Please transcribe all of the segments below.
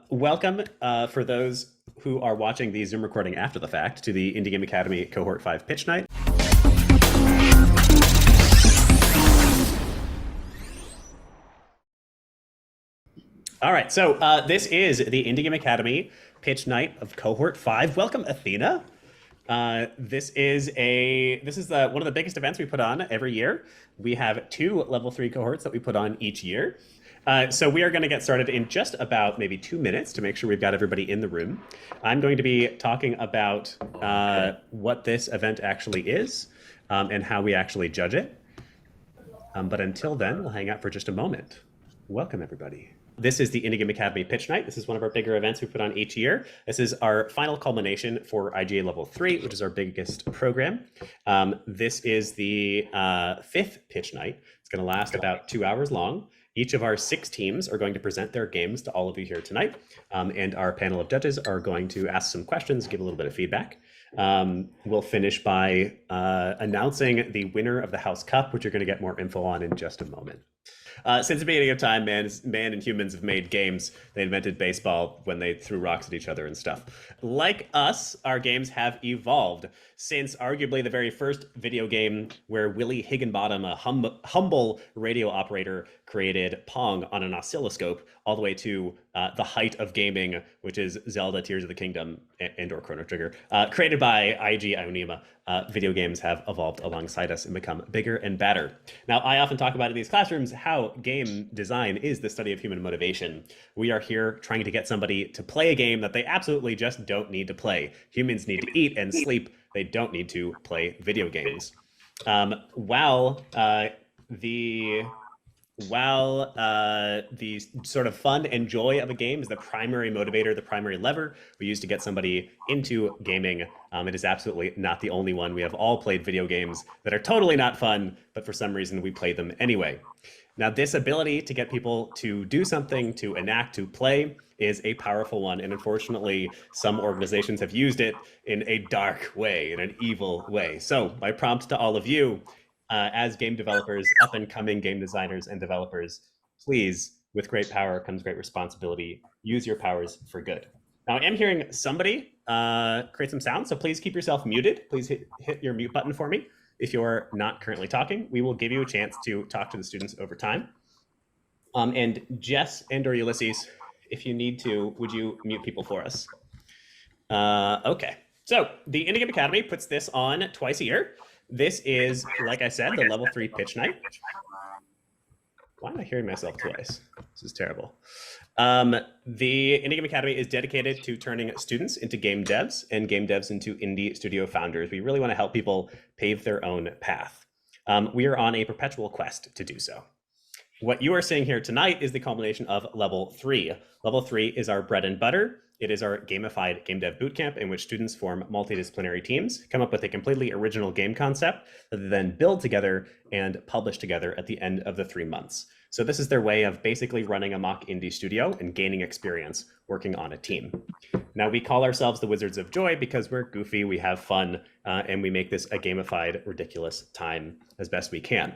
Welcome for those who are watching the Zoom recording after the fact to the Indie Game Academy Cohort 5 Pitch Night. All right, so this is the Indie Game Academy Pitch Night of Cohort 5. Welcome, Athena. This is one of the biggest events we put on every year. We have 2 level 3 cohorts that we put on each year. So we are going to get started in just about maybe 2 minutes to make sure we've got everybody in the room. I'm going to be talking about what this event actually is and how we actually judge it. But until then, we'll hang out for just a moment. Welcome, everybody. This is the Indie Game Academy Pitch Night. This is one of our bigger events we put on each year. This is our final culmination for IGA Level 3, which is our biggest program. This is the 5th Pitch Night. It's going to last about 2 hours long. Each of our 6 teams are going to present their games to all of you here tonight. And our panel of judges are going to ask some questions, give a little bit of feedback. We'll finish by announcing the winner of the House Cup, which you're going to get more info on in just a moment. Since the beginning of time, man and humans have made games. They invented baseball when they threw rocks at each other and stuff. Like us, our games have evolved since arguably the very first video game where Willie Higginbottom, a humble radio operator, created Pong on an oscilloscope, all the way to the height of gaming, which is Zelda Tears of the Kingdom and/or Chrono Trigger, created by IG Ionima. Video games have evolved alongside us and become bigger and badder. Now, I often talk about in these classrooms how game design is the study of human motivation. We are here trying to get somebody to play a game that they absolutely just don't need to play. Humans need to eat and sleep. They don't need to play video games. While the sort of fun and joy of a game is the primary motivator, the primary lever we use to get somebody into gaming, it is absolutely not the only one. We have all played video games that are totally not fun, but for some reason we play them anyway. Now, this ability to get people to do something, to enact, to play, is a powerful one. And unfortunately, some organizations have used it in a dark way, in an evil way. So my prompt to all of you, as game developers, up-and-coming game designers and developers, please, with great power comes great responsibility. Use your powers for good. Now, I am hearing somebody create some sound, so please keep yourself muted. Please hit your mute button for me. If you're not currently talking, we will give you a chance to talk to the students over time. And Jess and/or Ulysses, if you need to, would you mute people for us? Okay. So the Indie Game Academy puts this on twice a year. This is, like I said, the level 3 pitch night. Why am I hearing myself twice? This is terrible. The Indie Game Academy is dedicated to turning students into game devs and game devs into indie studio founders. We really want to help people pave their own path. We are on a perpetual quest to do so. What you are seeing here tonight is the culmination of level 3. Level 3 is our bread and butter. It is our gamified game dev bootcamp in which students form multidisciplinary teams, come up with a completely original game concept that they then build together and publish together at the end of the 3 months. So this is their way of basically running a mock indie studio and gaining experience working on a team. Now, we call ourselves the Wizards of Joy because we're goofy, we have fun, and we make this a gamified, ridiculous time as best we can.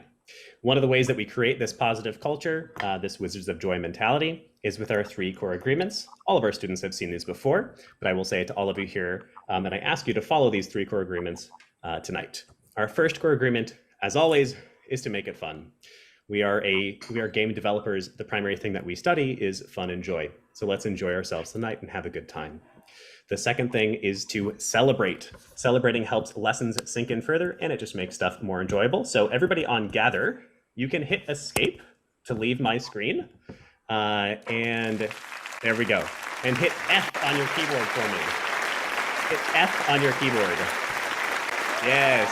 One of the ways that we create this positive culture, this Wizards of Joy mentality, is with our 3 core agreements. All of our students have seen these before, but I will say it to all of you here, and I ask you to follow these 3 core agreements tonight. Our first core agreement, as always, is to make it fun. We are game developers. The primary thing that we study is fun and joy. So let's enjoy ourselves tonight and have a good time. The second thing is to celebrate. Celebrating helps lessons sink in further, and it just makes stuff more enjoyable. So everybody on Gather, you can hit escape to leave my screen. And there we go. And hit F on your keyboard for me. Hit F on your keyboard. Yes.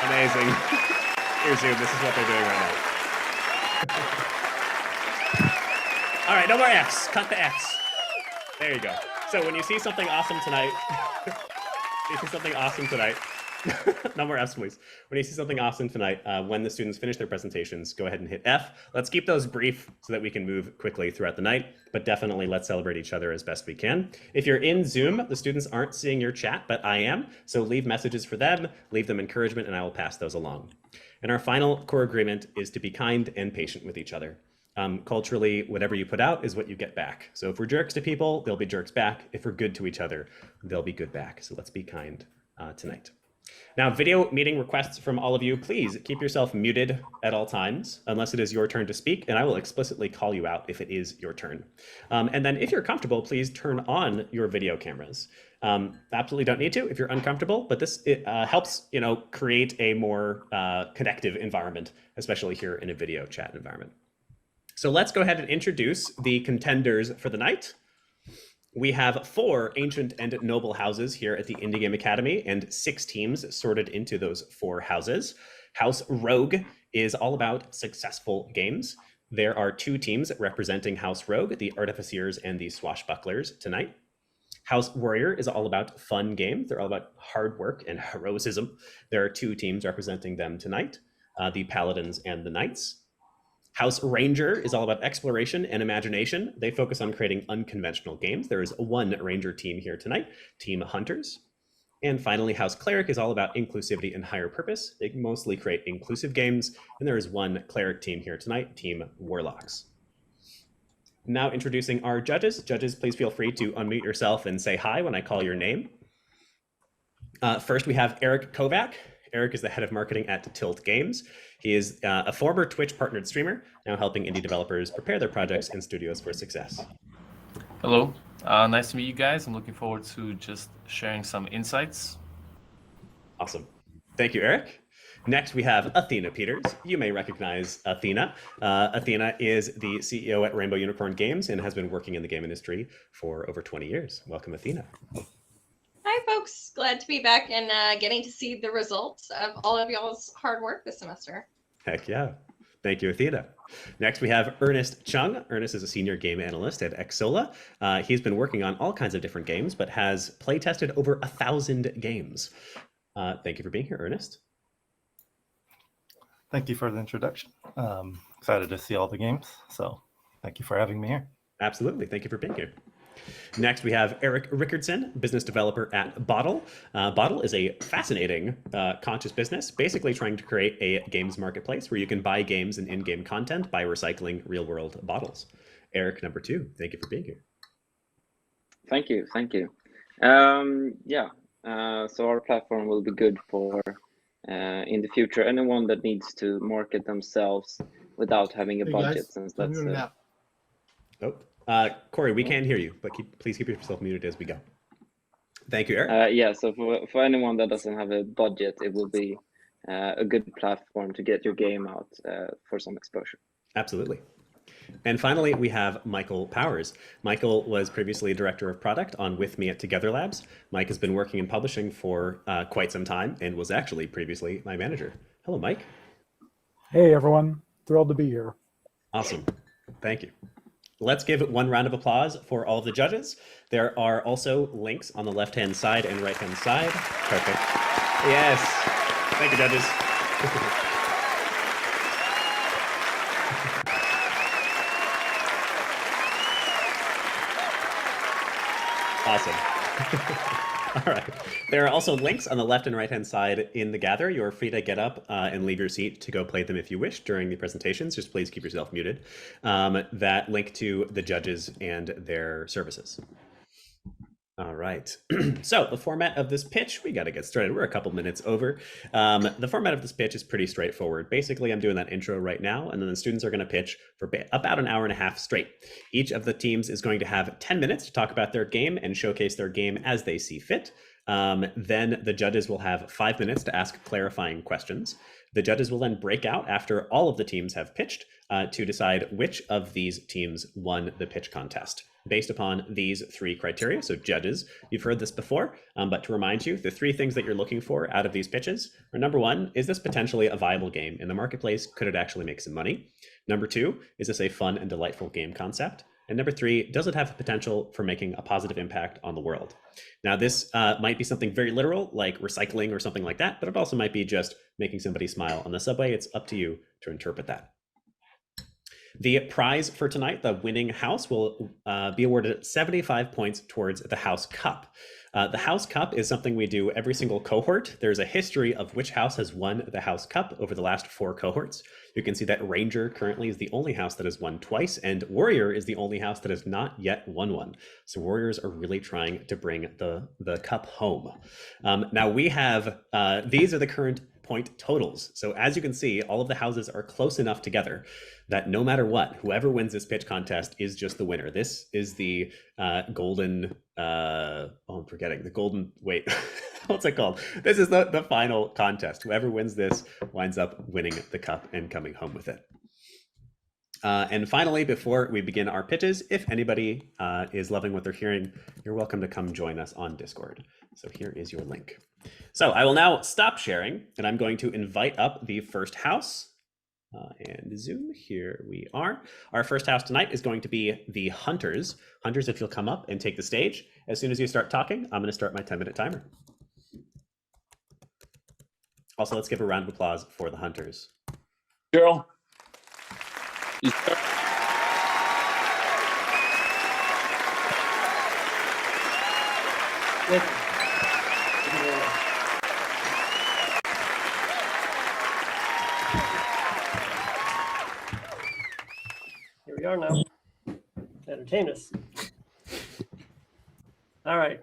Amazing. Here's Zoom. This is what they're doing right now. All right, no more Fs. Cut the Fs. There you go. So when you see something awesome tonight, no more Fs, please. When you see something awesome tonight, when the students finish their presentations, go ahead and hit F. Let's keep those brief so that we can move quickly throughout the night, but definitely let's celebrate each other as best we can. If you're in Zoom, the students aren't seeing your chat, but I am. So leave messages for them, leave them encouragement, and I will pass those along. And our final core agreement is to be kind and patient with each other. Culturally, whatever you put out is what you get back. So if we're jerks to people, they'll be jerks back. If we're good to each other, they'll be good back. So let's be kind tonight. Now, video meeting requests from all of you. Please keep yourself muted at all times, unless it is your turn to speak, and I will explicitly call you out if it is your turn. And then if you're comfortable, please turn on your video cameras. Absolutely don't need to if you're uncomfortable, but this helps, create a more connective environment, especially here in a video chat environment. So let's go ahead and introduce the contenders for the night. We have 4 ancient and noble houses here at the Indie Game Academy and 6 teams sorted into those 4 houses. House Rogue is all about successful games. There are 2 teams representing House Rogue, the Artificers and the Swashbucklers tonight. House Warrior is all about fun games. They're all about hard work and heroism. There are 2 teams representing them tonight, the Paladins and the Knights. House Ranger is all about exploration and imagination. They focus on creating unconventional games. There is 1 Ranger team here tonight, Team Hunters. And finally, House Cleric is all about inclusivity and higher purpose. They mostly create inclusive games. And there is 1 Cleric team here tonight, Team Warlocks. Now introducing our judges. Judges, please feel free to unmute yourself and say hi when I call your name. First, we have Eric Kovac. Eric is the head of marketing at Tilt Games. He is a former Twitch partnered streamer, now helping indie developers prepare their projects and studios for success. Hello, nice to meet you guys. I'm looking forward to just sharing some insights. Awesome. Thank you, Eric. Next, we have Athena Peters. You may recognize Athena. Athena is the CEO at Rainbow Unicorn Games and has been working in the game industry for over 20 years. Welcome, Athena. Hi, folks. Glad to be back and getting to see the results of all of y'all's hard work this semester. Heck yeah. Thank you, Athena. Next, we have Ernest Chung. Ernest is a senior game analyst at Xsola. He's been working on all kinds of different games, but has play tested over 1,000 games. Thank you for being here, Ernest. Thank you for the introduction. Excited to see all the games, so thank you for having me here. Absolutely. Thank you for being here. Next, we have Eric Rickardson, business developer at Bottle. Bottle is a fascinating conscious business, basically trying to create a games marketplace where you can buy games and in-game content by recycling real-world bottles. Eric, number 2, thank you for being here. Thank you. So our platform will be good for, in the future, anyone that needs to market themselves without having a budget, guys, since that's Corey, we can't hear you, but please keep yourself muted as we go. Thank you, Eric. So for anyone that doesn't have a budget, it will be a good platform to get your game out for some exposure. Absolutely. And finally, we have Michael Powers. Michael was previously director of product on With Me at Together Labs. Mike has been working in publishing for quite some time and was actually previously my manager. Hello, Mike. Hey, everyone. Thrilled to be here. Awesome. Thank you. Let's give 1 round of applause for all of the judges. There are also links on the left-hand side and right-hand side. Perfect. Yes. Thank you, judges. Awesome. All right. There are also links on the left and right-hand side in the Gather. You're free to get up and leave your seat to go play them if you wish during the presentations. Just please keep yourself muted. That link to the judges and their services. All right. So the format of this pitch, we got to get started. We're a couple minutes over. The format of this pitch is pretty straightforward. Basically, I'm doing that intro right now, and then the students are going to pitch for about an hour and a half straight. Each of the teams is going to have 10 minutes to talk about their game and showcase their game as they see fit. Then the judges will have 5 minutes to ask clarifying questions. The judges will then break out after all of the teams have pitched to decide which of these teams won the pitch contest. Based upon these 3 criteria. So judges, you've heard this before, but to remind you, the 3 things that you're looking for out of these pitches are: number 1, is this potentially a viable game in the marketplace? Could it actually make some money? Number 2, is this a fun and delightful game concept? And number 3, does it have the potential for making a positive impact on the world? Now, this might be something very literal, like recycling or something like that, but it also might be just making somebody smile on the subway. It's up to you to interpret that. The prize for tonight, the winning house, will be awarded 75 points towards the House Cup. The House Cup is something we do every single cohort. There's a history of which house has won the House Cup over the last 4 cohorts. You can see that Ranger currently is the only house that has won twice, and Warrior is the only house that has not yet won one. So Warriors are really trying to bring the cup home. Now we have, these are the current point totals. So as you can see, all of the houses are close enough together that no matter what, whoever wins this pitch contest is just the winner. This is the golden, I'm forgetting, the golden, wait, what's it called? This is the final contest. Whoever wins this winds up winning the cup and coming home with it. And finally, before we begin our pitches, if anybody is loving what they're hearing, you're welcome to come join us on Discord. So here is your link. So I will now stop sharing, and I'm going to invite up the first house. And Zoom, here we are. Our first house tonight is going to be the Hunters. Hunters, if you'll come up and take the stage. As soon as you start talking, I'm going to start my 10-minute timer. Also, let's give a round of applause for the Hunters. Cheryl. Here we are now. Entertain us. All right.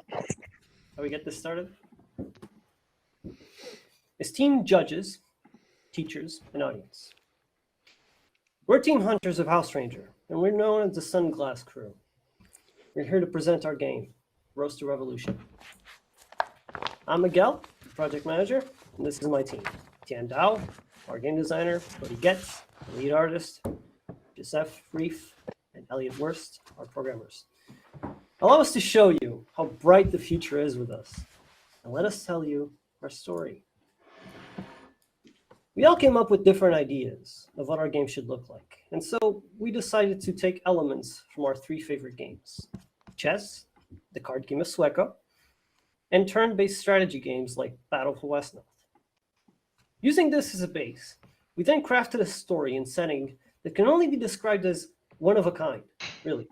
How we get this started? Esteemed judges, teachers, and audience. We're Team Hunters of House Ranger, and we're known as the Sunglass Crew. We're here to present our game, Roast to Revolution. I'm Miguel, project manager, and this is my team. Tian Dao, our game designer, Cody Getz, the lead artist, Joseph Reef, and Elliot Wurst, our programmers. Allow us to show you how bright the future is with us, and let us tell you our story. We all came up with different ideas of what our game should look like, and so we decided to take elements from our 3 favorite games: chess, the card game of Sueca, and turn-based strategy games like Battle for Westnorth. Using this as a base, we then crafted a story and setting that can only be described as one of a kind, really.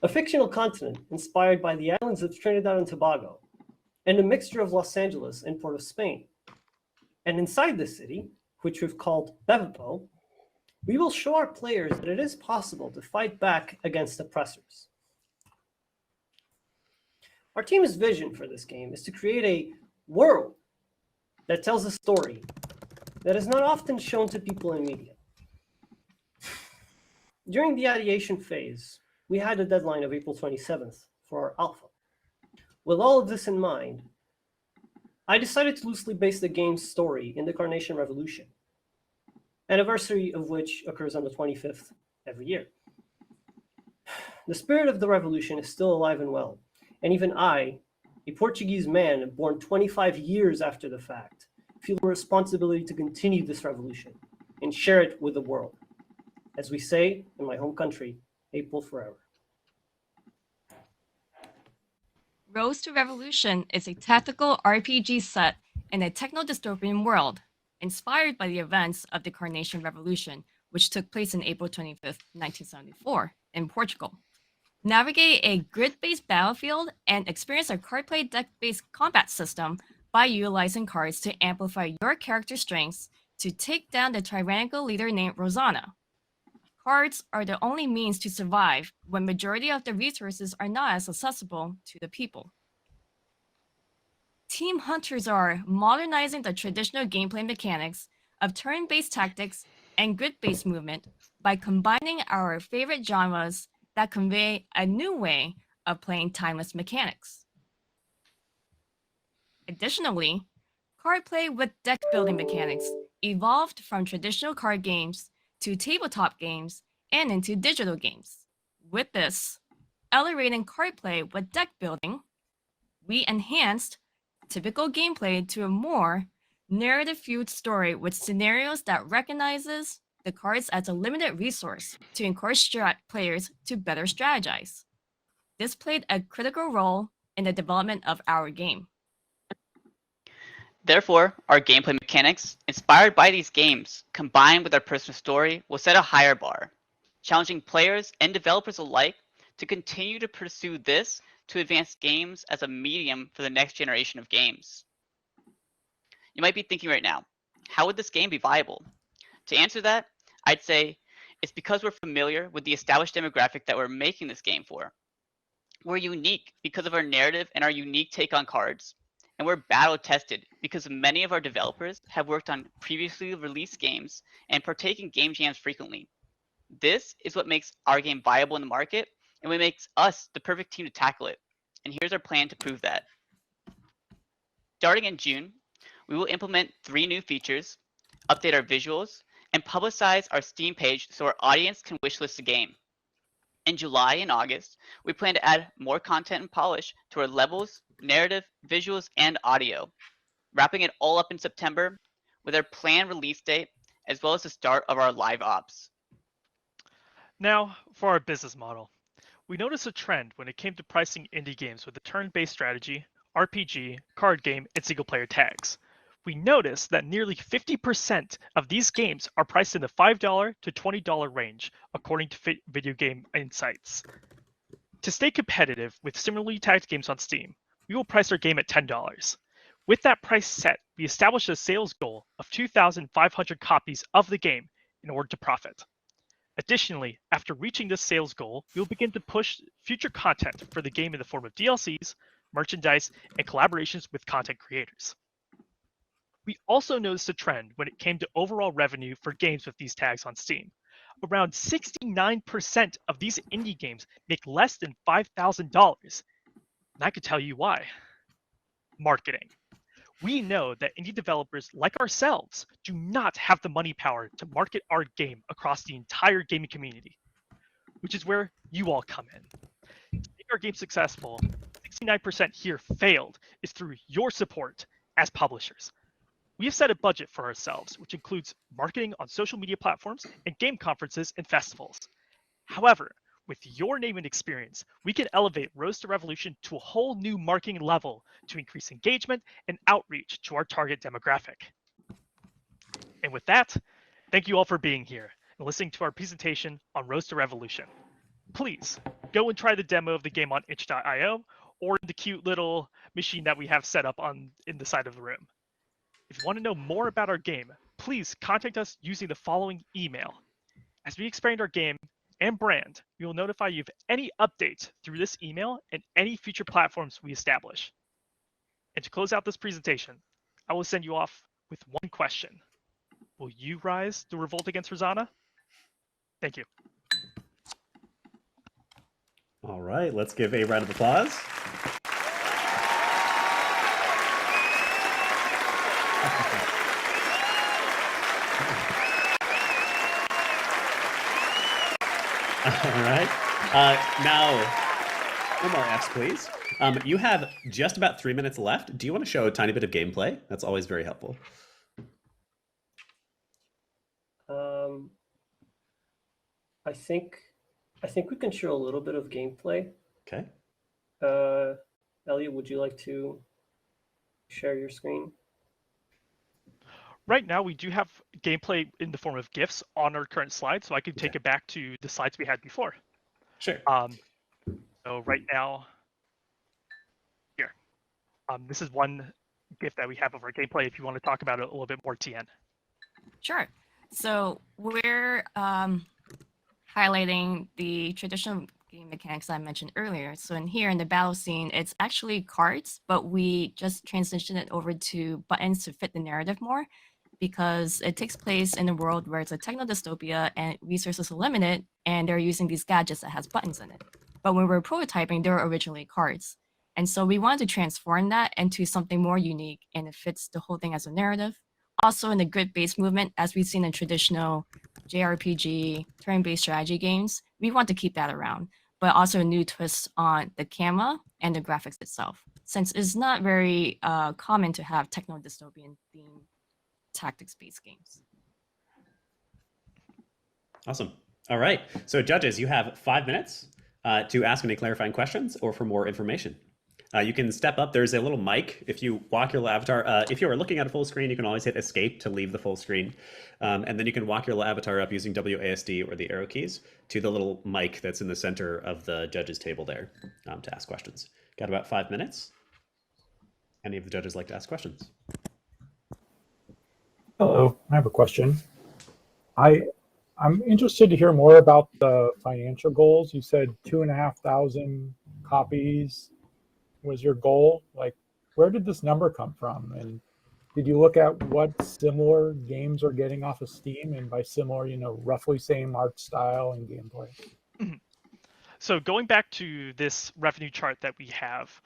A fictional continent inspired by the islands of Trinidad and Tobago, and a mixture of Los Angeles and Port of Spain. And inside this city, which we've called Bevipo, we will show our players that it is possible to fight back against oppressors. Our team's vision for this game is to create a world that tells a story that is not often shown to people in media. During the ideation phase, we had a deadline of April 27th for our alpha. With all of this in mind, I decided to loosely base the game's story in the Carnation Revolution, anniversary of which occurs on the 25th every year. The spirit of the revolution is still alive and well, and even I, a Portuguese man born 25 years after the fact, feel a responsibility to continue this revolution and share it with the world. As we say in my home country, April forever. Roast to Revolution is a tactical RPG set in a techno-dystopian world, inspired by the events of the Carnation Revolution, which took place on April 25th, 1974, in Portugal. Navigate a grid-based battlefield and experience a card-play deck-based combat system by utilizing cards to amplify your character's strengths to take down the tyrannical leader named Rosanna. Cards are the only means to survive when majority of the resources are not as accessible to the people. Team Hunters are modernizing the traditional gameplay mechanics of turn-based tactics and grid-based movement by combining our favorite genres that convey a new way of playing timeless mechanics. Additionally, card play with deck building mechanics evolved from traditional card games to tabletop games and into digital games. With this, elevating card play with deck building, we enhanced typical gameplay to a more narrative-fueled story with scenarios that recognizes the cards as a limited resource to encourage players to better strategize. This played a critical role in the development of our game. Therefore, our gameplay mechanics, inspired by these games, combined with our personal story, will set a higher bar. challenging players and developers alike to continue to pursue this to advance games as a medium for the next generation of games. You might be thinking right now, how would this game be viable? To answer that, I'd say it's because we're familiar with the established demographic that we're making this game for. We're unique because of our narrative and our unique take on cards, and we're battle tested because many of our developers have worked on previously released games and partake in game jams frequently. This is what makes our game viable in the market and what makes us the perfect team to tackle it. And here's our plan to prove that. Starting in June, we will implement 3 new features, update our visuals, and publicize our Steam page so our audience can wishlist the game. In July and August, we plan to add more content and polish to our levels, narrative, visuals, and audio, wrapping it all up in September with our planned release date, as well as the start of our live ops. Now, for our business model. We noticed a trend when it came to pricing indie games with a turn-based strategy, RPG, card game, and single-player tags. We noticed that nearly 50% of these games are priced in the $5 to $20 range, according to Video Game Insights. To stay competitive with similarly tagged games on Steam, we will price our game at $10. With that price set, we established a sales goal of 2,500 copies of the game in order to profit. Additionally, after reaching this sales goal, we will begin to push future content for the game in the form of DLCs, merchandise, and collaborations with content creators. We also noticed a trend when it came to overall revenue for games with these tags on Steam. Around 69% of these indie games make less than $5,000. And I could tell you why. Marketing. We know that indie developers like ourselves do not have the money power to market our game across the entire gaming community, which is where you all come in. To make our game successful, 69% here failed is through your support as publishers. We have set a budget for ourselves, which includes marketing on social media platforms and game conferences and festivals. However, with your name and experience, we can elevate Road to Revolution to a whole new marketing level to increase engagement and outreach to our target demographic. And with that, thank you all for being here and listening to our presentation on Road to Revolution. Please go and try the demo of the game on itch.io or the cute little machine that we have set up in the side of the room. If you want to know more about our game, please contact us using the following email. As we expand our game and brand, we will notify you of any updates through this email and any future platforms we establish. And to close out this presentation, I will send you off with one question. Will you rise to revolt against Rosanna? Thank you. All right, let's give a round of applause. All right. Now, one more Fs, please. You have just about 3 minutes left. Do you want to show a tiny bit of gameplay? That's always very helpful. I think we can show a little bit of gameplay. Okay. Elliot, would you like to share your screen? Right now, we do have gameplay in the form of GIFs on our current slide, so I can take it back to the slides we had before. Sure. So right now, here, this is one GIF that we have of our gameplay. If you want to talk about it a little bit more, TN. Sure. So we're highlighting the traditional game mechanics I mentioned earlier. So in here in the battle scene, it's actually cards, but we just transitioned it over to buttons to fit the narrative more, because it takes place in a world where it's a techno dystopia and resources are limited, and they're using these gadgets that has buttons in it. But when we were prototyping, they were originally cards. And so we wanted to transform that into something more unique, and it fits the whole thing as a narrative. Also in the grid-based movement, as we've seen in traditional JRPG, turn-based strategy games, we want to keep that around, but also a new twist on the camera and the graphics itself, since it's not very common to have techno-dystopian themed tactics-based games. Awesome. All right. So judges, you have 5 minutes to ask any clarifying questions or for more information. You can step up. There's a little mic. If you walk your avatar, if you are looking at a full screen, you can always hit escape to leave the full screen. And then you can walk your avatar up using WASD or the arrow keys to the little mic that's in the center of the judges table there to ask questions. Got about 5 minutes. Any of the judges like to ask questions? Hello, I have a question. I'm interested to hear more about the financial goals. You said 2,500 copies was your goal. Like, where did this number come from? And did you look at what similar games are getting off of Steam? And by similar, you know, roughly same art style and gameplay. So going back to this revenue chart that we have,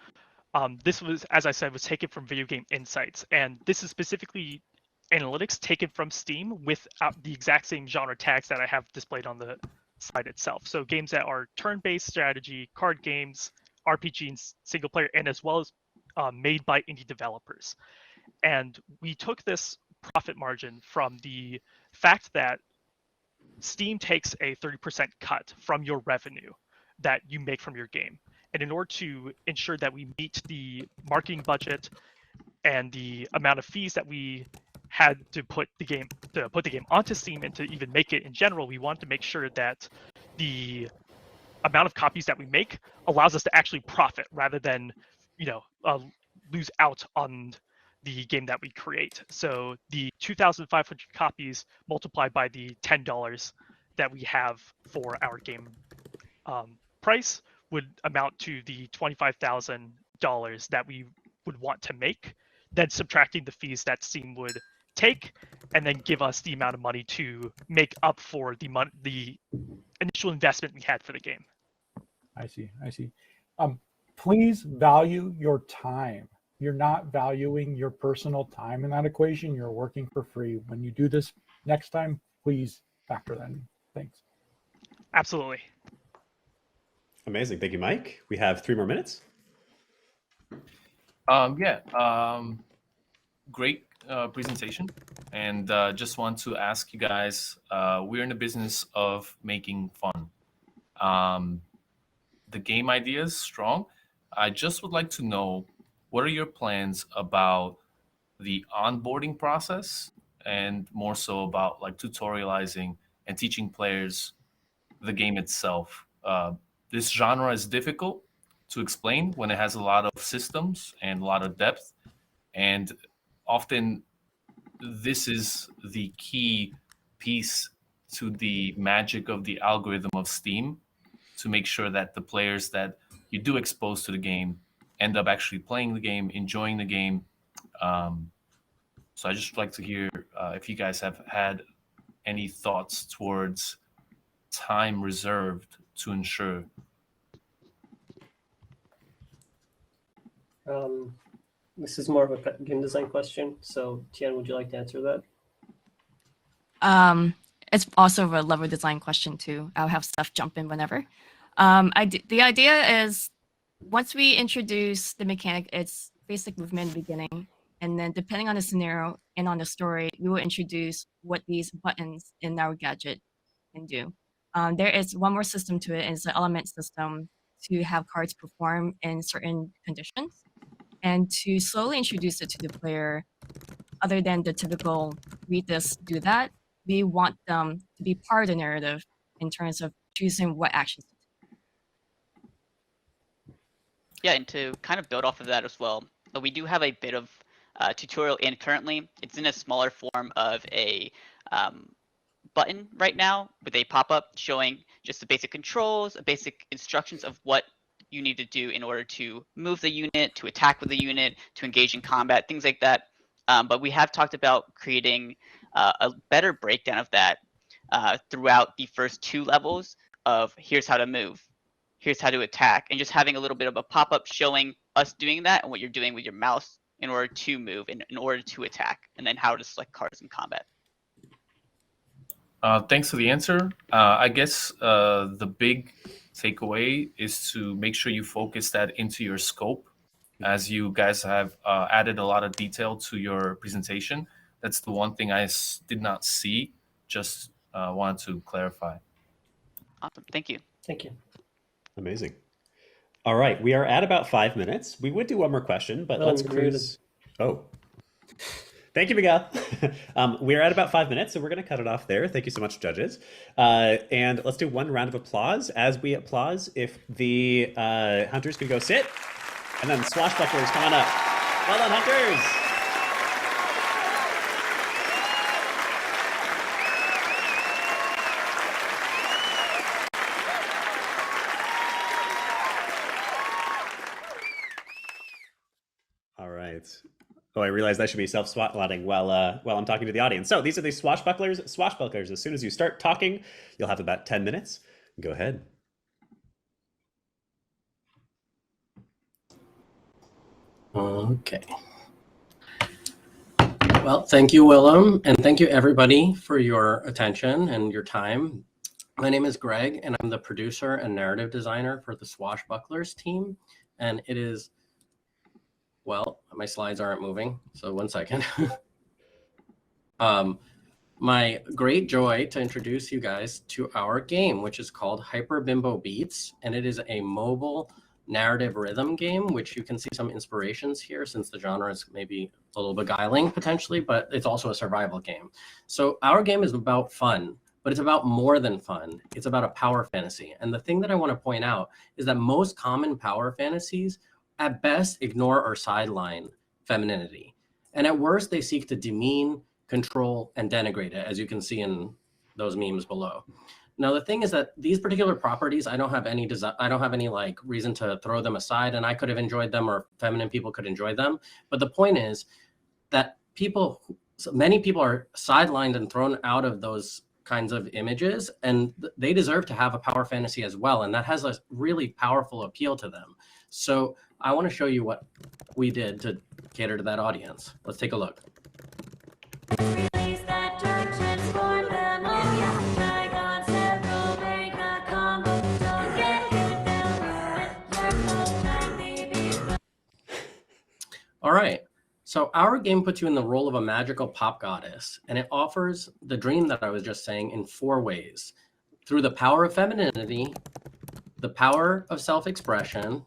this was, as I said, was taken from Video Game Insights, and this is specifically analytics taken from Steam with the exact same genre tags that I have displayed on the site itself. So games that are turn-based strategy, card games, RPG and single player, and as well as made by indie developers. And we took this profit margin from the fact that Steam takes a 30% cut from your revenue that you make from your game. And in order to ensure that we meet the marketing budget and the amount of fees that we had to put the game onto Steam and to even make it in general, we wanted to make sure that the amount of copies that we make allows us to actually profit rather than, lose out on the game that we create. So the 2,500 copies multiplied by the $10 that we have for our game price would amount to the $25,000 that we would want to make, then subtracting the fees that Steam would take, and then give us the amount of money to make up for the initial investment we had for the game. I see. Please value your time. You're not valuing your personal time in that equation. You're working for free. When you do this next time, please factor that in. Thanks. Absolutely. Amazing. Thank you, Mike. We have 3 more minutes. Great presentation. And just want to ask you guys, we're in the business of making fun. The game idea is strong. I just would like to know, what are your plans about the onboarding process, and more so about like tutorializing and teaching players the game itself? This genre is difficult to explain when it has a lot of systems and a lot of depth, and often this is the key piece to the magic of the algorithm of Steam, to make sure that the players that you do expose to the game end up actually playing the game, enjoying the game. So I just like to hear if you guys have had any thoughts towards time reserved to ensure. This is more of a game design question. So Tian, would you like to answer that? It's also a level design question too. I'll have Steph jump in whenever. The idea is, once we introduce the mechanic, it's basic movement in the beginning, and then depending on the scenario and on the story, we will introduce what these buttons in our gadget can do. There is one more system to it, and it's the element system to have cards perform in certain conditions, and to slowly introduce it to the player. Other than the typical read this, do that, we want them to be part of the narrative in terms of choosing what actions to take. Yeah, and to kind of build off of that as well, we do have a bit of tutorial in currently. It's in a smaller form of a button right now with a pop-up showing just the basic controls, basic instructions of what you need to do in order to move the unit, to attack with the unit, to engage in combat, things like that. But we have talked about creating a better breakdown of that throughout the first 2 levels of here's how to move, here's how to attack, and just having a little bit of a pop-up showing us doing that and what you're doing with your mouse in order to move and in order to attack, and then how to select cards in combat. Thanks for the answer. I guess the big takeaway is to make sure you focus that into your scope, as you guys have added a lot of detail to your presentation. That's the one thing I did not see. Just wanted to clarify. Awesome. Thank you. Thank you. Amazing. All right, we are at about 5 minutes. We would do one more question, but Oh, let's I'm muted. cruise. Oh, thank you, Miguel. We're at about 5 minutes, so we're going to cut it off there. Thank you so much, judges. And let's do one round of applause. As we applause, if the hunters could go sit, and then Swashbucklers, come on up. Well done, hunters. All right. Oh, I realized I should be self-spotlighting while I'm talking to the audience. So these are the Swashbucklers. Swashbucklers, as soon as you start talking, you'll have about 10 minutes. Go ahead. Okay. Well, thank you, Willem, and thank you, everybody, for your attention and your time. My name is Greg, and I'm the producer and narrative designer for the Swashbucklers team. And it is, well, my slides aren't moving, so one second. My great joy to introduce you guys to our game, which is called Hyper Bimbo Beats, and it is a mobile narrative rhythm game, which you can see some inspirations here since the genre is maybe a little beguiling potentially, but it's also a survival game. So our game is about fun, but it's about more than fun. It's about a power fantasy. And the thing that I want to point out is that most common power fantasies at best ignore or sideline femininity. And at worst, they seek to demean, control, and denigrate it, as you can see in those memes below. Now, the thing is that these particular properties, I don't have any like reason to throw them aside, and I could have enjoyed them, or feminine people could enjoy them. But the point is that many people are sidelined and thrown out of those kinds of images, and they deserve to have a power fantasy as well. And that has a really powerful appeal to them. So I want to show you what we did to cater to that audience. Let's take a look. All right, so our game puts you in the role of a magical pop goddess, and it offers the dream that I was just saying in 4 ways. Through the power of femininity, the power of self-expression,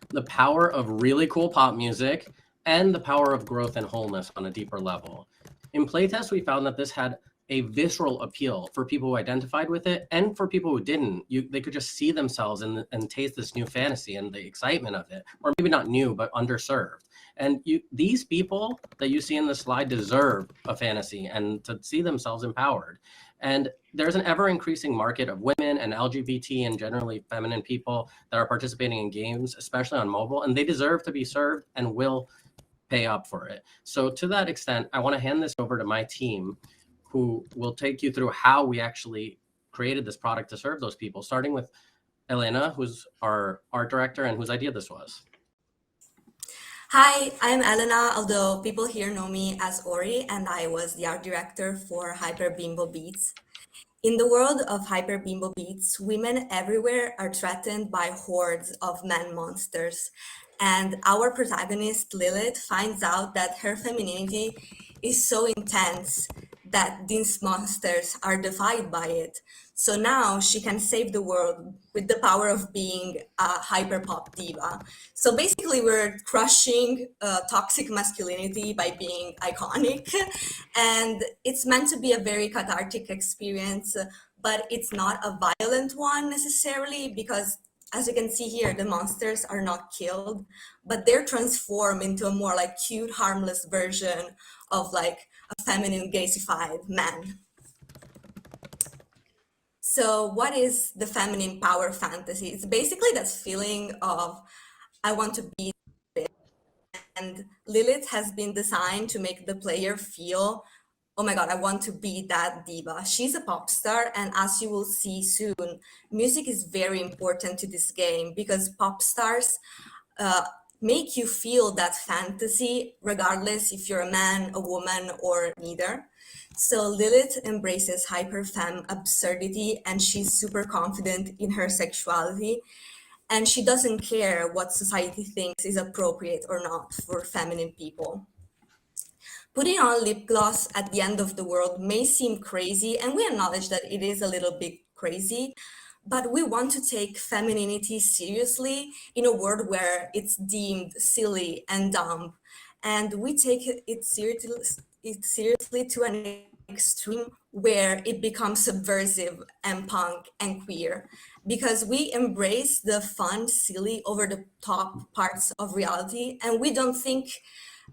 the power of really cool pop music, and the power of growth and wholeness on a deeper level. In playtest, we found that this had a visceral appeal for people who identified with it, and for people who didn't. They could just see themselves and taste this new fantasy and the excitement of it, or maybe not new, but underserved. And these people that you see in the slide deserve a fantasy and to see themselves empowered. And there's an ever-increasing market of women and LGBT and generally feminine people that are participating in games, especially on mobile, and they deserve to be served and will pay up for it. So to that extent, I want to hand this over to my team, who will take you through how we actually created this product to serve those people, starting with Elena, who's our art director and whose idea this was. Hi, I'm Elena, although people here know me as Ori, and I was the art director for Hyper Bimbo Beats. In the world of Hyper Bimbo Beats, women everywhere are threatened by hordes of man monsters. And our protagonist, Lilith, finds out that her femininity is so intense that these monsters are defied by it. So now she can save the world with the power of being a hyperpop diva. So basically we're crushing toxic masculinity by being iconic. And it's meant to be a very cathartic experience, but it's not a violent one necessarily, because as you can see here, the monsters are not killed, but they're transformed into a more like cute, harmless version of like a feminine, gayified man. So what is the feminine power fantasy? It's basically that feeling of, I want to be big. And Lilith has been designed to make the player feel, oh my God, I want to be that diva. She's a pop star, and as you will see soon, music is very important to this game because pop stars make you feel that fantasy, regardless if you're a man, a woman, or neither. So Lilith embraces hyper-femme absurdity, and she's super confident in her sexuality, and she doesn't care what society thinks is appropriate or not for feminine people. Putting on lip gloss at the end of the world may seem crazy, and we acknowledge that it is a little bit crazy, but we want to take femininity seriously in a world where it's deemed silly and dumb. And we take it seriously to an extreme where it becomes subversive and punk and queer, because we embrace the fun, silly, over the top parts of reality. And we don't think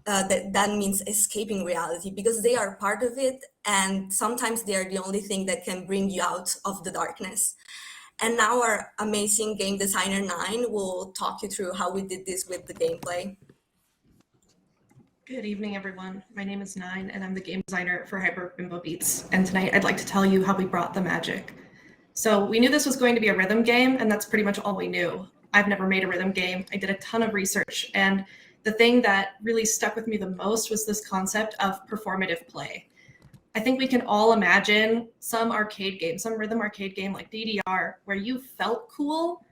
that means escaping reality, because they are part of it, and sometimes they are the only thing that can bring you out of the darkness. And now our amazing game designer Nine will talk you through how we did this with the gameplay. Good evening, everyone. My name is Nine, and I'm the game designer for Hyper Bimbo Beats. And tonight I'd like to tell you how we brought the magic. So we knew this was going to be a rhythm game, and that's pretty much all we knew. I've never made a rhythm game. I did a ton of research, and the thing that really stuck with me the most was this concept of performative play. I think we can all imagine some arcade game, some rhythm arcade game like DDR, where you felt cool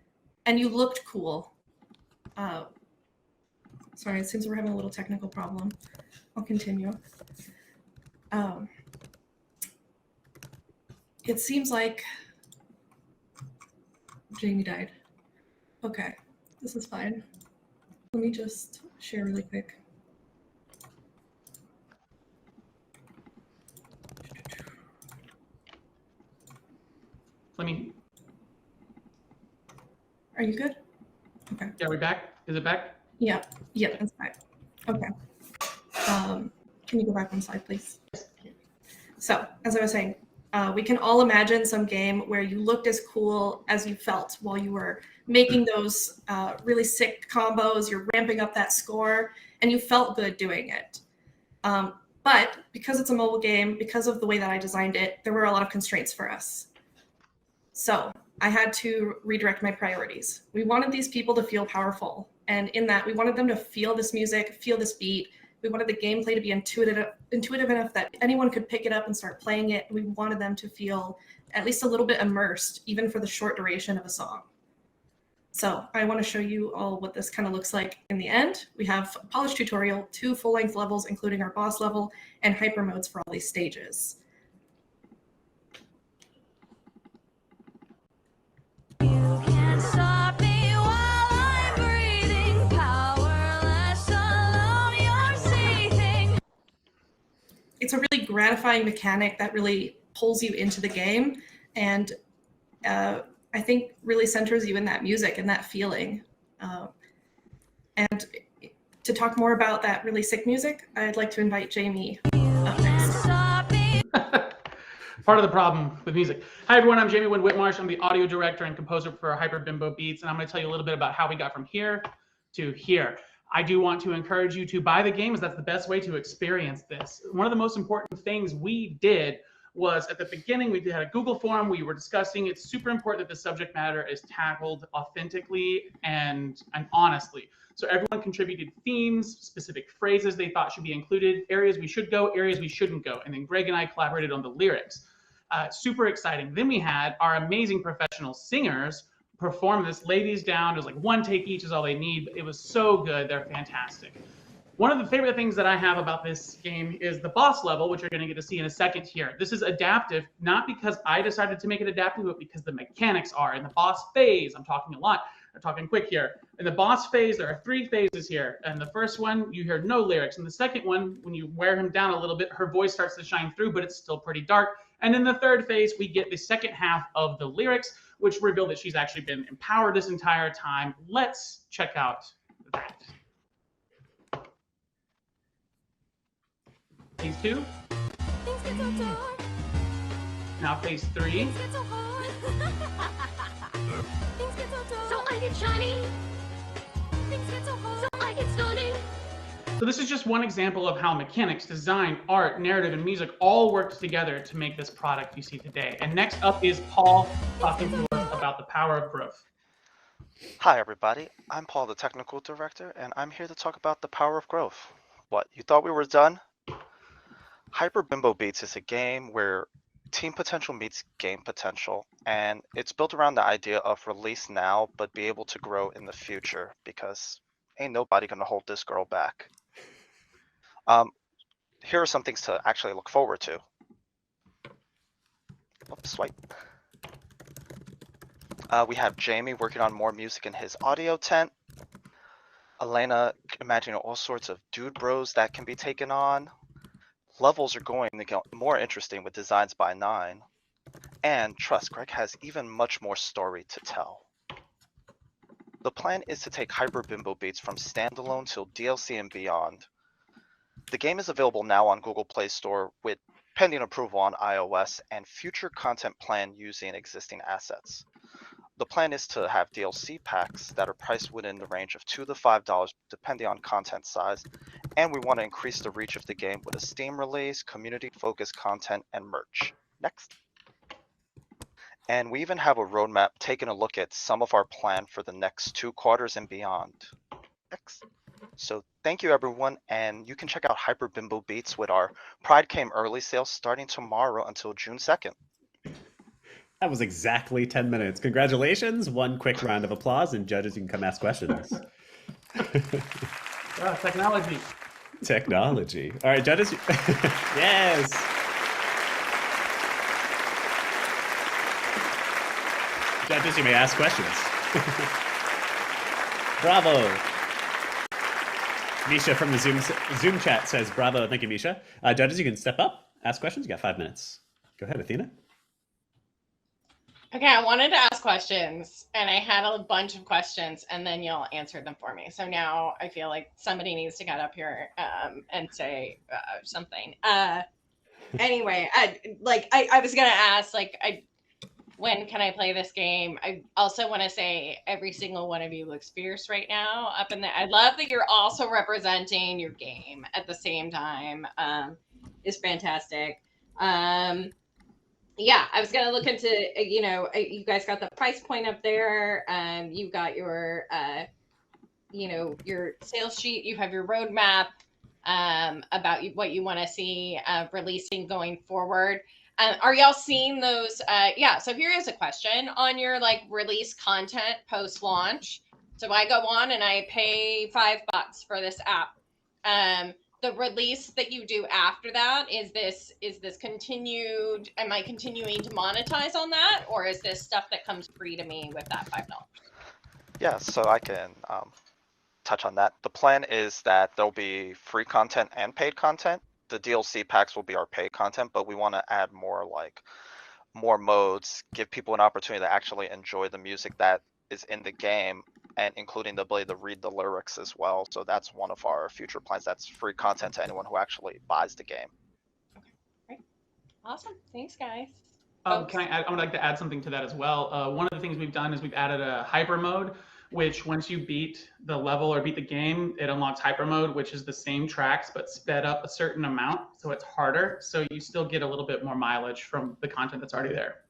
and you looked cool. Sorry, it seems we're having a little technical problem. I'll continue. It seems like Jamie died. Okay, this is fine. Let me just share really quick. Are you good? Okay. Yeah, we back? Is it back? Yeah, that's fine. Okay. Can you go back one slide, please? So, as I was saying, we can all imagine some game where you looked as cool as you felt while you were making those really sick combos, you're ramping up that score, and you felt good doing it. But because it's a mobile game, because of the way that I designed it, there were a lot of constraints for us. So I had to redirect my priorities. We wanted these people to feel powerful. And in that, we wanted them to feel this music, feel this beat. We wanted the gameplay to be intuitive enough that anyone could pick it up and start playing it. We wanted them to feel at least a little bit immersed, even for the short duration of a song. So I want to show you all what this kind of looks like in the end. We have a polished tutorial, 2 full-length levels, including our boss level, and hyper modes for all these stages. It's a really gratifying mechanic that really pulls you into the game, and I think really centers you in that music and that feeling. And to talk more about that really sick music, I'd like to invite Jamie up next. Part of the problem with music. Hi everyone, I'm Jamie Whitmarsh. I'm the audio director and composer for Hyper Bimbo Beats, and I'm going to tell you a little bit about how we got from here to here. I do want to encourage you to buy the games. That's the best way to experience this. One of the most important things we did was at the beginning, we had a Google form. We were discussing it's super important that the subject matter is tackled authentically and honestly. So everyone contributed themes, specific phrases they thought should be included, areas we should go, areas we shouldn't go. And then Greg and I collaborated on the lyrics. Super exciting. Then we had our amazing professional singers perform this, lay these down. It was like 1 take each is all they need. It was so good. They're fantastic. One of the favorite things that I have about this game is the boss level, which you're going to get to see in a second here. This is adaptive, not because I decided to make it adaptive, but because the mechanics are. In the boss phase, I'm talking a lot. I'm talking quick here. In the boss phase, there are 3 phases here. And the first one, you hear no lyrics. And the second one, when you wear him down a little bit, her voice starts to shine through, but it's still pretty dark. And in the third phase, we get the second half of the lyrics, which reveal that she's actually been empowered this entire time. Let's check out that. Phase 2. Now phase 3. So I get shiny. Things get so hard. So I get stunning. So this is just one example of how mechanics, design, art, narrative, and music all worked together to make this product you see today. And next up is Paul talking to us about the power of growth. Hi everybody, I'm Paul, the technical director, and I'm here to talk about the power of growth. What, you thought we were done? Hyper Bimbo Beats is a game where team potential meets game potential, and it's built around the idea of release now, but be able to grow in the future, because ain't nobody gonna hold this girl back. Here are some things to actually look forward to. Oops, swipe. We have Jamie working on more music in his audio tent. Elena imagining all sorts of dude bros that can be taken on. Levels are going to get more interesting with designs by 9. And trust, Greg has even much more story to tell. The plan is to take Hyper Bimbo Beats from standalone till DLC and beyond. The game is available now on Google Play Store with pending approval on iOS and future content planned using existing assets. The plan is to have DLC packs that are priced within the range of $2 to $5 depending on content size, and we want to increase the reach of the game with a Steam release, community-focused content, and merch. Next. And we even have a roadmap taking a look at some of our plan for the next 2 quarters and beyond. Next. So thank you everyone, and you can check out Hyper Bimbo Beats with our Pride Came Early sale starting tomorrow until June 2nd. That was exactly 10 minutes. Congratulations. One quick round of applause, and judges, you can come ask questions. Technology. Technology. All right, judges. Yes. Judges, you may ask questions. Bravo. Misha from the Zoom chat says, bravo. Thank you, Misha. Judges, you can step up, ask questions. You got 5 minutes. Go ahead, Athena. Okay, I wanted to ask questions, and I had a bunch of questions, and then y'all answered them for me. So now I feel like somebody needs to get up here and say something. Anyway, I was gonna ask, when can I play this game? I also want to say every single one of you looks fierce right now up in there. I love that you're also representing your game at the same time. Is fantastic. Yeah, I was gonna look into, you guys got the price point up there. You got your, your sales sheet. You have your roadmap about what you want to see releasing going forward. Are y'all seeing those? Yeah. So here is a question on your release content post launch. So I go on and I pay $5 for this app. The release that you do after that, is this continued? Am I continuing to monetize on that, or is this stuff that comes free to me with that $5? Yeah, so I can touch on that. The plan is that there'll be free content and paid content. The DLC packs will be our paid content, but we want to add more modes, give people an opportunity to actually enjoy the music that is in the game, and including the ability to read the lyrics as well. So that's one of our future plans. That's free content to anyone who actually buys the game. Okay, great. Awesome. Thanks, guys. I would like to add something to that as well. One of the things we've done is we've added a hyper mode, which once you beat the level or beat the game, it unlocks hyper mode, which is the same tracks but sped up a certain amount, so it's harder. So you still get a little bit more mileage from the content that's already there.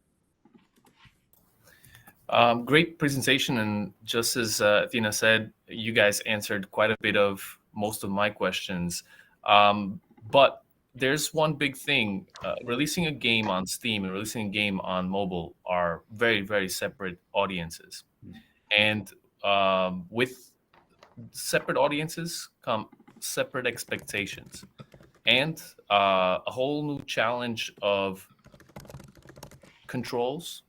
Great presentation, and just as Athena said, you guys answered quite a bit of most of my questions. But there's one big thing. Releasing a game on Steam and releasing a game on mobile are very, very separate audiences. And with separate audiences come separate expectations and a whole new challenge of controls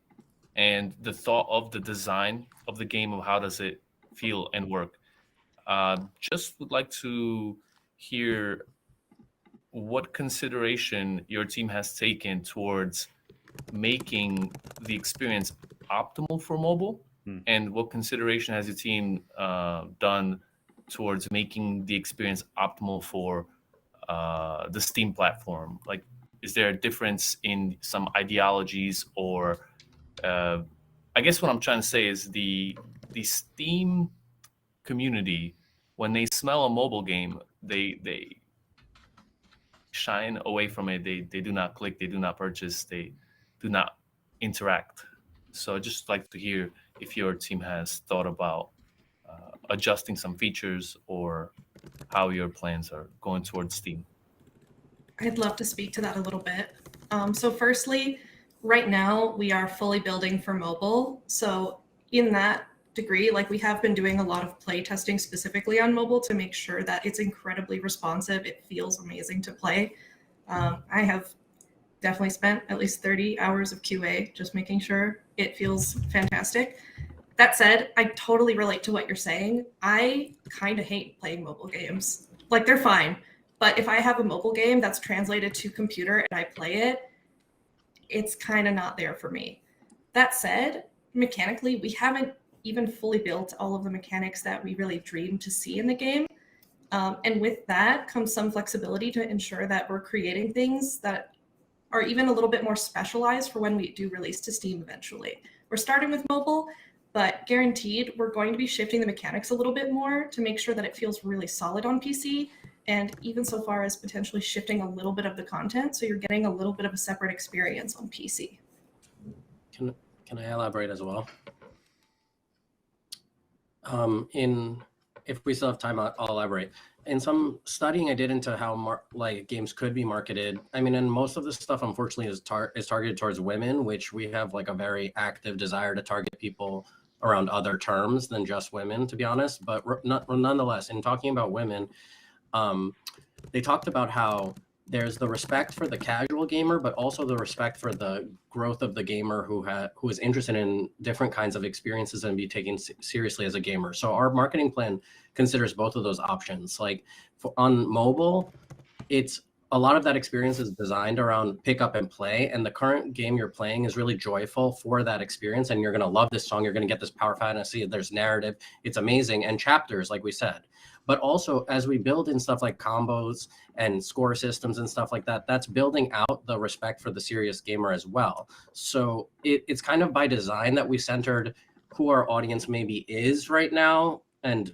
and the thought of the design of the game, of how does it feel and work. Just would like to hear what consideration your team has taken towards making the experience optimal for mobile, and what consideration has your team done towards making the experience optimal for the Steam platform? Like, is there a difference in some ideologies, or I guess what I'm trying to say is the Steam community, when they smell a mobile game, they shine away from it. They do not click, they do not purchase, they do not interact. So I'd just like to hear if your team has thought about adjusting some features, or how your plans are going towards Steam. I'd love to speak to that a little bit. So firstly, right now we are fully building for mobile. So in that degree, we have been doing a lot of play testing specifically on mobile to make sure that it's incredibly responsive. It feels amazing to play. I have definitely spent at least 30 hours of QA just making sure it feels fantastic. That said, I totally relate to what you're saying. I kind of hate playing mobile games. Like, they're fine, but if I have a mobile game that's translated to computer and I play it, it's kind of not there for me. That said, mechanically, we haven't even fully built all of the mechanics that we really dreamed to see in the game. And with that comes some flexibility to ensure that we're creating things that are even a little bit more specialized for when we do release to Steam eventually. We're starting with mobile, but guaranteed we're going to be shifting the mechanics a little bit more to make sure that it feels really solid on PC, and even so far as potentially shifting a little bit of the content so you're getting a little bit of a separate experience on PC. Can I elaborate as well? If we still have time, I'll elaborate. In some studying I did into how games could be marketed, I mean, and most of this stuff unfortunately is targeted towards women, which we have like a very active desire to target people around other terms than just women, to be honest. But nonetheless, in talking about women, they talked about how there's the respect for the casual gamer, but also the respect for the growth of the gamer who is interested in different kinds of experiences and be taken seriously as a gamer. So our marketing plan considers both of those options. Like on mobile, it's a lot of that experience is designed around pick up and play, and the current game you're playing is really joyful for that experience, and you're going to love this song, you're going to get this power fantasy, there's narrative, it's amazing, and chapters, like we said. But also, as we build in stuff like combos and score systems and stuff like that, that's building out the respect for the serious gamer as well. So it's kind of by design that we centered who our audience maybe is right now, and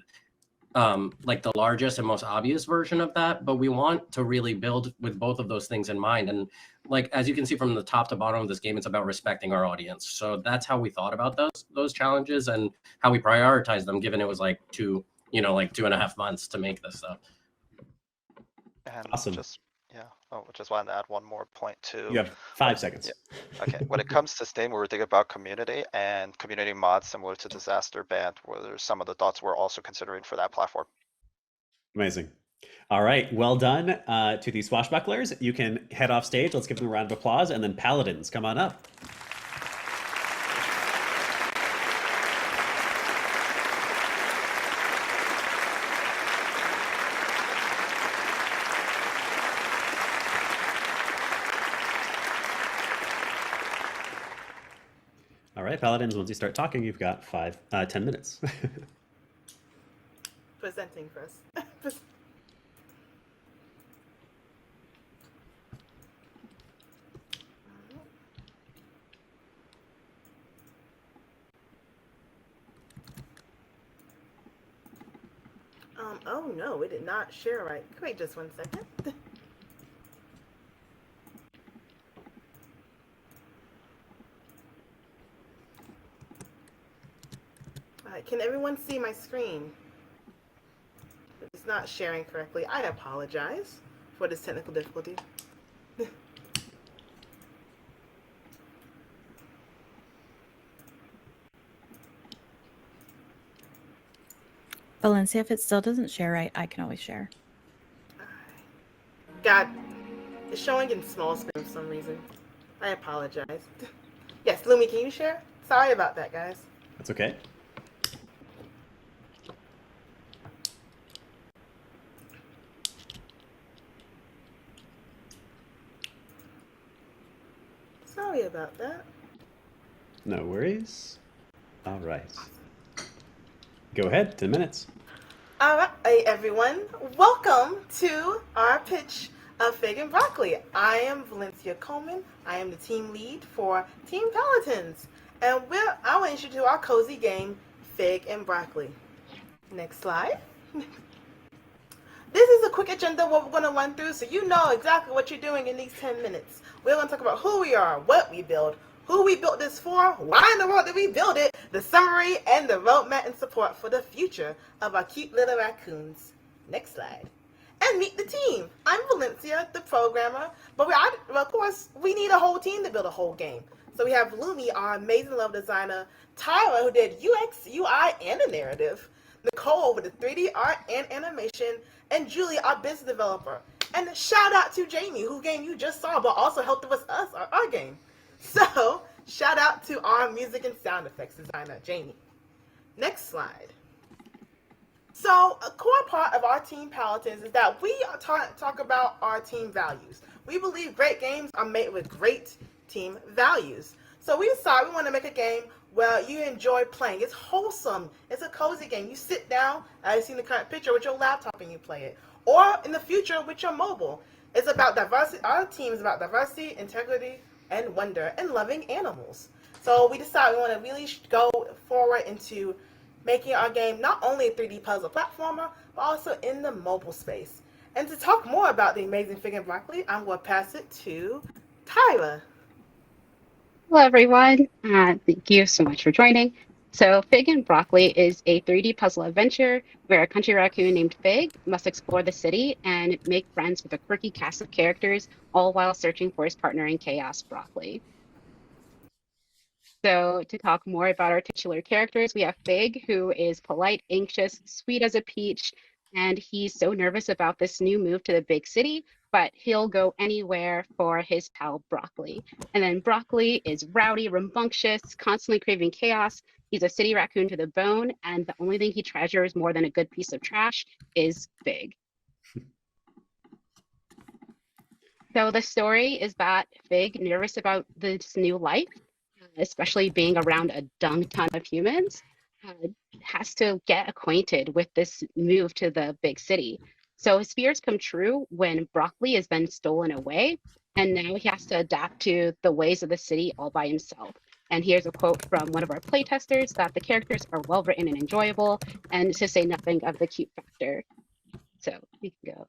like the largest and most obvious version of that, but we want to really build with both of those things in mind. And like, as you can see from the top to bottom of this game, it's about respecting our audience. So that's how we thought about those challenges and how we prioritized them, given it was like 2.5 months to make this stuff. And Awesome. Just wanted to add one more point too. You have 5 seconds. Yeah. Okay. When it comes to Steam, we were thinking about community and community mods similar to Disaster Band, where there's some of the thoughts we're also considering for that platform. Amazing. All right, well done to the Swashbucklers. You can head off stage. Let's give them a round of applause, and then Paladins, come on up. All right, Paladins, once you start talking, you've got 10 minutes. Presenting first. Oh no, it did not share right. Wait just 1 second. Can everyone see my screen? If it's not sharing correctly, I apologize for this technical difficulty. Valencia, if it still doesn't share right, I can always share. God, it's showing in small screen for some reason. I apologize. Yes, Lumi, can you share? Sorry about that, guys. That's okay. Sorry about that. No worries. All right. Go ahead, 10 minutes. All right, everyone. Welcome to our pitch of Fig and Broccoli. I am Valencia Coleman. I am the team lead for Team Paladins. And I want to introduce you to our cozy game, Fig and Broccoli. Next slide. This is a quick agenda of what we're going to run through so you know exactly what you're doing in these 10 minutes. We're going to talk about who we are, what we build, who we built this for, why in the world did we build it, the summary, and the roadmap and support for the future of our cute little raccoons. Next slide. And meet the team. I'm Valencia, the programmer, but of course, we need a whole team to build a whole game. So we have Lumi, our amazing level designer, Tyra, who did UX, UI, and the narrative, Nicole with the 3D art and animation, and Julie, our business developer. And shout out to Jamie, whose game you just saw, but also helped with us, our game. So shout out to our music and sound effects designer, Jamie. Next slide. So a core part of our team Paladins is that we talk about our team values. We believe great games are made with great team values. So we decided we want to make a game where you enjoy playing. It's wholesome. It's a cozy game. You sit down, as you see in the current picture, with your laptop and you play it. Or in the future with your mobile. It's about diversity. Our team is about diversity, integrity, and wonder, and loving animals. So we decided we want to really go forward into making our game not only a 3D puzzle platformer, but also in the mobile space. And to talk more about the amazing Fig and Broccoli, I'm going to pass it to Tyra. Hello, everyone. Thank you so much for joining. So Fig and Broccoli is a 3D puzzle adventure where a country raccoon named Fig must explore the city and make friends with a quirky cast of characters, all while searching for his partner in chaos, Broccoli. So to talk more about our titular characters, we have Fig, who is polite, anxious, sweet as a peach, and he's so nervous about this new move to the big city, but he'll go anywhere for his pal Broccoli. And then Broccoli is rowdy, rambunctious, constantly craving chaos. He's a city raccoon to the bone, and the only thing he treasures more than a good piece of trash is Fig. So the story is that Fig, nervous about this new life, especially being around a dung ton of humans, has to get acquainted with this move to the big city. So his fears come true when Broccoli is then stolen away, and now he has to adapt to the ways of the city all by himself. And here's a quote from one of our playtesters that the characters are well written and enjoyable, and to say nothing of the cute factor. So we can go.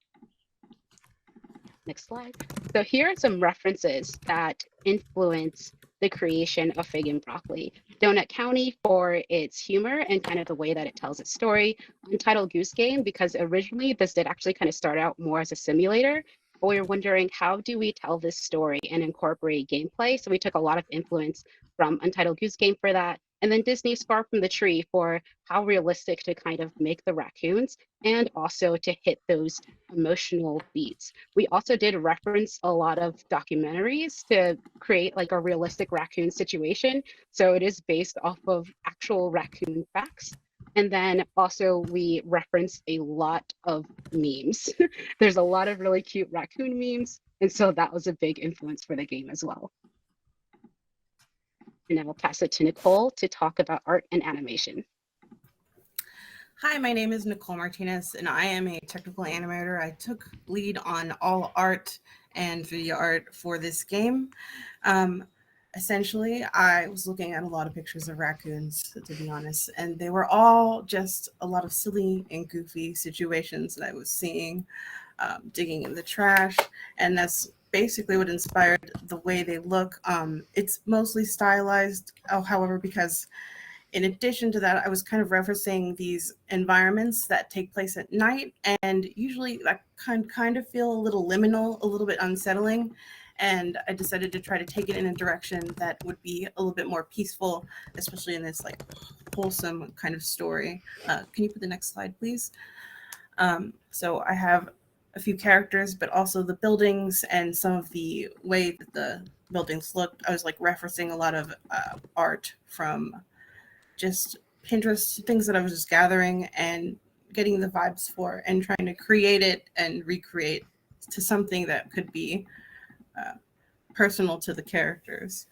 Next slide. So here are some references that influence the creation of Fig and Broccoli. Donut County for its humor and kind of the way that it tells its story. Untitled Goose Game, because originally this did actually kind of start out more as a simulator. But we were wondering, how do we tell this story and incorporate gameplay? So we took a lot of influence from Untitled Goose Game for that. And then Disney's Far From the Tree for how realistic to kind of make the raccoons and also to hit those emotional beats. We also did reference a lot of documentaries to create like a realistic raccoon situation. So it is based off of actual raccoon facts. And then also we reference a lot of memes. There's a lot of really cute raccoon memes. And so that was a big influence for the game as well. And then we'll pass it to Nicole to talk about art and animation. Hi, my name is Nicole Martinez, and I am a technical animator. I took lead on all art and video art for this game. Essentially, I was looking at a lot of pictures of raccoons, to be honest, and they were all just a lot of silly and goofy situations that I was seeing, digging in the trash, and that's basically what inspired the way they look. It's mostly stylized, however, because in addition to that, I was kind of referencing these environments that take place at night, and usually that kind of feel a little liminal, a little bit unsettling. And I decided to try to take it in a direction that would be a little bit more peaceful, especially in this like wholesome kind of story. Can you put the next slide, please? So I have a few characters, but also the buildings and some of the way that the buildings looked. I was like referencing a lot of art from just Pinterest, things that I was just gathering and getting the vibes for and trying to create it and recreate to something that could be personal to the characters.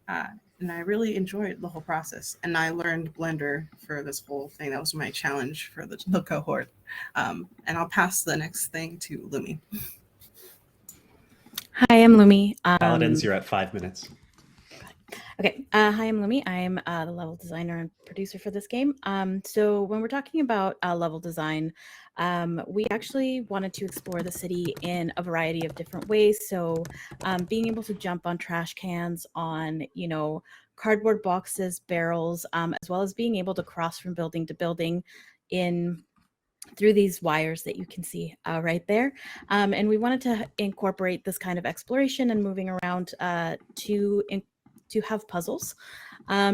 And I really enjoyed the whole process. And I learned Blender for this whole thing. That was my challenge for the cohort. And I'll pass the next thing to Lumi. Hi, I'm Lumi. Paladins, you're at 5 minutes. Okay. Hi, I'm Lumi. I'm the level designer and producer for this game. So when we're talking about level design, we actually wanted to explore the city in a variety of different ways. So being able to jump on trash cans, on, cardboard boxes, barrels, as well as being able to cross from building to building through these wires that you can see right there. And we wanted to incorporate this kind of exploration and moving around to have puzzles.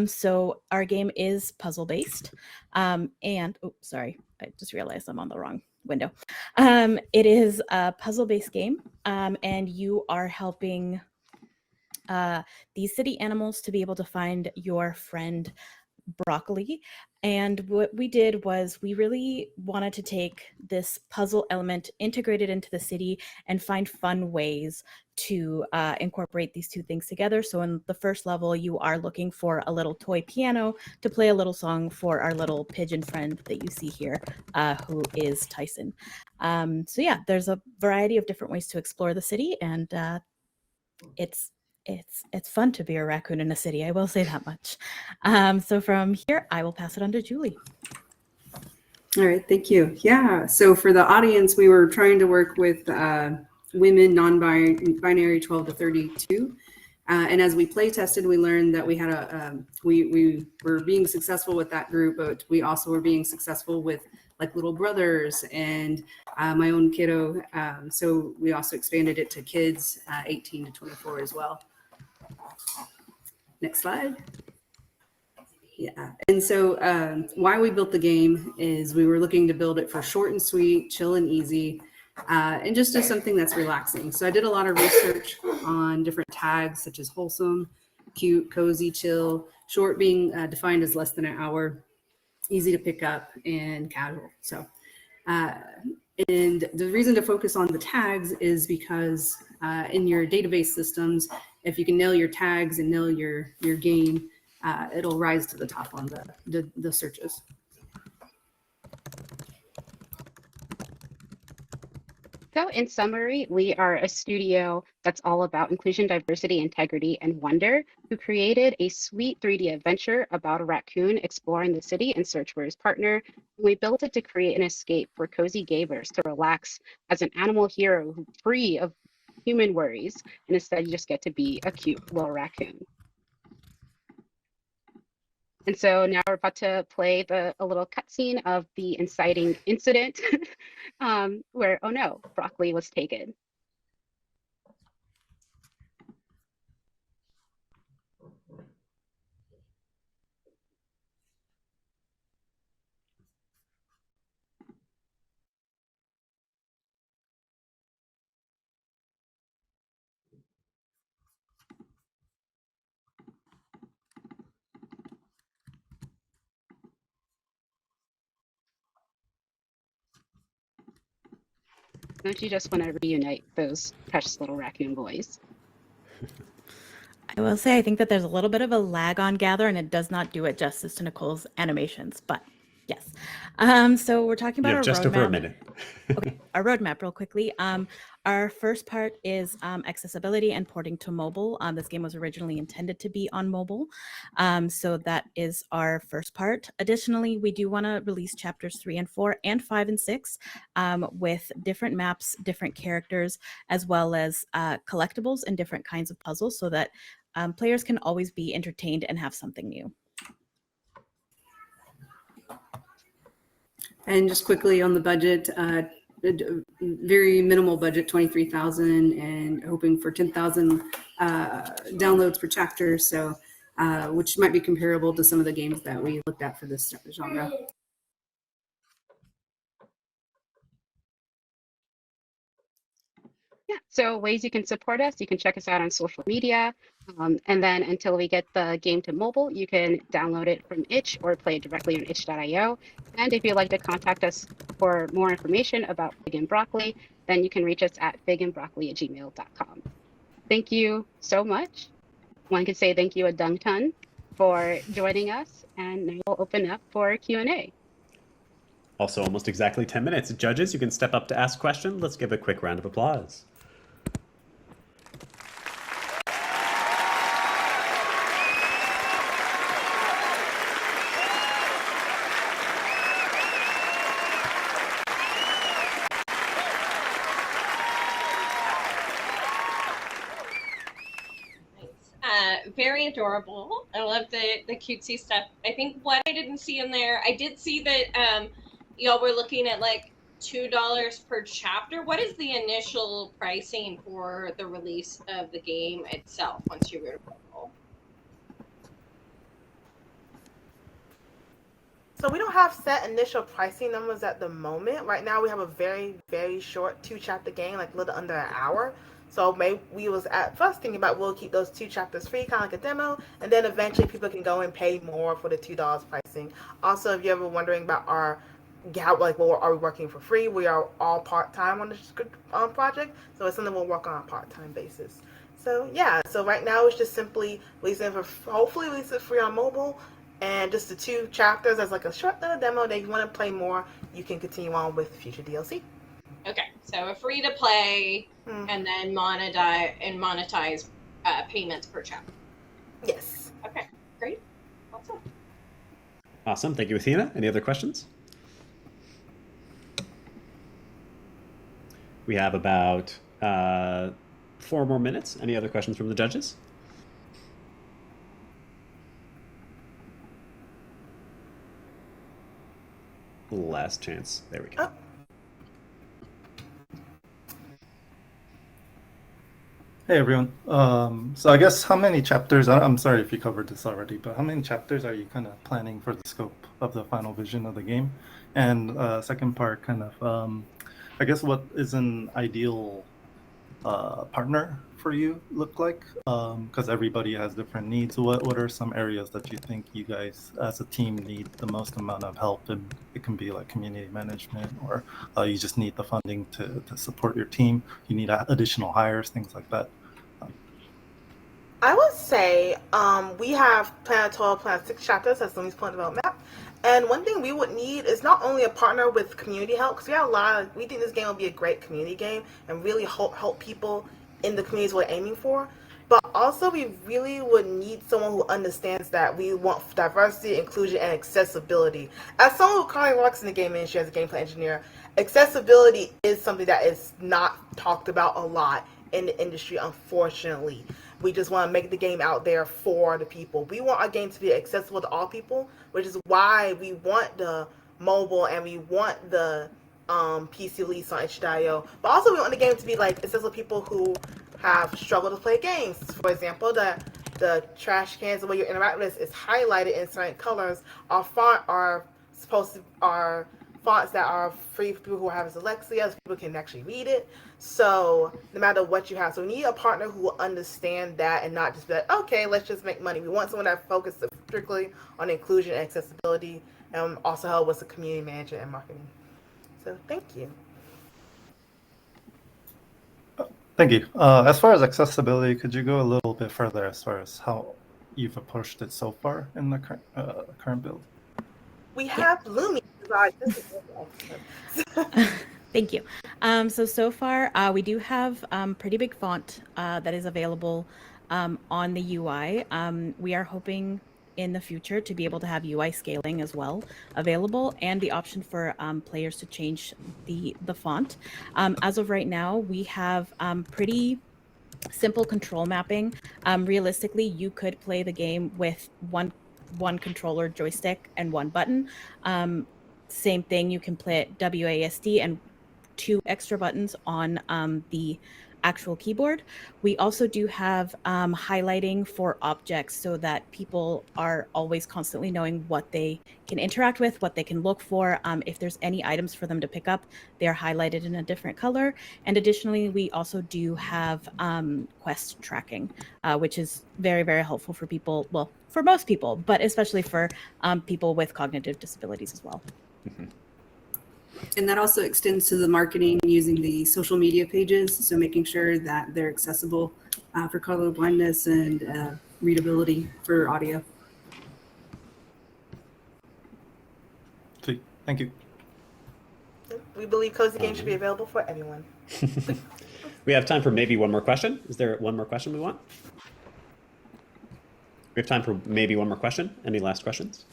So our game is puzzle based. And, oh, sorry, I just realized I'm on the wrong window. It is a puzzle-based game, and you are helping these city animals to be able to find your friend Broccoli. And what we did was we really wanted to take this puzzle element, integrate it into the city, and find fun ways to incorporate these two things together. So in the first level, you are looking for a little toy piano to play a little song for our little pigeon friend that you see here, who is Tyson. So yeah, there's a variety of different ways to explore the city, and it's fun to be a raccoon in a city. I will say that much. So from here, I will pass it on to Julie. All right, thank you. Yeah, so for the audience, we were trying to work with women, non-binary 12 to 32. And as we play tested, we learned that we had we were being successful with that group, but we also were being successful with like little brothers and my own kiddo. So we also expanded it to kids 18 to 24 as well. Next slide. Yeah, and so why we built the game is we were looking to build it for short and sweet, chill and easy, and just as something that's relaxing. So I did a lot of research on different tags such as wholesome, cute, cozy, chill, short being defined as less than an hour, easy to pick up, and casual. So, and the reason to focus on the tags is because in your database systems, if you can nail your tags and nail your game, it'll rise to the top on the searches. So in summary, we are a studio that's all about inclusion, diversity, integrity, and wonder, who created a sweet 3D adventure about a raccoon exploring the city in search for his partner. We built it to create an escape for cozy gamers to relax as an animal hero free of human worries, and instead you just get to be a cute little raccoon. And so now we're about to play a little cutscene of the inciting incident where, oh no, Broccoli was taken. Don't you just want to reunite those precious little raccoon boys? I will say I think that there's a little bit of a lag on Gather, and it does not do it justice to Nicole's animations, but yes. So we're talking about our just roadmap. over a minute. Okay, our roadmap real quickly. Our first part is accessibility and porting to mobile. This game was originally intended to be on mobile. So that is our first part. Additionally, we do want to release chapters 3 and 4 and 5 and 6 with different maps, different characters, as well as collectibles and different kinds of puzzles so that players can always be entertained and have something new. And just quickly on the budget, very minimal budget, 23,000, and hoping for 10,000 downloads per chapter. So, which might be comparable to some of the games that we looked at for this genre. Yeah, so ways you can support us, you can check us out on social media. And then until we get the game to mobile, you can download it from itch or play it directly on itch.io. And if you'd like to contact us for more information about Fig and Broccoli, then you can reach us at figandbroccoli@gmail.com. Thank you so much. One could say thank you a dung ton for joining us, and now we'll open up for Q&A. Also, almost exactly 10 minutes. Judges, you can step up to ask questions. Let's give a quick round of applause. Very adorable. I love the cutesy stuff. I think what I didn't see in there, I did see that y'all were looking at like $2 per chapter. What is the initial pricing for the release of the game itself once you go to mobile? So we don't have set initial pricing numbers at the moment. Right now we have a very, very short 2-chapter game, like a little under an hour. So maybe we was at first thinking about we'll keep those 2 chapters free, kind of like a demo, and then eventually people can go and pay more for the $2 pricing. Also, if you're ever wondering about our are we working for free? We are all part-time on this project, so it's something we'll work on a part-time basis. So yeah, so right now it's just simply hopefully release it free on mobile, and just the 2 chapters as like a short little demo. That if you want to play more, you can continue on with future DLC. Okay, so a free to play and then monetize payments per chapter. Yes. Okay, great. Awesome. Awesome. Thank you, Athena. Any other questions? We have about 4 more minutes. Any other questions from the judges? Last chance. There we go. Hey everyone. So I guess how many chapters, I'm sorry if you covered this already, but how many chapters are you kind of planning for the scope of the final vision of the game? And second part, kind of, I guess what is an ideal partner for you look like? Because everybody has different needs. What are some areas that you think you guys as a team need the most amount of help? And it can be like community management, or you just need the funding to support your team. You need additional hires, things like that. I would say we have Planet 12, Planet 6 chapters as Lumi's point development map. And one thing we would need is not only a partner with community help, because we think this game will be a great community game and really help people in the communities we're aiming for. But also we really would need someone who understands that we want diversity, inclusion, and accessibility. As someone who currently works in the game industry as a gameplay engineer, accessibility is something that is not talked about a lot in the industry, unfortunately. We just want to make the game out there for the people. We want our game to be accessible to all people, which is why we want the mobile and we want the PC release on itch.io. But also we want the game to be like accessible to people who have struggled to play games. For example, the trash cans, the way you interact with this is highlighted in certain colors. Our font are fonts that are free for people who have dyslexia, so people can actually read it. So no matter what you have, so we need a partner who will understand that and not just be like, okay, let's just make money. We want someone that focuses strictly on inclusion and accessibility, and also help with the community management and marketing. So thank you. Thank you. As far as accessibility, could you go a little bit further as far as how you've approached it so far in the current build? We have Lumi. Thank you. So far, we do have pretty big font that is available on the UI. We are hoping in the future to be able to have UI scaling as well available, and the option for players to change the font. As of right now, we have pretty simple control mapping. Realistically, you could play the game with one controller joystick and 1 button. Same thing, you can play it WASD and 2 extra buttons on the actual keyboard. We also do have highlighting for objects so that people are always constantly knowing what they can interact with, what they can look for. If there's any items for them to pick up, they're highlighted in a different color. And additionally, we also do have quest tracking, which is very, very helpful for people, well, for most people, but especially for people with cognitive disabilities as well. Mm-hmm. And that also extends to the marketing using the social media pages. So making sure that they're accessible for color blindness and readability for audio. Thank you. We believe Cozy Games should be available for everyone. We have time for maybe one more question. Is there one more question we want? We have time for maybe one more question. Any last questions?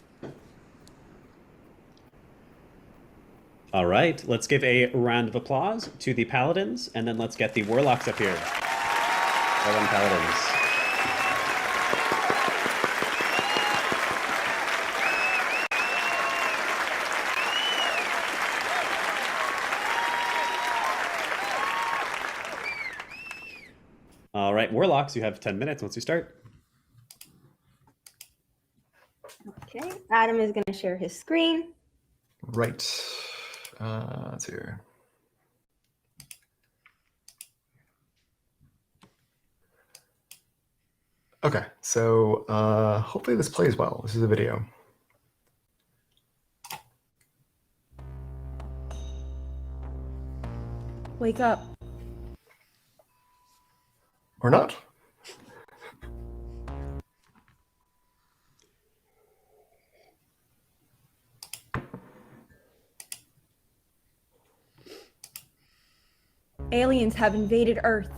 All right, let's give a round of applause to the Paladins, and then let's get the Warlocks up here. Well done, Paladins. All right, Warlocks, you have 10 minutes once you start. Okay, Adam is going to share his screen. Right. Let's see here. Okay, so hopefully this plays well. This is a video. Wake up. Or not. Aliens have invaded Earth.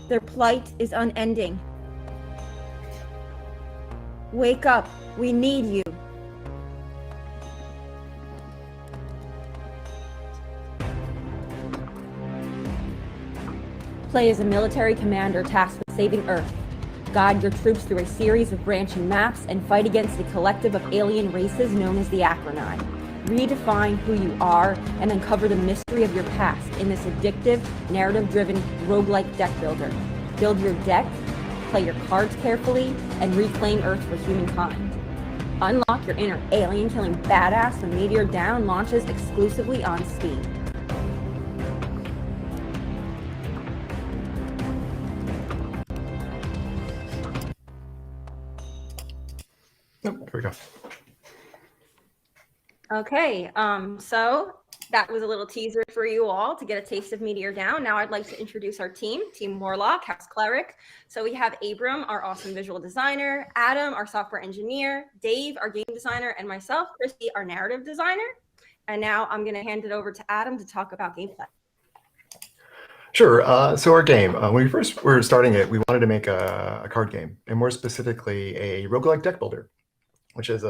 Their plight is unending. Wake up. We need you. Play as a military commander tasked with saving Earth. Guide your troops through a series of branching maps and fight against a collective of alien races known as the Acronine. Redefine who you are and uncover the mystery of your past in this addictive, narrative-driven, roguelike deck builder. Build your deck, play your cards carefully, and reclaim Earth for humankind. Unlock your inner alien-killing badass when Meteor Down launches exclusively on Steam. Yep, here we go. Okay, so that was a little teaser for you all to get a taste of Meteor Down. Now I'd like to introduce our team, Team Warlock, House Cleric. So we have Abram, our awesome visual designer, Adam, our software engineer, Dave, our game designer, and myself, Christy, our narrative designer. And now I'm gonna hand it over to Adam to talk about gameplay. Sure. So our game, when we first were starting it, we wanted to make a card game, and more specifically a roguelike deck builder, which is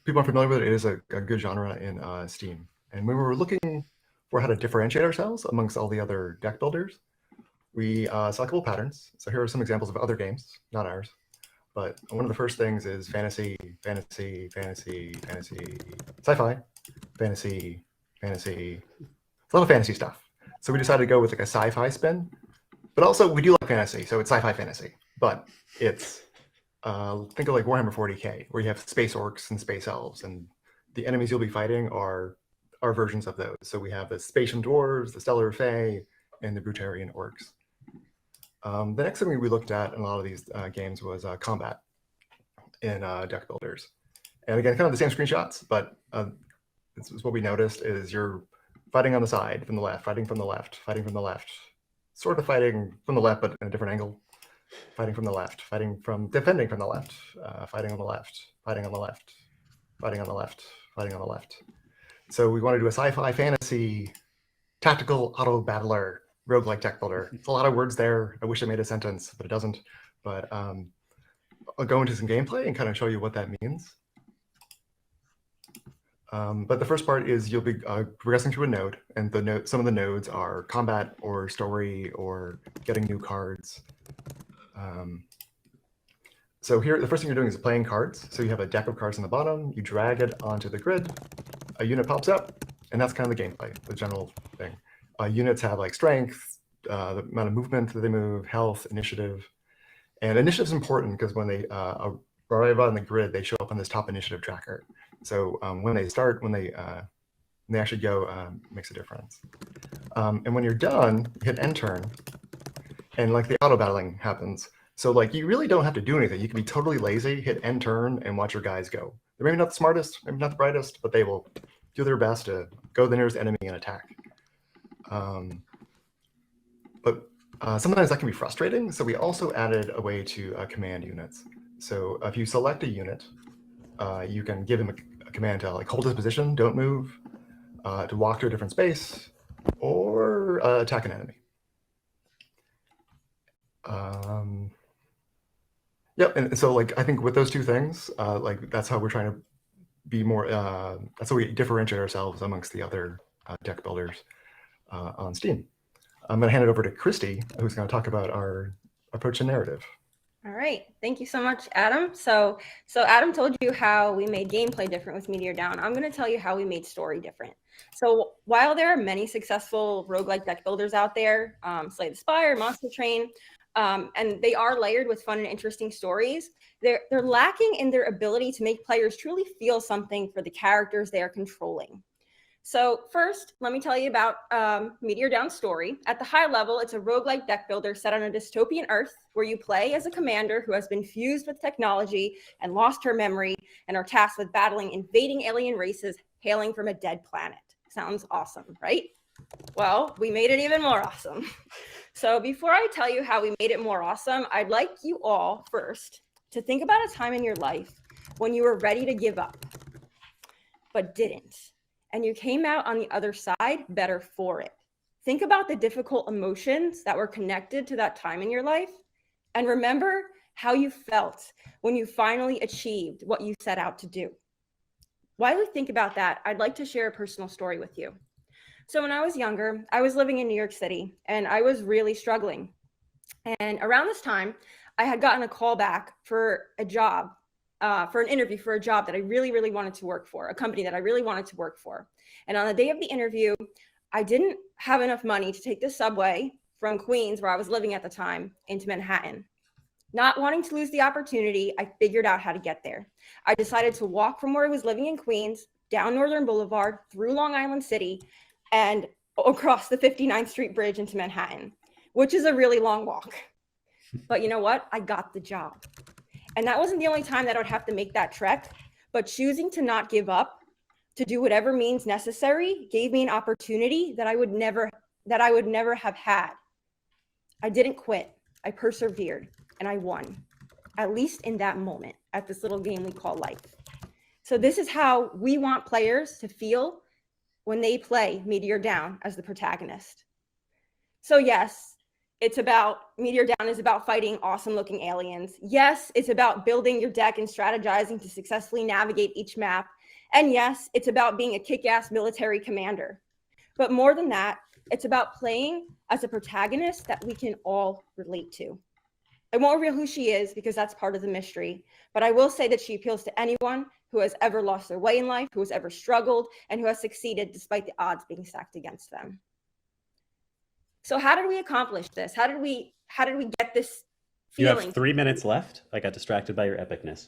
people are familiar with it. It is a good genre in Steam. And when we were looking for how to differentiate ourselves amongst all the other deck builders, we saw a couple patterns. So here are some examples of other games, not ours. But one of the first things is fantasy, fantasy, fantasy, fantasy, sci-fi, fantasy, fantasy. It's a lot of fantasy stuff. So we decided to go with like a sci-fi spin, but also we do like fantasy. So it's sci-fi fantasy, but it's think of like Warhammer 40K, where you have space orcs and space elves, and the enemies you'll be fighting are versions of those. So we have the Spacian dwarves, the Stellar Fae, and the Brutarian orcs. The next thing we looked at in a lot of these games was combat in deck builders. And again, kind of the same screenshots, but this is what we noticed is you're fighting on the side from the left, fighting from the left, fighting from the left, sort of fighting from the left, but in a different angle. Fighting from the left, defending from the left, fighting on the left, fighting on the left, fighting on the left, fighting on the left. So we want to do a sci-fi fantasy tactical auto battler roguelike deck builder. It's a lot of words there. I wish I made a sentence, but it doesn't. But I'll go into some gameplay and kind of show you what that means. But the first part is you'll be progressing through a node, and some of the nodes are combat or story or getting new cards. So here, the first thing you're doing is playing cards. So you have a deck of cards on the bottom, you drag it onto the grid, a unit pops up, and that's kind of the gameplay, the general thing. Units have like strength, the amount of movement that they move, health, initiative. And initiative is important because when they arrive on the grid, they show up on this top initiative tracker. So when they start, when they actually go, makes a difference. And when you're done, hit end turn, and like the auto battling happens. So like you really don't have to do anything. You can be totally lazy, hit end turn, and watch your guys go. They're maybe not the smartest, maybe not the brightest, but they will do their best to go to the nearest enemy and attack. But sometimes that can be frustrating. So we also added a way to command units. So if you select a unit, you can give him a command to like hold his position, don't move, to walk to a different space, or attack an enemy. Yep, and so like I think with those two things, like that's how we're trying to be more. That's how we differentiate ourselves amongst the other deck builders on Steam. I'm going to hand it over to Christy, who's going to talk about our approach to narrative. All right, thank you so much, Adam. So Adam told you how we made gameplay different with Meteor Down. I'm going to tell you how we made story different. So while there are many successful roguelike deck builders out there, Slay the Spire, Monster Train, and they are layered with fun and interesting stories. They're lacking in their ability to make players truly feel something for the characters they are controlling. So first, let me tell you about Meteor Down story. At the high level, it's a roguelike deck builder set on a dystopian Earth where you play as a commander who has been fused with technology and lost her memory and are tasked with battling invading alien races hailing from a dead planet. Sounds awesome, right? Well, we made it even more awesome. So before I tell you how we made it more awesome, I'd like you all first to think about a time in your life when you were ready to give up, but didn't. And you came out on the other side better for it. Think about the difficult emotions that were connected to that time in your life, and remember how you felt when you finally achieved what you set out to do. While we think about that, I'd like to share a personal story with you. So when I was younger, I was living in New York City, and I was really struggling. And around this time, I had gotten a call back for a job, for an interview for a job that I really, really wanted to work for, a company that I really wanted to work for. And on the day of the interview, I didn't have enough money to take the subway from Queens, where I was living at the time, into Manhattan. Not wanting to lose the opportunity, I figured out how to get there. I decided to walk from where I was living in Queens, down Northern Boulevard, through Long Island City, and across the 59th Street Bridge into Manhattan, which is a really long walk. But you know what? I got the job. And that wasn't the only time that I would have to make that trek, but choosing to not give up, to do whatever means necessary, gave me an opportunity that I would never have had. I didn't quit. I persevered, and I won, at least in that moment, at this little game we call life. So this is how we want players to feel when they play Meteor Down as the protagonist. So yes, Meteor Down is about fighting awesome looking aliens. Yes, it's about building your deck and strategizing to successfully navigate each map. And yes, it's about being a kick-ass military commander. But more than that, it's about playing as a protagonist that we can all relate to. I won't reveal who she is because that's part of the mystery, but I will say that she appeals to anyone who has ever lost their way in life, who has ever struggled, and who has succeeded despite the odds being stacked against them. So how did we accomplish this? How did we get this feeling? You have 3 minutes left. I got distracted by your epicness.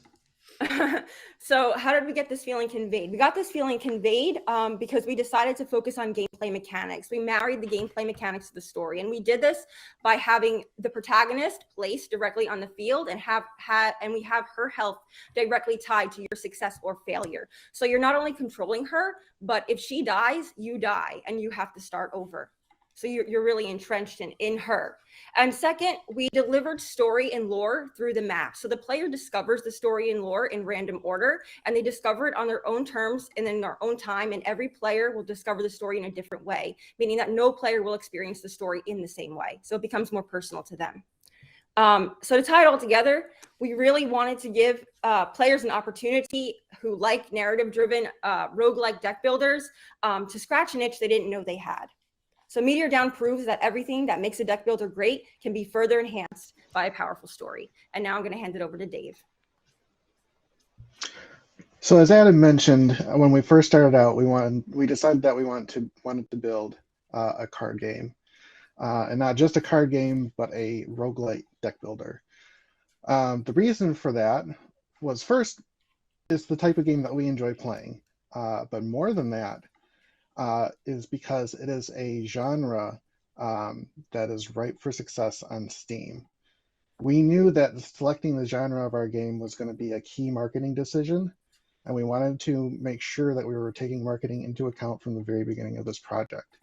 So how did we get this feeling conveyed? We got this feeling conveyed because we decided to focus on gameplay mechanics. We married the gameplay mechanics to the story, and we did this by having the protagonist placed directly on the field and we have her health directly tied to your success or failure. So you're not only controlling her, but if she dies, you die and you have to start over. So you're really entrenched in her. And second, we delivered story and lore through the map. So the player discovers the story and lore in random order, and they discover it on their own terms and in their own time. And every player will discover the story in a different way, meaning that no player will experience the story in the same way. So it becomes more personal to them. So to tie it all together, we really wanted to give players an opportunity who like narrative-driven roguelike deck builders to scratch an itch they didn't know they had. So Meteor Down proves that everything that makes a deck builder great can be further enhanced by a powerful story. And now I'm going to hand it over to Dave. So as Adam mentioned, when we first started out, we decided that we wanted to build a card game, and not just a card game, but a roguelite deck builder. The reason for that was, first, it's the type of game that we enjoy playing, but more than that, is because it is a genre that is ripe for success on Steam. We knew that selecting the genre of our game was going to be a key marketing decision, and we wanted to make sure that we were taking marketing into account from the very beginning of this project.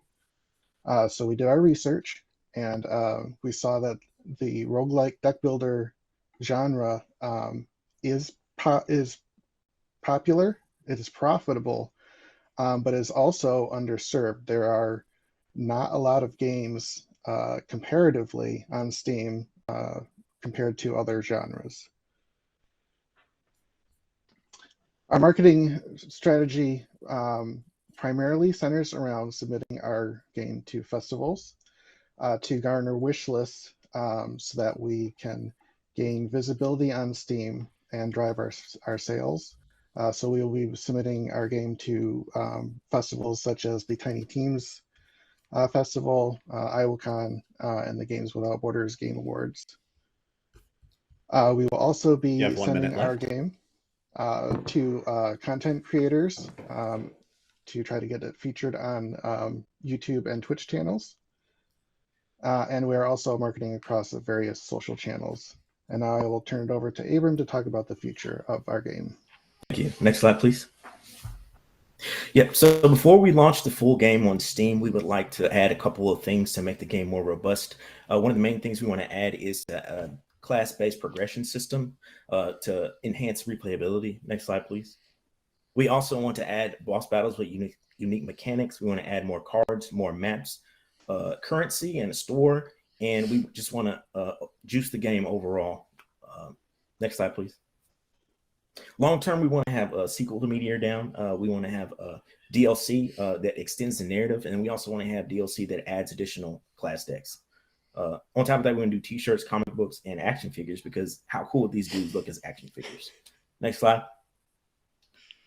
So we did our research, and we saw that the roguelike deck builder genre is popular, it is profitable, but is also underserved. There are not a lot of games comparatively on Steam compared to other genres. Our marketing strategy primarily centers around submitting our game to festivals to garner wish lists so that we can gain visibility on Steam and drive our sales. So we will be submitting our game to festivals such as the Tiny Teams Festival, IWCon, and the Games Without Borders Game Awards. We will also You be have 1 sending minute our left. game to content creators to try to get it featured on YouTube and Twitch channels. And we're also marketing across the various social channels. And now I will turn it over to Abram to talk about the future of our game. Thank you. Next slide, please. Yep. So before we launch the full game on Steam, we would like to add a couple of things to make the game more robust. One of the main things we want to add is a class-based progression system to enhance replayability. Next slide, please. We also want to add boss battles with unique mechanics. We want to add more cards, more maps, currency, and a store. And we just want to juice the game overall. Next slide, please. Long term, we want to have a sequel to Meteor Down. We want to have a DLC that extends the narrative, and we also want to have DLC that adds additional class decks. On top of that, we're going to do T-shirts, comic books, and action figures because how cool would these dudes look as action figures? Next slide.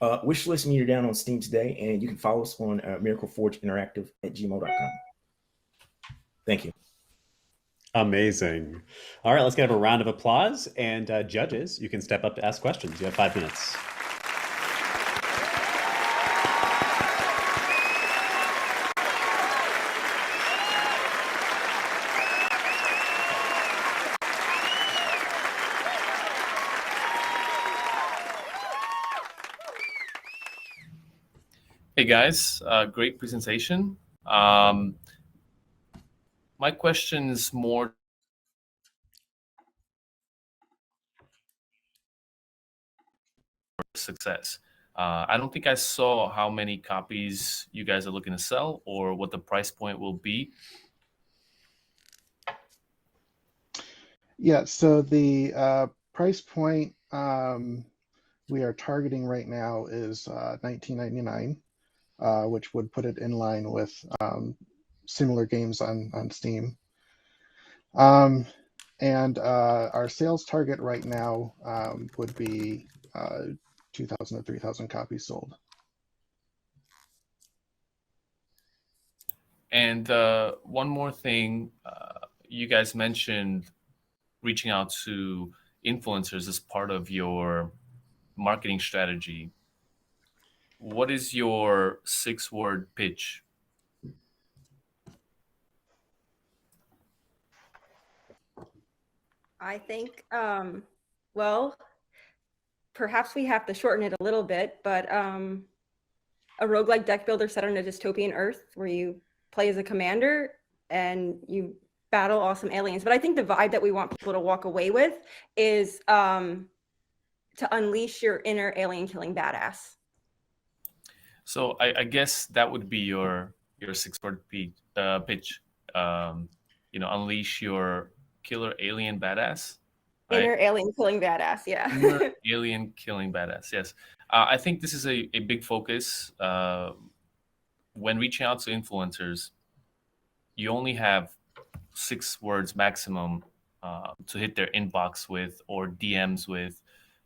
Wishlist Meteor Down on Steam today, and you can follow us on miracleforgeinteractive@gmail.com. Thank you. Amazing. All right, let's get a round of applause. And judges, you can step up to ask questions. You have 5 minutes. Hey guys, great presentation. My question is more success. I don't think I saw how many copies you guys are looking to sell or what the price point will be. Yeah, so the price point we are targeting right now is $19.99, which would put it in line with similar games on Steam. And our sales target right now would be 2,000 to 3,000 copies sold. And one more thing, you guys mentioned reaching out to influencers as part of your marketing strategy. What is your 6-word pitch? I think, well, perhaps we have to shorten it a little bit, but a roguelike deck builder set on a dystopian Earth where you play as a commander and you battle awesome aliens. But I think the vibe that we want people to walk away with is to unleash your inner alien killing badass. So I guess that would be your 6-word pitch. Unleash your killer alien badass. Right? Inner alien killing badass, yeah. Inner alien killing badass, yes. I think this is a big focus. When reaching out to influencers, you only have 6 words maximum to hit their inbox with or DMs with.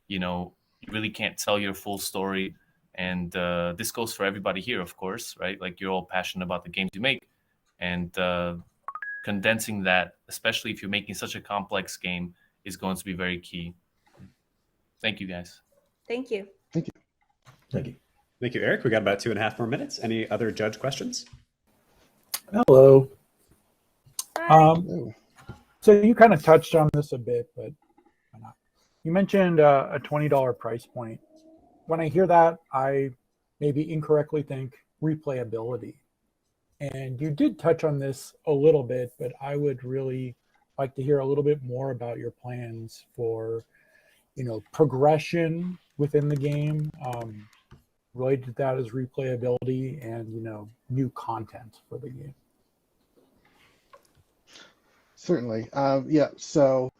You really can't tell your full story. And this goes for everybody here, of course, right? Like you're all passionate about the games you make. And condensing that, especially if you're making such a complex game, is going to be very key. Thank you, guys. Thank you. Thank you. Thank you. Thank you, Eric. We got about 2.5 more minutes. Any other judge questions? Hello. So you kind of touched on this a bit, but why not? You mentioned a $20 price point. When I hear that, I maybe incorrectly think replayability. And you did touch on this a little bit, but I would really like to hear a little bit more about your plans for, progression within the game. Related to that is replayability and, new content for the game. Certainly. Yeah, so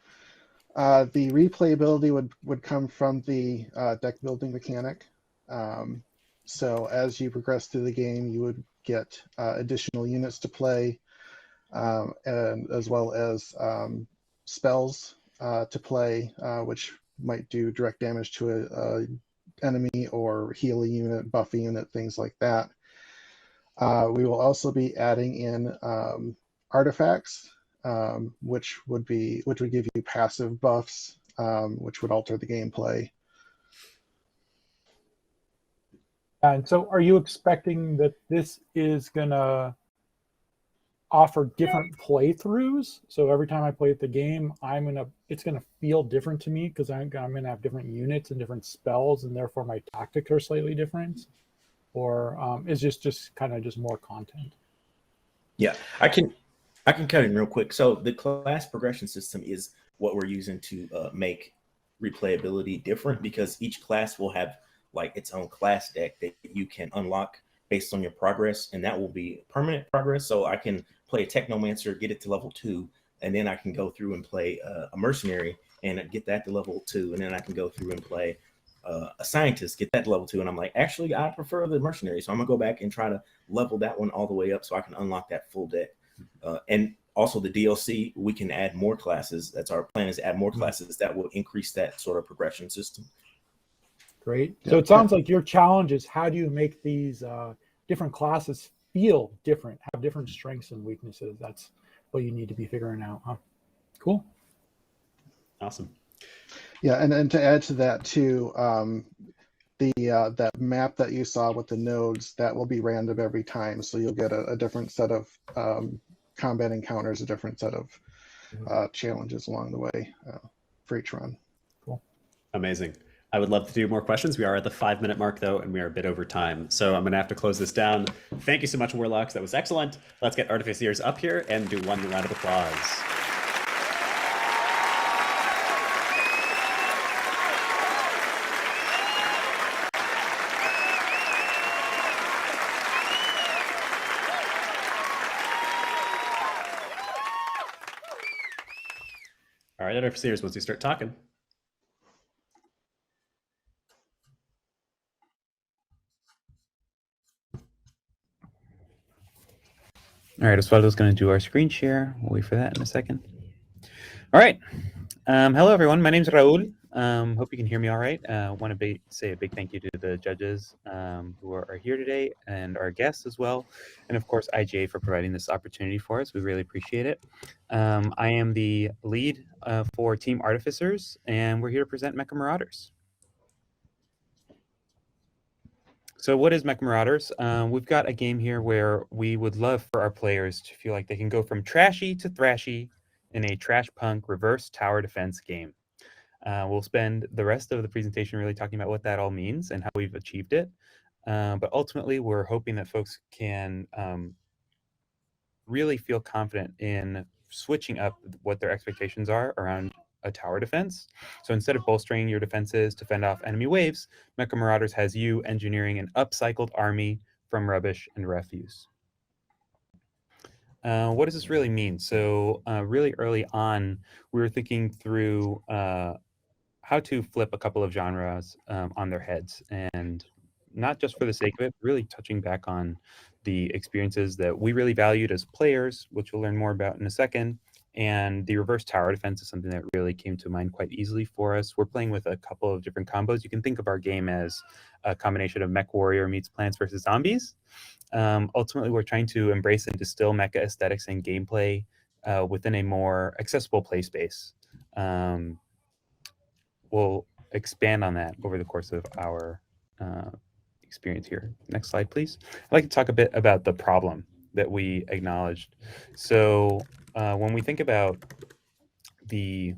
the replayability would come from the deck building mechanic. So as you progress through the game, you would get additional units to play, and as well as spells to play, which might do direct damage to a enemy or heal a unit, buff a unit, things like that. We will also be adding in artifacts, which would give you passive buffs, which would alter the gameplay. And so are you expecting that this is going to offer different playthroughs? So every time I play the game, it's going to feel different to me because I'm going to have different units and different spells, and therefore my tactics are slightly different? Or is this just kind of just more content? Yeah, I can cut in real quick. So the class progression system is what we're using to make replayability different, because each class will have like its own class deck that you can unlock based on your progress, and that will be permanent progress. So I can play a Technomancer, get it to level 2, and then I can go through and play a Mercenary and get that to level 2, and then I can go through and play a Scientist, get that to level 2, and I'm like, actually, I prefer the Mercenary, so I'm gonna go back and try to level that one all the way up so I can unlock that full deck. And also the DLC, we can add more classes. That's our plan, is to add more classes that will increase that sort of progression system. Great. So it sounds like your challenge is, how do you make these different classes feel different, have different strengths and weaknesses? That's what you need to be figuring out, huh? Cool. Awesome. Yeah, and to add to that too, that map that you saw with the nodes, that will be random every time, so you'll get a different set of combat encounters, a different set of challenges along the way for each run. Cool. Amazing. I would love to do more questions. We are at the 5-minute mark, though, and we are a bit over time. So I'm going to have to close this down. Thank you so much, Warlocks. That was excellent. Let's get Artificers up here and do one round of applause. All right, Artificers, once you start talking. All right, Osvaldo's going to do our screen share. We'll wait for that in a second. All right. Hello, everyone. My name's Raul. Hope you can hear me all right. Want to say a big thank you to the judges who are here today, and our guests as well. And of course, IGA for providing this opportunity for us. We really appreciate it. I am the lead for Team Artificers, and we're here to present Mecha Marauders. So what is Mecha Marauders? We've got a game here where we would love for our players to feel like they can go from trashy to thrashy in a trash punk reverse tower defense game. We'll spend the rest of the presentation really talking about what that all means and how we've achieved it. But ultimately, we're hoping that folks can really feel confident in switching up what their expectations are around a tower defense. So instead of bolstering your defenses to fend off enemy waves, Mecha Marauders has you engineering an upcycled army from rubbish and refuse. What does this really mean? So really early on, we were thinking through how to flip a couple of genres on their heads, and not just for the sake of it, really touching back on the experiences that we really valued as players, which we'll learn more about in a second. And the reverse tower defense is something that really came to mind quite easily for us. We're playing with a couple of different combos. You can think of our game as a combination of Mech Warrior meets Plants vs. Zombies. Ultimately, we're trying to embrace and distill mecha aesthetics and gameplay within a more accessible play space. We'll expand on that over the course of our experience here. Next slide, please. I'd like to talk a bit about the problem that we acknowledged. So when we think about the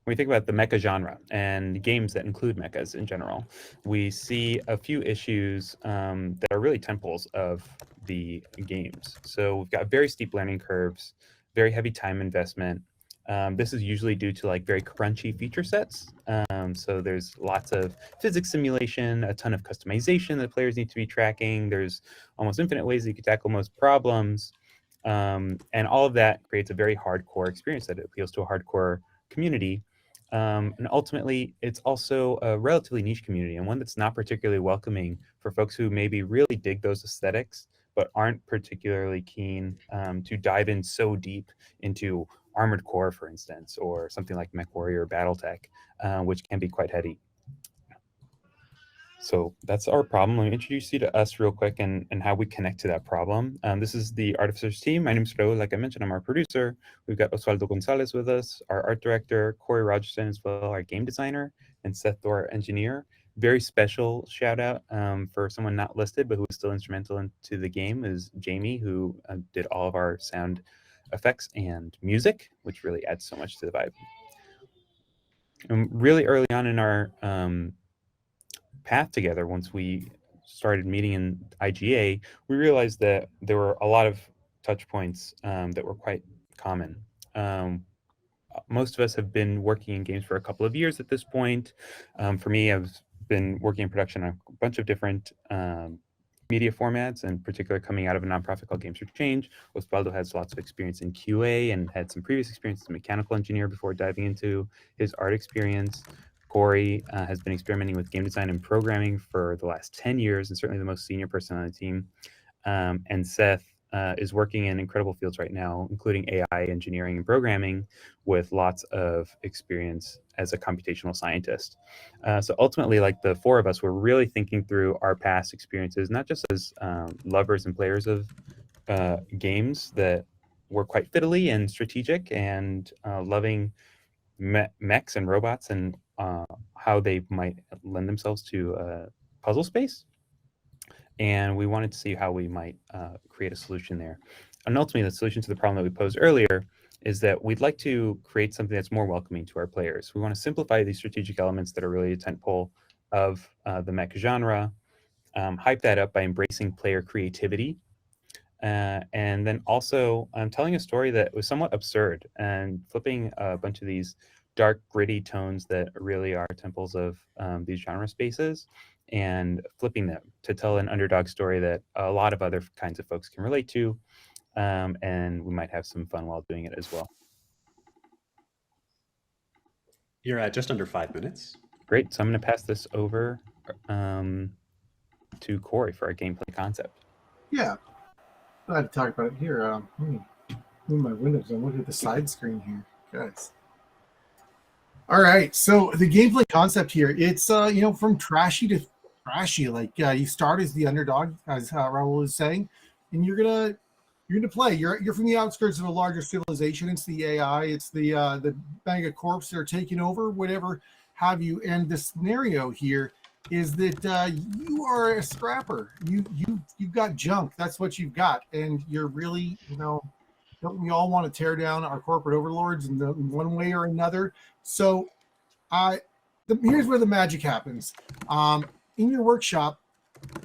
mecha genre and games that include mechas in general, we see a few issues that are really tentpoles of the games. So we've got very steep learning curves, very heavy time investment. This is usually due to like very crunchy feature sets. So there's lots of physics simulation, a ton of customization that players need to be tracking. There's almost infinite ways that you can tackle most problems. And all of that creates a very hardcore experience that appeals to a hardcore community. And ultimately, it's also a relatively niche community, and one that's not particularly welcoming for folks who maybe really dig those aesthetics, but aren't particularly keen to dive in so deep into Armored Core, for instance, or something like Mech Warrior or Battletech, which can be quite heady. So that's our problem. Let me introduce you to us real quick and how we connect to that problem. This is the Artificers team. My name is Raul. Like I mentioned, I'm our producer. We've got Osvaldo Gonzalez with us, our art director, Corey Rogerson as well, our game designer, and Seth Thor, our engineer. Very special shout out for someone not listed, but who was still instrumental into the game is Jamie, who did all of our sound effects and music, which really adds so much to the vibe. And really early on in our path together, once we started meeting in IGA, we realized that there were a lot of touch points that were quite common. Most of us have been working in games for a couple of years at this point. For me, I've been working in production on a bunch of different media formats, in particular coming out of a nonprofit called Games for Change. Osvaldo has lots of experience in QA and had some previous experience as a mechanical engineer before diving into his art experience. Corey has been experimenting with game design and programming for the last 10 years, and certainly the most senior person on the team. And Seth is working in incredible fields right now, including AI engineering and programming, with lots of experience as a computational scientist. So ultimately, like the four of us, we're really thinking through our past experiences, not just as lovers and players of games that were quite fiddly and strategic and loving mechs and robots and how they might lend themselves to a puzzle space. And we wanted to see how we might create a solution there. And ultimately, the solution to the problem that we posed earlier is that we'd like to create something that's more welcoming to our players. We want to simplify these strategic elements that are really a tentpole of the mech genre, hype that up by embracing player creativity, and then also telling a story that was somewhat absurd and flipping a bunch of these dark, gritty tones that really are temples of these genre spaces, and flipping them to tell an underdog story that a lot of other kinds of folks can relate to, and we might have some fun while doing it as well. You're at just under 5 minutes. Great. So I'm going to pass this over to Corey for our gameplay concept. Yeah, glad to talk about it here. Let me move my windows and look at the side screen here, guys. All right, so the gameplay concept here, it's from trashy to trashy. Like you start as the underdog, as Raul is saying, and you're gonna play. You're from the outskirts of a larger civilization. It's the AI, it's the mega corps that are taking over, whatever have you. And the scenario here is that you are a scrapper. You've got junk. That's what you've got, and you're really, don't we all want to tear down our corporate overlords in one way or another? So, here's where the magic happens. In your workshop,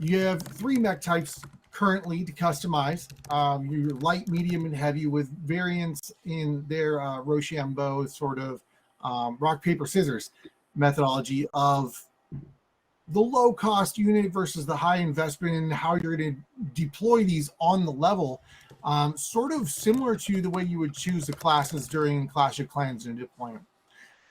you have 3 mech types currently to customize. Your light, medium, and heavy, with variants in their Rochambeau sort of rock, paper, scissors methodology of the low-cost unit versus the high investment, and how you're going to deploy these on the level. Sort of similar to the way you would choose the classes during Clash of Clans in deployment.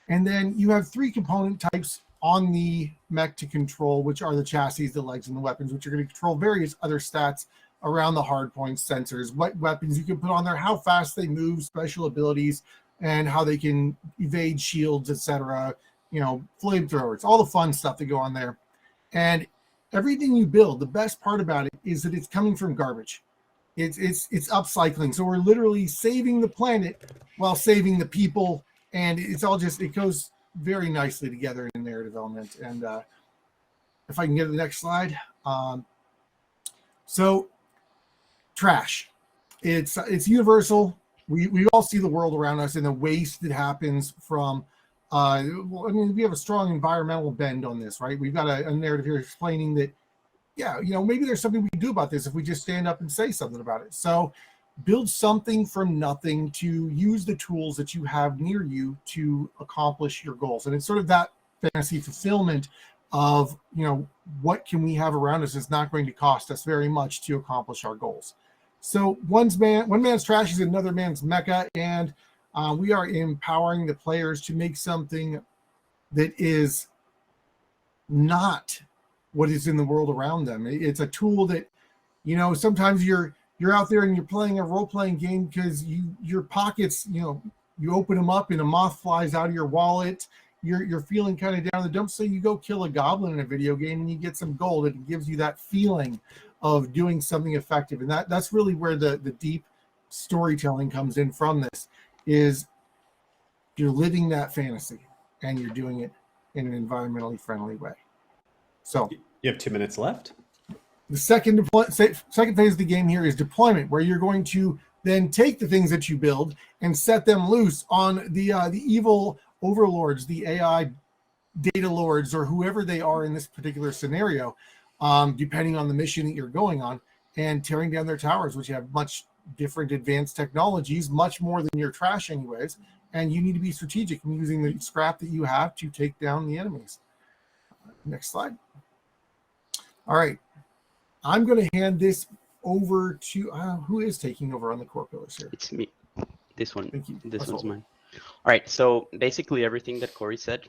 And then you have 3 component types on the mech to control, which are the chassis, the legs, and the weapons, which are going to control various other stats around the hard points, sensors, what weapons you can put on there, how fast they move, special abilities, and how they can evade shields, etc. Flamethrowers, all the fun stuff that go on there. And everything you build, the best part about it is that it's coming from garbage. It's upcycling. So we're literally saving the planet while saving the people, and it's all it goes very nicely together in their development. And if I can get to the next slide. So trash, it's universal. We all see the world around us and the waste that happens from we have a strong environmental bend on this, right? We've got a narrative here explaining that, maybe there's something we can do about this if we just stand up and say something about it. So build something from nothing to use the tools that you have near you to accomplish your goals. And it's sort of that fantasy fulfillment of, what can we have around us that's not going to cost us very much to accomplish our goals. So one man's trash is another man's mecha, and we are empowering the players to make something that is not what is in the world around them. It's a tool that, sometimes you're out there and you're playing a role-playing game because your pockets, you open them up and a moth flies out of your wallet you're feeling kind of down in the dumps, so you go kill a goblin in a video game and you get some gold. It gives you that feeling of doing something effective, and that's really where the deep storytelling comes in from this. Is you're living that fantasy and you're doing it in an environmentally friendly way. So you have 2 minutes left. The second phase of the game here is deployment, where you're going to then take the things that you build and set them loose on the evil overlords, the AI data lords, or whoever they are in this particular scenario, depending on the mission that you're going on, and tearing down their towers, which have much different advanced technologies, much more than your trash anyways. And you need to be strategic in using the scrap that you have to take down the enemies. Next slide. All right. I'm going to hand this over to who is taking over on the core pillars here? It's me. This one. Thank you. This one's mine. All right. So basically everything that Corey said,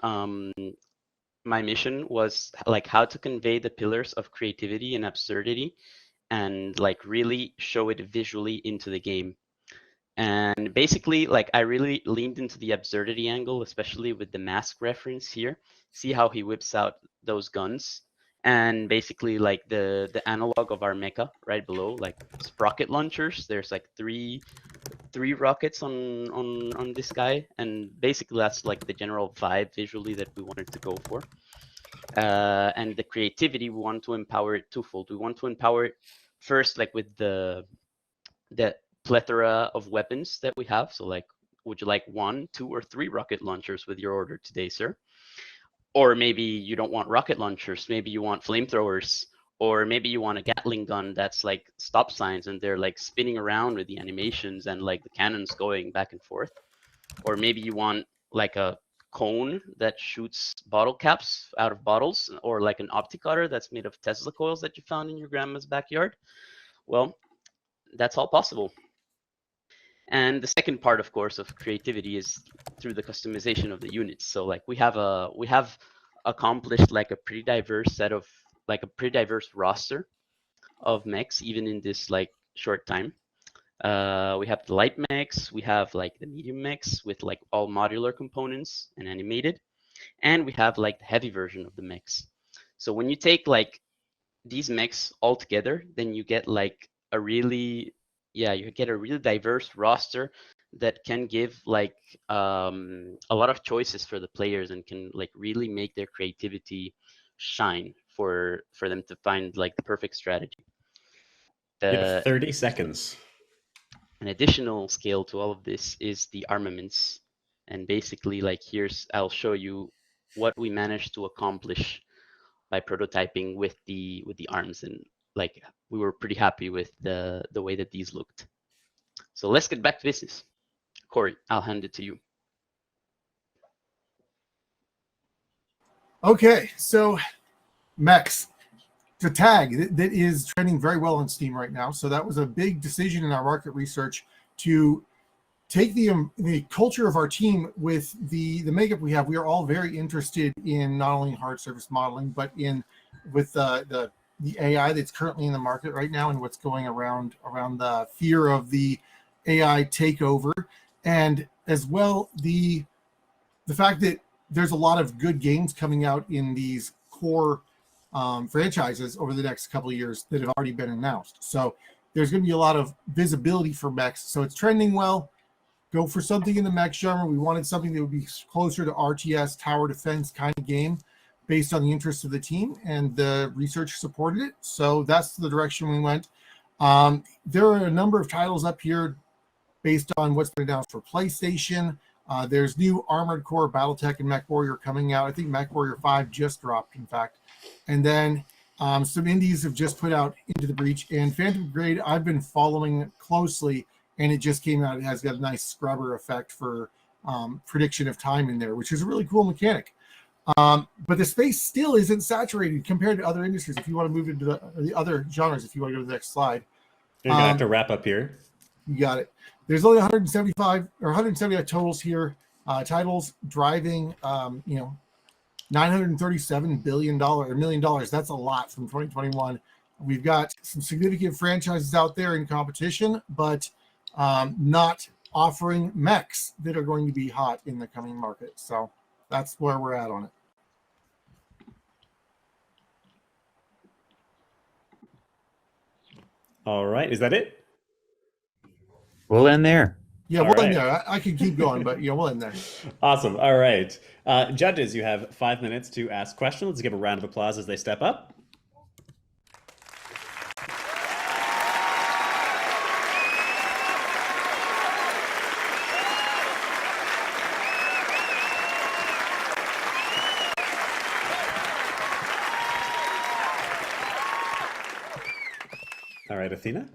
my mission was like how to convey the pillars of creativity and absurdity and like really show it visually into the game. And basically, like I really leaned into the absurdity angle, especially with the mask reference here. See how he whips out those guns. And basically like the analog of our mecha right below, like rocket launchers. There's like three rockets on this guy, and basically that's like the general vibe visually that we wanted to go for. And the creativity, we want to empower it twofold. We want to empower it first, like with the plethora of weapons that we have. So like, would you like 1, 2, or 3 rocket launchers with your order today, sir? Or maybe you don't want rocket launchers, maybe you want flamethrowers, or maybe you want a Gatling gun that's like stop signs and they're like spinning around with the animations and like the cannons going back and forth. Or maybe you want like a cone that shoots bottle caps out of bottles, or like an opticutter that's made of Tesla coils that you found in your grandma's backyard. Well, that's all possible. And the second part, of course, of creativity is through the customization of the units. So like we have accomplished like a pretty diverse roster of mechs, even in this like short time. We have the light mechs, we have like the medium mechs with like all modular components and animated, and we have like the heavy version of the mechs. So when you take like these mechs all together, then you get like a really diverse roster that can give like a lot of choices for the players and can like really make their creativity shine for them to find like the perfect strategy. You have 30 seconds. An additional scale to all of this is the armaments. And basically like I'll show you what we managed to accomplish by prototyping with the arms, and like we were pretty happy with the way that these looked. So let's get back to business. Corey, I'll hand it to you. Okay, so mechs, the tag that is trending very well on Steam right now. So that was a big decision in our market research to take the culture of our team with the makeup we have. We are all very interested in not only hard surface modeling, but with the AI that's currently in the market right now and what's going around the fear of the AI takeover, and as well the fact that there's a lot of good games coming out in these core franchises over the next couple of years that have already been announced. So there's going to be a lot of visibility for mechs. So it's trending well. Go for something in the mech genre. We wanted something that would be closer to RTS, tower defense kind of game based on the interests of the team, and the research supported it. So that's the direction we went. There are a number of titles up here based on what's been announced for PlayStation. There's new Armored Core, Battletech, and Mech Warrior coming out. I think Mech Warrior 5 just dropped, in fact. And then some indies have just put out Into the Breach. And Phantom Grade, I've been following closely, and it just came out. It has got a nice scrubber effect for prediction of time in there, which is a really cool mechanic. But the space still isn't saturated compared to other industries. If you want to move into the other genres, if you want to go to the next slide. You're going to have to wrap up here. You got it. There's only 175 totals here. Titles driving, $937 billion or $1 million. That's a lot from 2021. We've got some significant franchises out there in competition, but not offering mechs that are going to be hot in the coming market. So that's where we're at on it. All right, is that it? We'll end there. Yeah, All we'll end right. there. I could keep going, but yeah, we'll end there. Awesome. All right. Judges, you have 5 minutes to ask questions. Let's give a round of applause as they step up. All right, Athena.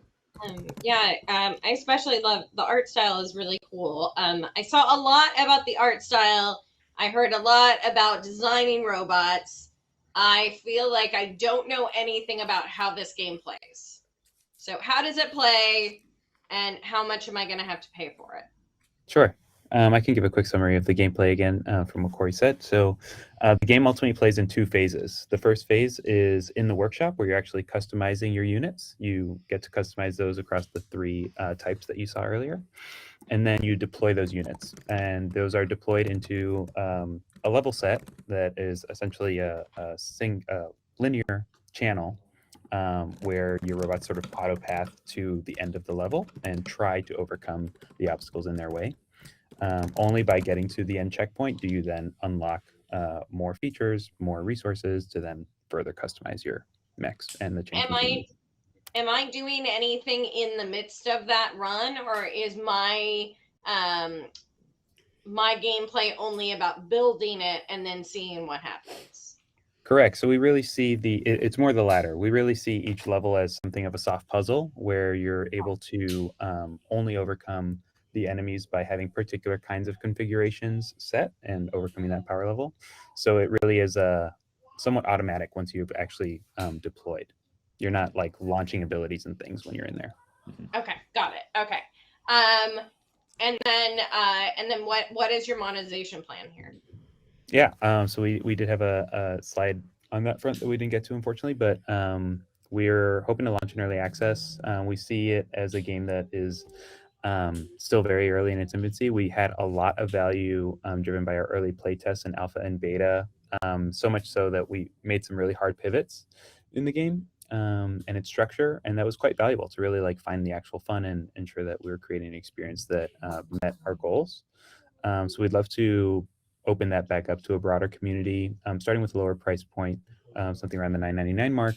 I especially love the art style is really cool. I saw a lot about the art style. I heard a lot about designing robots. I feel like I don't know anything about how this game plays. So how does it play, and how much am I going to have to pay for it? Sure. I can give a quick summary of the gameplay again from what Corey said. So the game ultimately plays in 2 phases. The first phase is in the workshop where you're actually customizing your units. You get to customize those across the 3 types that you saw earlier. And then you deploy those units. And those are deployed into a level set that is essentially a linear channel where your robots sort of auto path to the end of the level and try to overcome the obstacles in their way. Only by getting to the end checkpoint do you then unlock more features, more resources to then further customize your mechs and the changes. Am I doing anything in the midst of that run, or is my my gameplay only about building it and then seeing what happens? Correct. So we really see it's more the latter. We really see each level as something of a soft puzzle where you're able to only overcome the enemies by having particular kinds of configurations set and overcoming that power level. So it really is somewhat automatic once you've actually deployed. You're not like launching abilities and things when you're in there. Okay, got it. Okay. And then what is your monetization plan here? Yeah, so we did have a slide on that front that we didn't get to, unfortunately, but we're hoping to launch in early access. We see it as a game that is still very early in its infancy. We had a lot of value driven by our early playtests in alpha and beta, so much so that we made some really hard pivots in the game and its structure, and that was quite valuable to really like find the actual fun and ensure that we were creating an experience that met our goals. So we'd love to open that back up to a broader community, starting with a lower price point, something around the $9.99 mark,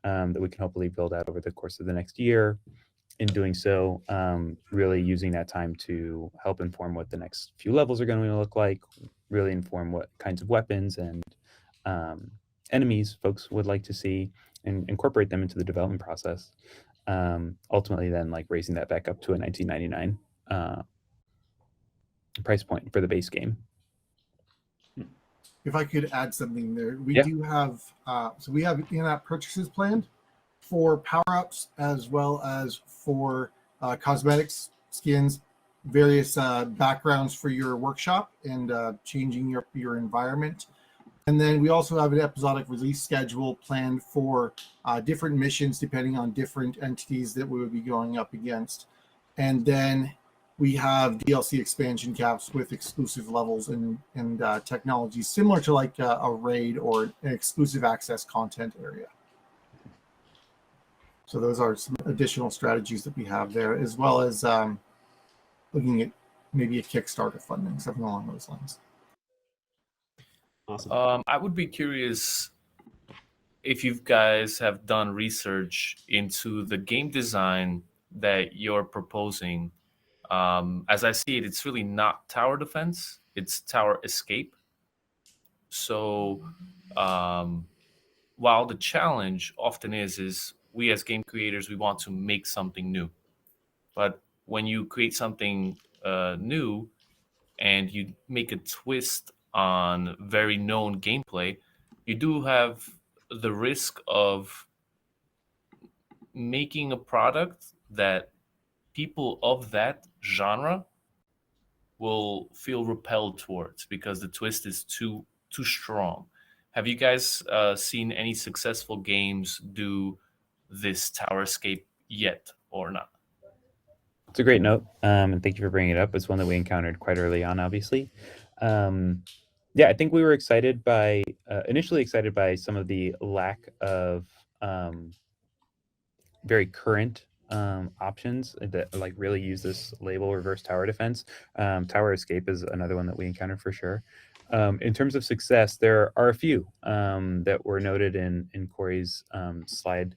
that we can hopefully build out over the course of the next year. In doing so, really using that time to help inform what the next few levels are going to look like, really inform what kinds of weapons and enemies folks would like to see, and incorporate them into the development process. Ultimately, then like raising that back up to a $19.99 price point for the base game. If I could add something there, we Yeah. do have so we have in-app purchases planned for power-ups as well as for cosmetics, skins, various backgrounds for your workshop, and changing your environment. And then we also have an episodic release schedule planned for different missions depending on different entities that we would be going up against. And then we have DLC expansion caps with exclusive levels and technologies similar to like a raid or an exclusive access content area. So those are some additional strategies that we have there, as well as looking at maybe a Kickstarter funding, something along those lines. Awesome. I would be curious if you guys have done research into the game design that you're proposing. As I see it, it's really not tower defense, it's tower escape. So while the challenge often is we as game creators, we want to make something new. But when you create something new and you make a twist on very known gameplay, you do have the risk of making a product that people of that genre will feel repelled towards because the twist is too strong. Have you guys seen any successful games do this tower escape yet or not? It's a great note, and thank you for bringing it up. It's one that we encountered quite early on, obviously. Yeah, I think we were excited by initially excited by some of the lack of very current options that like really use this label reverse tower defense. Tower escape is another one that we encountered for sure. In terms of success, there are a few that were noted in Corey's slide.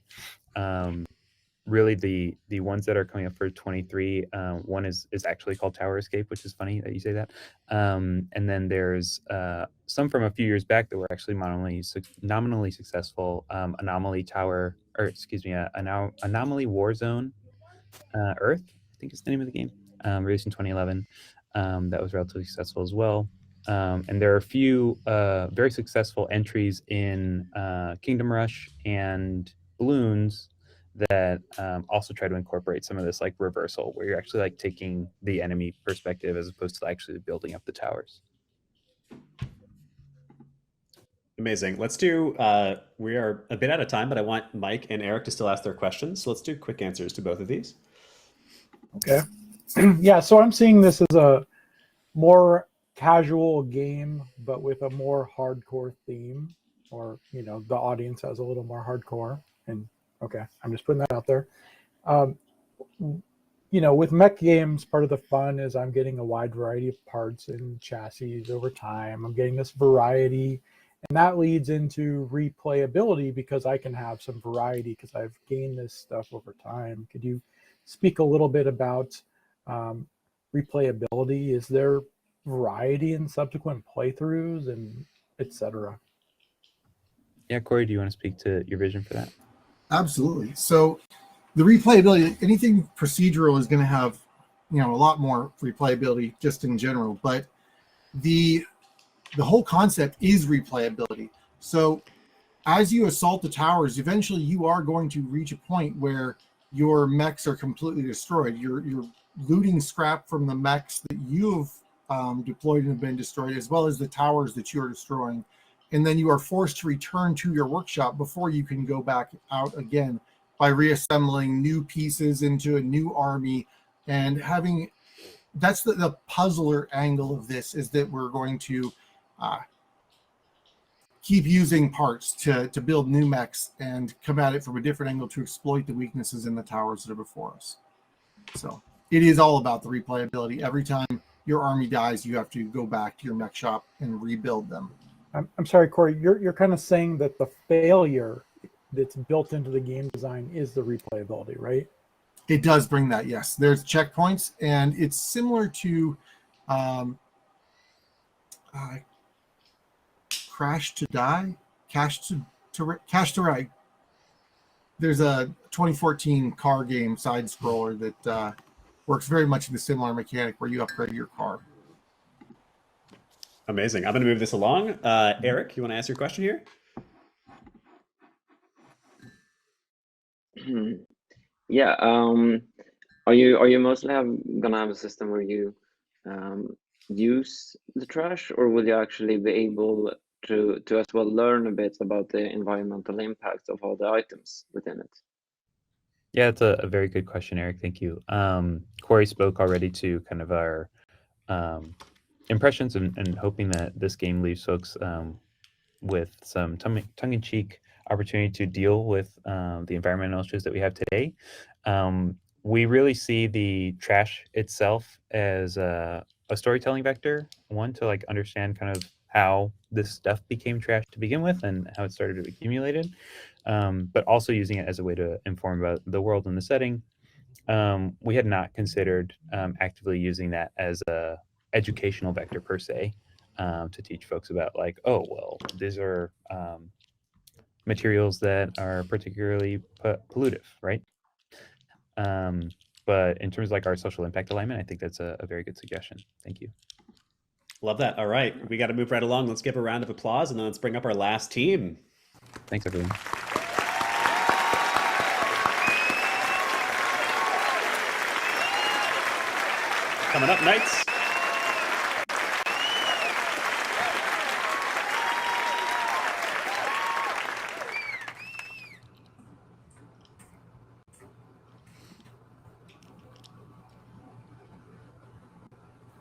Really, the ones that are coming up for 23, one is actually called Tower Escape, which is funny that you say that. And then there's some from a few years back that were actually nominally successful. Anomaly Tower, or excuse me, Anomaly Warzone Earth, I think is the name of the game, released in 2011. That was relatively successful as well. And there are a few very successful entries in Kingdom Rush and Balloons that also try to incorporate some of this like reversal, where you're actually like taking the enemy perspective as opposed to actually building up the towers. Amazing. Let's do, we are a bit out of time, but I want Mike and Eric to still ask their questions. So let's do quick answers to both of these. Okay. Yeah, so I'm seeing this as a more casual game, but with a more hardcore theme, or, you know, the audience has a little more hardcore. And okay, I'm just putting that out there. You know, with mech games, part of the fun is I'm getting a wide variety of parts and chassis over time. I'm getting this variety, and that leads into replayability because I can have some variety because I've gained this stuff over time. Could you speak a little bit about replayability? Is there variety in subsequent playthroughs and etc.? Yeah, Corey, do you want to speak to your vision for that? Absolutely. So the replayability, anything procedural is going to have, you know, a lot more replayability just in general, but the whole concept is replayability. So as you assault the towers, eventually you are going to reach a point where your mechs are completely destroyed. You're looting scrap from the mechs that you've deployed and have been destroyed, as well as the towers that you're destroying. And then you are forced to return to your workshop before you can go back out again by reassembling new pieces into a new army and having, that's the puzzler angle of this, is that we're going to keep using parts to build new mechs and come at it from a different angle to exploit the weaknesses in the towers that are before us. So it is all about the replayability. Every time your army dies, you have to go back to your mech shop and rebuild them. I'm sorry, Corey, you're kind of saying that the failure that's built into the game design is the replayability, right? It does bring that, yes. There's checkpoints, and it's similar to Crash to Die, Cash to Ride. There's a 2014 car game side scroller that works very much in a similar mechanic where you upgrade your car. Amazing. I'm going to move this along. Eric, you want to ask your question here? Yeah. Are you mostly gonna have a system where you use the trash, or will you actually be able to as well learn a bit about the environmental impact of all the items within it? Yeah, it's a very good question, Eric. Thank you. Corey spoke already to kind of our impressions and hoping that this game leaves folks with some tongue-in-cheek opportunity to deal with the environmental issues that we have today. We really see the trash itself as a storytelling vector, one to like understand kind of how this stuff became trash to begin with and how it started to be accumulated, but also using it as a way to inform about the world and the setting. We had not considered actively using that as a educational vector per se, to teach folks about like, oh, well, these are materials that are particularly pollutive, right? But in terms of like our social impact alignment, I think that's a very good suggestion. Thank you. Love that. All right, we got to move right along. Let's give a round of applause, and then let's bring up our last team. Thanks, everyone. Coming up, Knights.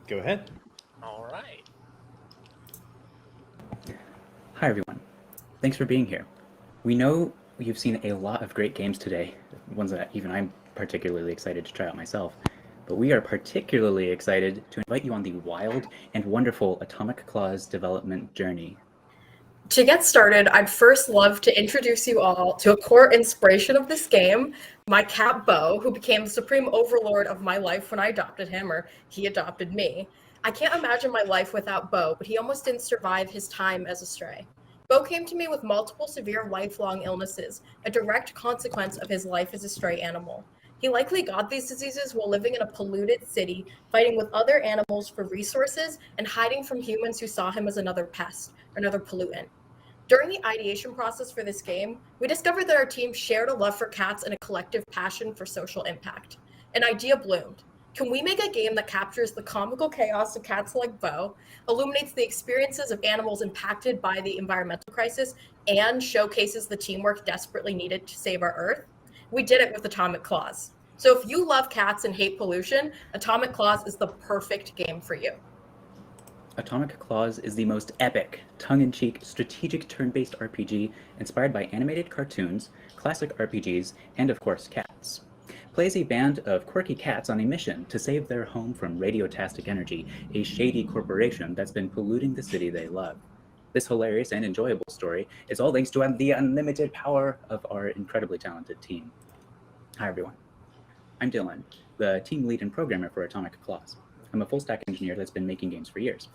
Go ahead. All right. Thanks for being here. We know you've seen a lot of great games today, ones that even I'm particularly excited to try out myself. But we are particularly excited to invite you on the wild and wonderful Atomic Claws development journey. To get started, I'd first love to introduce you all to a core inspiration of this game, my cat Bo, who became the supreme overlord of my life when I adopted him, or he adopted me. I can't imagine my life without Bo, but he almost didn't survive his time as a stray. Bo came to me with multiple severe lifelong illnesses, a direct consequence of his life as a stray animal. He likely got these diseases while living in a polluted city, fighting with other animals for resources and hiding from humans who saw him as another pest, another pollutant. During the ideation process for this game, we discovered that our team shared a love for cats and a collective passion for social impact. An idea bloomed. Can we make a game that captures the comical chaos of cats like Bo, illuminates the experiences of animals impacted by the environmental crisis, and showcases the teamwork desperately needed to save our Earth? We did it with Atomic Claws. So if you love cats and hate pollution, Atomic Claws is the perfect game for you. Atomic Claws is the most epic, tongue-in-cheek, strategic turn-based RPG inspired by animated cartoons, classic RPGs, and of course cats. Play as a band of quirky cats on a mission to save their home from radiotastic energy, a shady corporation that's been polluting the city they love. This hilarious and enjoyable story is all thanks to the unlimited power of our incredibly talented team. Hi everyone. I'm Dylan, the team lead and programmer for Atomic Claws. I'm a full-stack engineer that's been making games for years.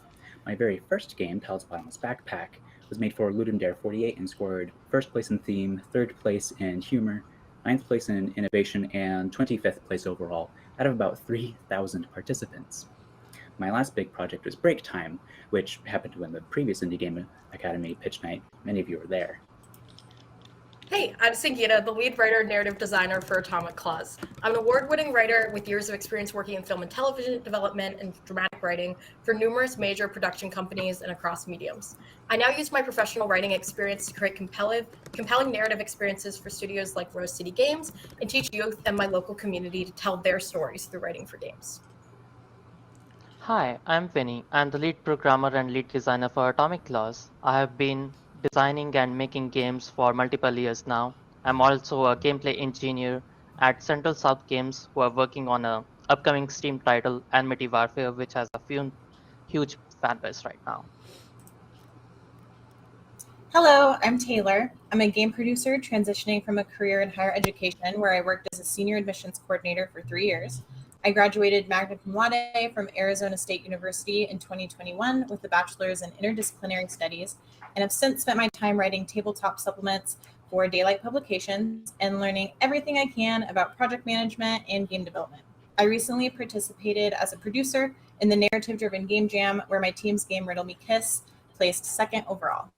My very first game, Tails Bottomless Backpack, was made for Ludum Dare 48 and scored first place in theme, third place in humor, 9th place in innovation, and 25th place overall, out of about 3,000 participants. My last big project was Break Time, which happened to win the previous Indie Game Academy pitch night. Many of you were there. Hey, I'm Sangeeta, the lead writer and narrative designer for Atomic Claws. I'm an award-winning writer with years of experience working in film and television development and dramatic writing for numerous major production companies and across mediums. I now use my professional writing experience to create compelling narrative experiences for studios like Rose City Games and teach youth and my local community to tell their stories through writing for games. Hi, I'm Vinny. I'm the lead programmer and lead designer for Atomic Claws. I have been designing and making games for multiple years now. I'm also a gameplay engineer at Central South Games, who are working on an upcoming Steam title, Enmity Warfare, which has a huge fan base right now. Hello, I'm Taylor. I'm a game producer transitioning from a career in higher education where I worked as a senior admissions coordinator for 3 years. I graduated magna cum laude from Arizona State University in 2021 with a bachelor's in interdisciplinary studies, and have since spent my time writing tabletop supplements for Daylight Publications and learning everything I can about project management and game development. I recently participated as a producer in the narrative-driven Game Jam, where my team's game Riddle Me Kiss placed second overall.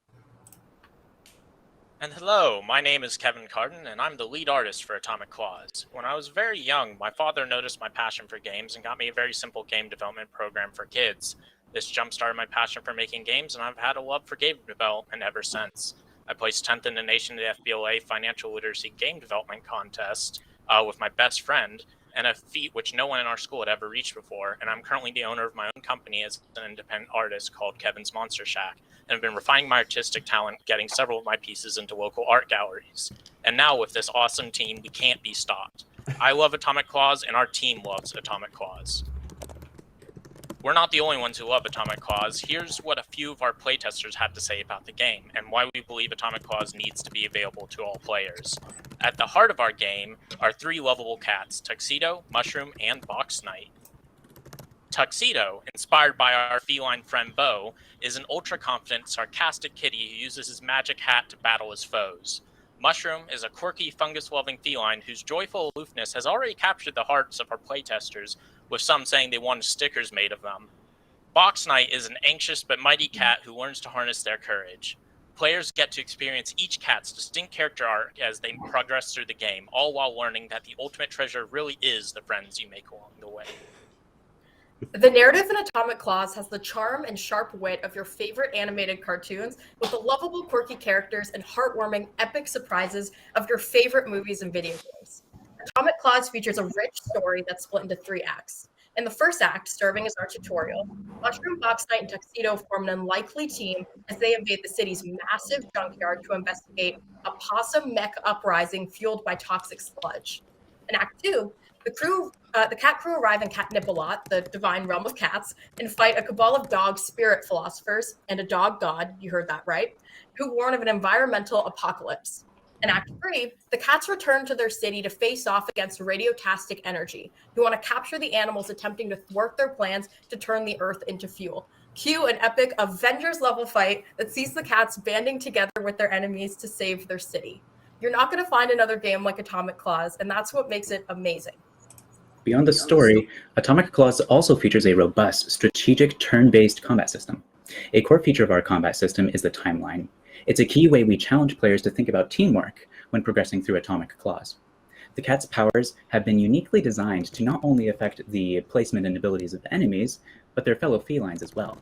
And hello, my name is Kevin Carden, and I'm the lead artist for Atomic Claws. When I was very young, my father noticed my passion for games and got me a very simple game development program for kids. This jump-started my passion for making games, and I've had a love for game development ever since. I placed 10th in the nation at the FBLA Financial Literacy Game Development Contest with my best friend, and a feat which no one in our school had ever reached before, and I'm currently the owner of my own company as an independent artist called Kevin's Monster Shack, and have been refining my artistic talent, getting several of my pieces into local art galleries. And now with this awesome team, we can't be stopped. I love Atomic Claws, and our team loves Atomic Claws. We're not the only ones who love Atomic Claws. Here's what a few of our playtesters had to say about the game, and why we believe Atomic Claws needs to be available to all players. At the heart of our game are 3 lovable cats, Tuxedo, Mushroom, and Box Knight. Tuxedo, inspired by our feline friend Bo, is an ultra-confident, sarcastic kitty who uses his magic hat to battle his foes. Mushroom is a quirky, fungus-loving feline whose joyful aloofness has already captured the hearts of our playtesters, with some saying they wanted stickers made of them. Box Knight is an anxious but mighty cat who learns to harness their courage. Players get to experience each cat's distinct character arc as they progress through the game, all while learning that the ultimate treasure really is the friends you make along the way. The narrative in Atomic Claws has the charm and sharp wit of your favorite animated cartoons, with the lovable, quirky characters and heartwarming, epic surprises of your favorite movies and video games. Atomic Claws features a rich story that's split into 3 acts. In the first act, serving as our tutorial, Mushroom, Box Knight, and Tuxedo form an unlikely team as they invade the city's massive junkyard to investigate a possum mech uprising fueled by toxic sludge. In Act 2, the cat crew arrive in Catnipalot, the divine realm of cats, and fight a cabal of dog spirit philosophers and a dog god, you heard that right, who warn of an environmental apocalypse. In Act 3, the cats return to their city to face off against radiotastic energy, who want to capture the animals attempting to thwart their plans to turn the earth into fuel. Cue an epic Avengers-level fight that sees the cats banding together with their enemies to save their city. You're not going to find another game like Atomic Claws, and that's what makes it amazing. Beyond the story, Atomic Claws also features a robust, strategic, turn-based combat system. A core feature of our combat system is the timeline. It's a key way we challenge players to think about teamwork when progressing through Atomic Claws. The cat's powers have been uniquely designed to not only affect the placement and abilities of the enemies, but their fellow felines as well.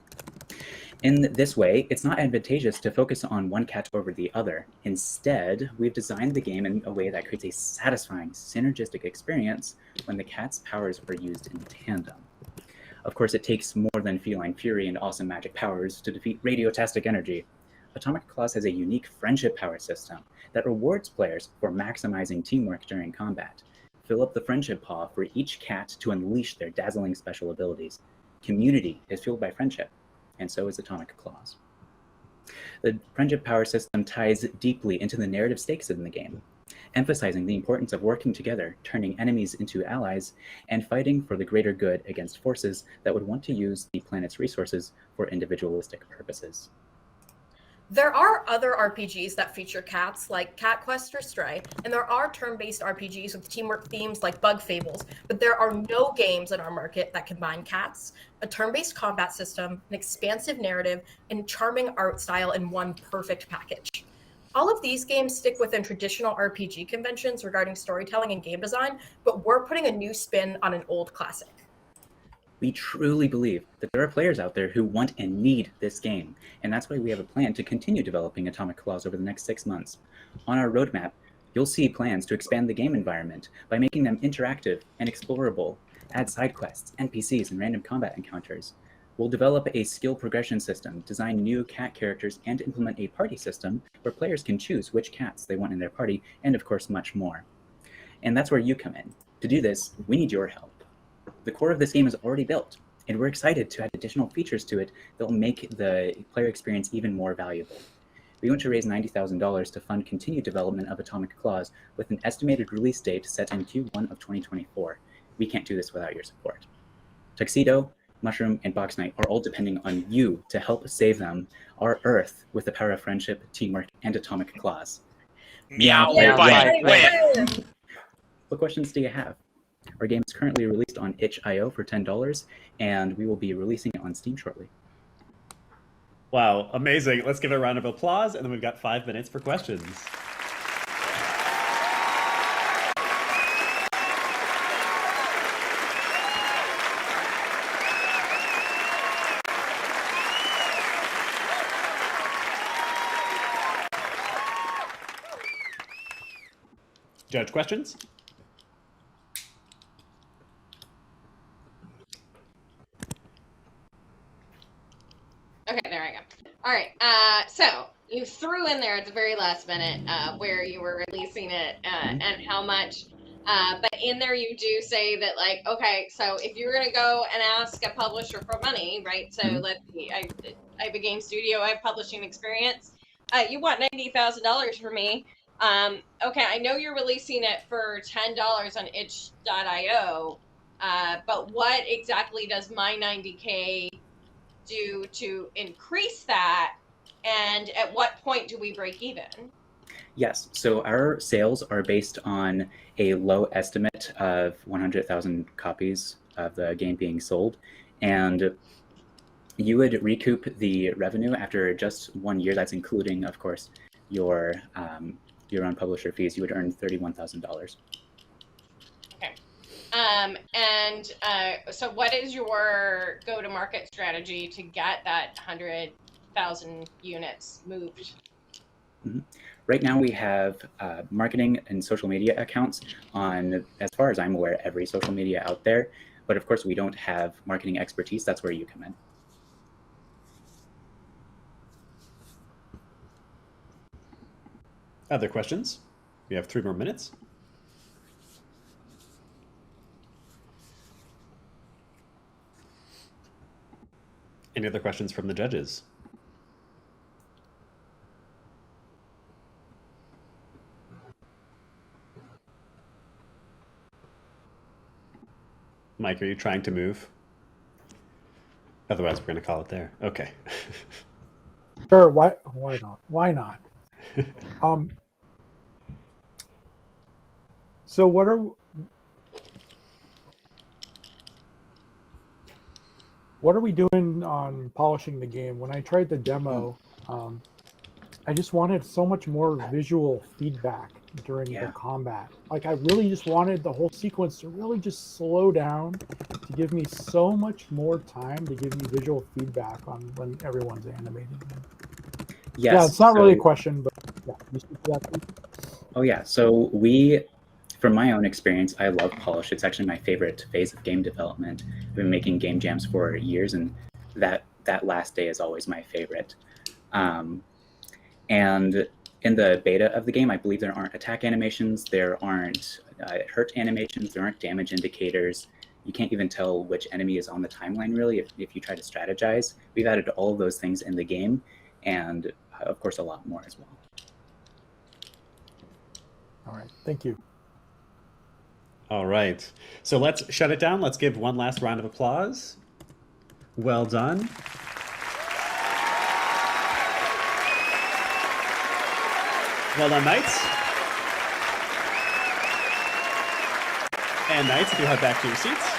In this way, it's not advantageous to focus on one cat over the other. Instead, we've designed the game in a way that creates a satisfying, synergistic experience when the cat's powers are used in tandem. Of course, it takes more than feline fury and awesome magic powers to defeat radiotastic energy. Atomic Claws has a unique friendship power system that rewards players for maximizing teamwork during combat. Fill up the friendship paw for each cat to unleash their dazzling special abilities. Community is fueled by friendship, and so is Atomic Claws. The friendship power system ties deeply into the narrative stakes in the game, emphasizing the importance of working together, turning enemies into allies, and fighting for the greater good against forces that would want to use the planet's resources for individualistic purposes. There are other RPGs that feature cats, like Cat Quest or Stray, and there are turn-based RPGs with teamwork themes like Bug Fables, but there are no games in our market that combine cats, a turn-based combat system, an expansive narrative, and charming art style in one perfect package. All of these games stick within traditional RPG conventions regarding storytelling and game design, but we're putting a new spin on an old classic. We truly believe that there are players out there who want and need this game, and that's why we have a plan to continue developing Atomic Claws over the next 6 months. On our roadmap, you'll see plans to expand the game environment by making them interactive and explorable, add side quests, NPCs, and random combat encounters. We'll develop a skill progression system, design new cat characters, and implement a party system where players can choose which cats they want in their party, and of course much more. And that's where you come in. To do this, we need your help. The core of this game is already built, and we're excited to add additional features to it that will make the player experience even more valuable. We want to raise $90,000 to fund continued development of Atomic Claws with an estimated release date set in Q1 of 2024. We can't do this without your support. Tuxedo, Mushroom, and Box Knight are all depending on you to help save them, our Earth, with the power of friendship, teamwork, and Atomic Claws. Meow, bite, win. What questions do you have? Our game is currently released on itch.io for $10, and we will be releasing it on Steam shortly. Wow, amazing. Let's give it a round of applause, and then we've got 5 minutes for questions. Judge, questions? Okay, there I go. All right. So you threw in there at the very last minute where you were releasing it and how much. But in there you do say that, like, okay, so if you're gonna go and ask a publisher for money, right? So let's see, I have a game studio, I have publishing experience. You want $90,000 from me. Okay, I know you're releasing it for $10 on itch.io, but what exactly does my 90K do to increase that, and at what point do we break even? Yes, so our sales are based on a low estimate of 100,000 copies of the game being sold, and you would recoup the revenue after just 1 year. That's including, of course, your own publisher fees. You would earn $31,000. Okay. So what is your go-to-market strategy to get that 100,000 units moved? Right now we have marketing and social media accounts on, as far as I'm aware, every social media out there. But of course, we don't have marketing expertise. That's where you come in. Other questions? We have 3 more minutes. Any other questions from the judges? Mike, are you trying to move? Otherwise, we're going to call it there. Okay. Sure. Why not? Why not? So what are we doing on polishing the game? When I tried the demo, I just wanted so much more visual feedback during the combat. Like, I really just wanted the whole sequence to really just slow down, to give me so much more time to give me visual feedback on when everyone's animating. Yes, yeah, it's not really a question, but yeah, you speak to that, please? Oh yeah, so from my own experience, I love polish. It's actually my favorite phase of game development. I've been making game jams for years, and that last day is always my favorite. And in the beta of the game, I believe there aren't attack animations, there aren't hurt animations, there aren't damage indicators. You can't even tell which enemy is on the timeline, really, if you try to strategize. We've added all of those things in the game, and of course, a lot more as well. All right, thank you. All right. So let's shut it down. Let's give one last round of applause. Well done. Well done, Knights. And Knights, if you head back to your seats.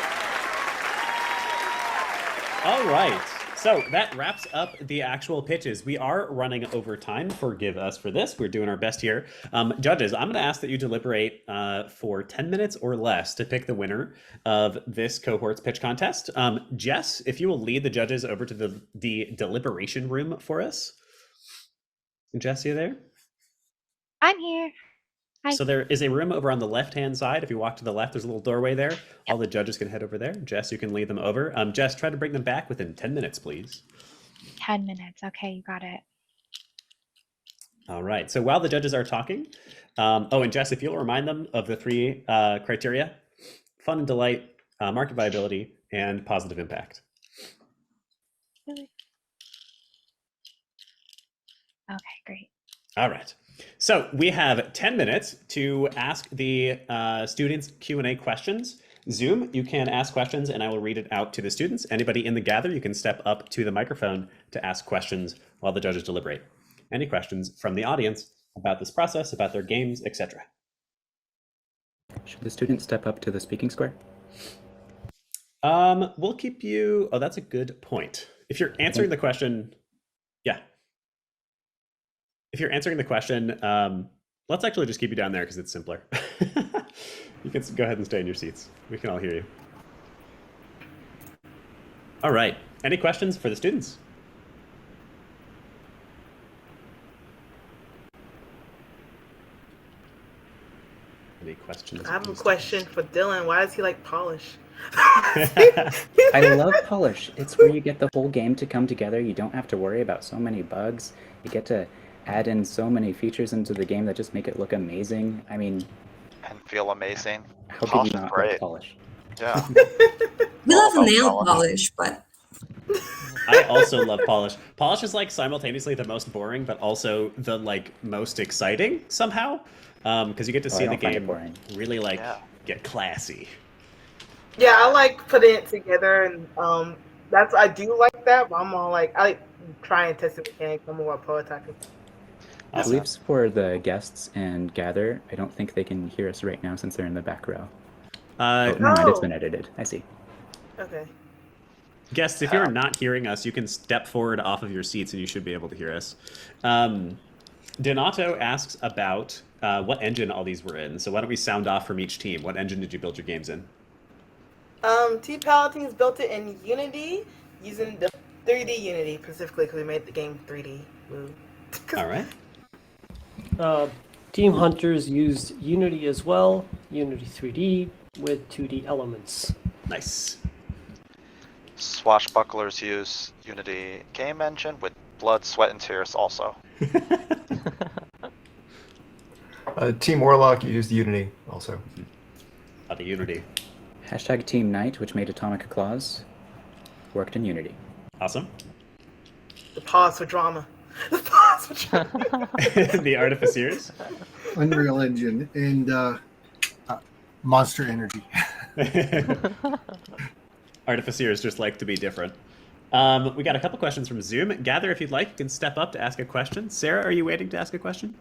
All right. So that wraps up the actual pitches. We are running over time. Forgive us for this. We're doing our best here. Judges, I'm going to ask that you deliberate for 10 minutes or less to pick the winner of this cohort's pitch contest. Jess, if you will lead the judges over to the deliberation room for us. Jess, you there? I'm here. Hi. So there is a room over on the left-hand side. If you walk to the left, there's a little doorway there. Yep. All the judges can head over there. Jess, you can lead them over. Jess, try to bring them back within 10 minutes, please. 10 minutes. Okay, you got it. All right. So while the judges are talking, and Jess, if you'll remind them of the 3 criteria: fun and delight, market viability, and positive impact. Okay, great. All right. So we have 10 minutes to ask the students Q&A questions. Zoom, you can ask questions and I will read it out to the students. Anybody in the gather, you can step up to the microphone to ask questions while the judges deliberate. Any questions from the audience about this process, about their games, etc.? Should the students step up to the speaking square? We'll keep you... Oh, that's a good point. If you're answering the question... Yeah. If you're answering the question, let's actually just keep you down there because it's simpler. You can go ahead and stay in your seats. We can all hear you. All right. Any questions for the students? Any questions? I have a question for Dylan. Why does he like polish? I love polish. It's where you get the whole game to come together. You don't have to worry about so many bugs. You get to add in so many features into the game that just make it look amazing. I mean, and feel amazing. How could you not love polish? Yeah. We love nail polish, but I also love polish. Polish is like simultaneously the most boring, but also the most exciting somehow, because you get to see the game really get classy. Yeah, I like putting it together, and I do like that. But I'm all I like trying and testing mechanics. I'm more prototyping. I believe for the guests and gather, I don't think they can hear us right now since they're in the back row. Never mind, it's been edited. I see. Okay. Guests, if you're not hearing us, you can step forward off of your seats and you should be able to hear us. Donato asks about what engine all these were in. So why don't we sound off from each team? What engine did you build your games in? Team Paladins built it in Unity, using the 3D Unity specifically because we made the game 3D. Woo. All right. Team Hunters used Unity as well, Unity 3D with 2D elements. Nice. Swashbucklers use Unity game engine with blood, sweat, and tears also. Team Warlock used Unity also. Out of Unity. Hashtag Team Knight, which made Atomic Claws, worked in Unity. Awesome. The pause for drama. The pause for drama. The Artificers. Unreal Engine and Monster Energy. Artificers just like to be different. We got a couple questions from Zoom. Gather, if you'd like, you can step up to ask a question. Sarah, are you waiting to ask a question?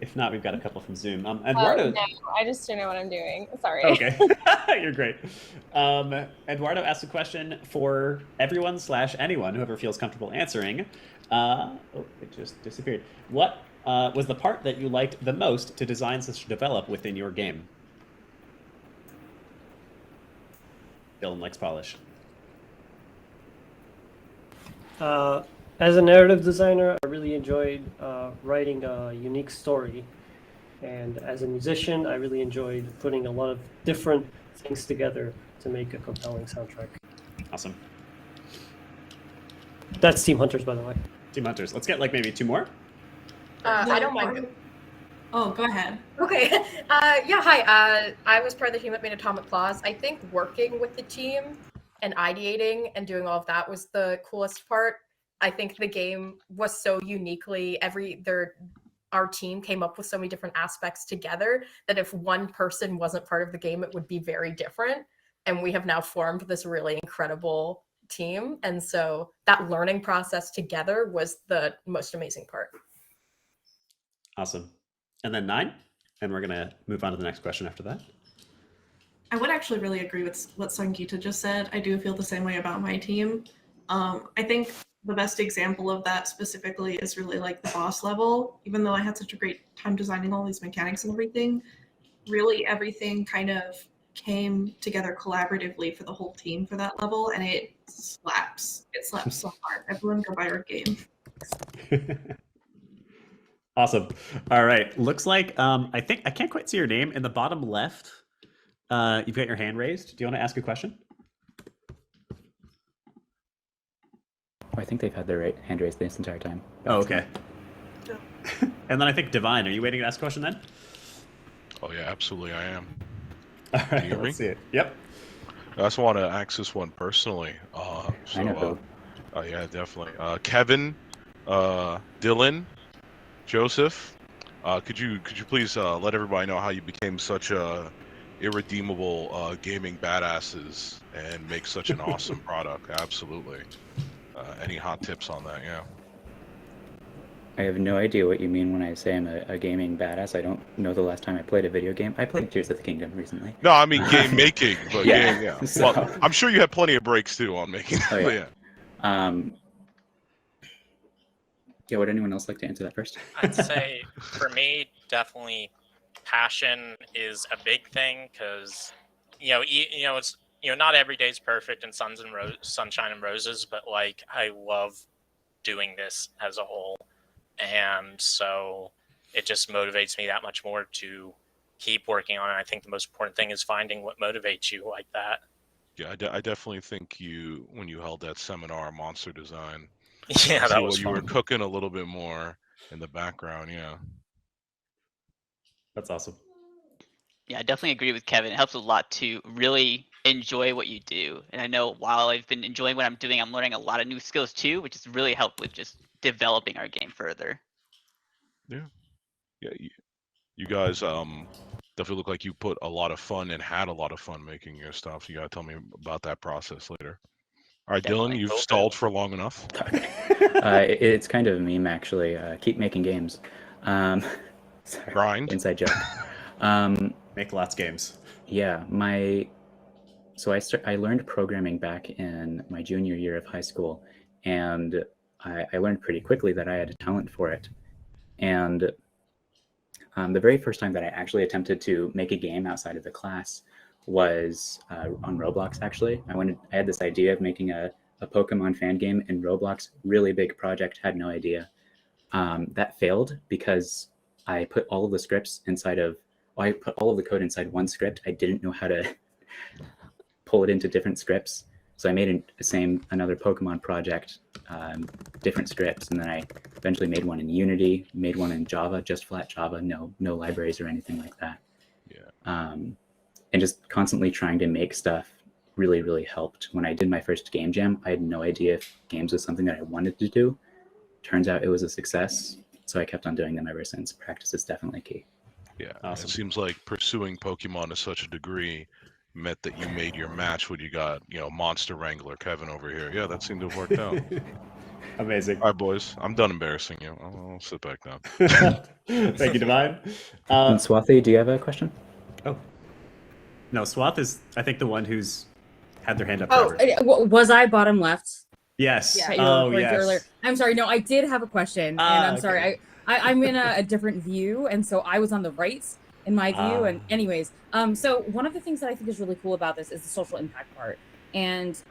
If not, we've got a couple from Zoom. Eduardo. No, I just don't know what I'm doing. Sorry. Okay, you're great. Eduardo asked a question for everyone / anyone, whoever feels comfortable answering. Oh, it just disappeared. What was the part that you liked the most to design / develop within your game? Dylan likes polish. As a narrative designer, I really enjoyed writing a unique story. And as a musician, I really enjoyed putting a lot of different things together to make a compelling soundtrack. Awesome. That's Team Hunters, by the way. Team Hunters. Let's get like maybe 2 more. I don't mind. Oh, go ahead. Okay. Yeah, hi. I was part of the team that made Atomic Claws. I think working with the team and ideating and doing all of that was the coolest part. I think the game was so uniquely our team came up with so many different aspects together that if one person wasn't part of the game, it would be very different. And we have now formed this really incredible team. And so that learning process together was the most amazing part. Awesome. And then 9, and we're gonna move on to the next question after that. I would actually really agree with what Sangeeta just said. I do feel the same way about my team. I think the best example of that specifically is really like the boss level. Even though I had such a great time designing all these mechanics and everything, really everything kind of came together collaboratively for the whole team for that level, and it slaps. It slaps so hard. Everyone go buy our game. Awesome. All right. Looks like I think I can't quite see your name in the bottom left. You've got your hand raised. Do you want to ask a question? I think they've had their hand raised this entire time. Oh, okay. And then I think Divine, are you waiting to ask a question then? Oh yeah, absolutely I am. All right, Can you hear me? let's see it. Yep. I just want to ask this one personally. I know. Yeah, definitely. Kevin, Dylan, Joseph, could you please let everybody know how you became such a irredeemable gaming badasses and make such an awesome product? Absolutely. Any hot tips on that? Yeah. I have no idea what you mean when I say I'm a gaming badass. I don't know the last time I played a video game. I played Tears of the Kingdom recently. No, I mean game making, but Yeah, yeah. so- Well, I'm sure you had plenty of breaks too on making. Oh, But yeah. Yeah, would anyone else like to answer that first? I'd say for me, definitely passion is a big thing because it's not every day's perfect and sunshine and roses, but like I love doing this as a whole, and so it just motivates me that much more to keep working on it. I think the most important thing is finding what motivates you like that. Yeah, I definitely think when you held that seminar on monster design, Yeah, that was you were fun. cooking a little bit more in the background. Yeah. That's awesome. Yeah, I definitely agree with Kevin. It helps a lot to really enjoy what you do. And I know while I've been enjoying what I'm doing, I'm learning a lot of new skills too, which has really helped with just developing our game further. Yeah. You guys definitely look like you put a lot of fun and had a lot of fun making your stuff. You gotta tell me about that process later. All right, Dylan, you've stalled for long enough. It's kind of a meme, actually. Keep making games. Sorry, Grind. inside joke. Make lots of games. Yeah, so I learned programming back in my junior year of high school, and I learned pretty quickly that I had a talent for it. And the very first time that I actually attempted to make a game outside of the class was on Roblox, actually. I had this idea of making a Pokemon fan game in Roblox, really big project, had no idea. That failed because I put all of the scripts inside of I put all of the code inside one script. I didn't know how to pull it into different scripts. So I made another Pokemon project, different scripts, and then I eventually made one in Unity, made one in Java, just flat Java, no libraries or anything like that. Yeah. And just constantly trying to make stuff really, really helped. When I did my first game jam, I had no idea if games was something that I wanted to do. Turns out it was a success, so I kept on doing them ever since. Practice is definitely key. Yeah, Awesome. It seems like pursuing Pokemon to such a degree meant that you made your match when you got, Monster Wrangler Kevin over here. Yeah, that seemed to have worked out. Amazing. All right, boys, I'm done embarrassing you. I'll sit back down. Thank you, Divine. And Swathy, do you have a question? Oh. No, Swath is, I think, the one who's had their hand up Oh, forever. was I bottom left? Yes. That you were Oh, referring to yes. earlier? I'm sorry. No, I did have a question, and I'm okay. sorry. I'm in a different view, and so I was on the right in my view. And anyways, so one of the things that I think is really cool about this is the social impact part. And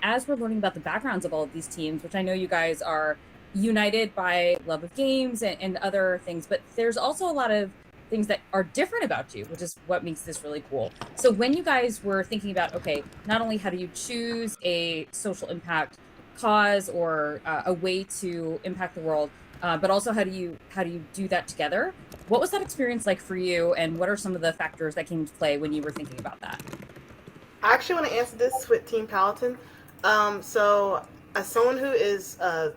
as we're learning about the backgrounds of all of these teams, which I know you guys are united by love of games and other things, but there's also a lot of things that are different about you, which is what makes this really cool. So when you guys were thinking about, okay, not only how do you choose a social impact cause or a way to impact the world, but also how do you do that together? What was that experience like for you, and what are some of the factors that came into play when you were thinking about that? I actually want to answer this with Team Paladin. So as someone who is a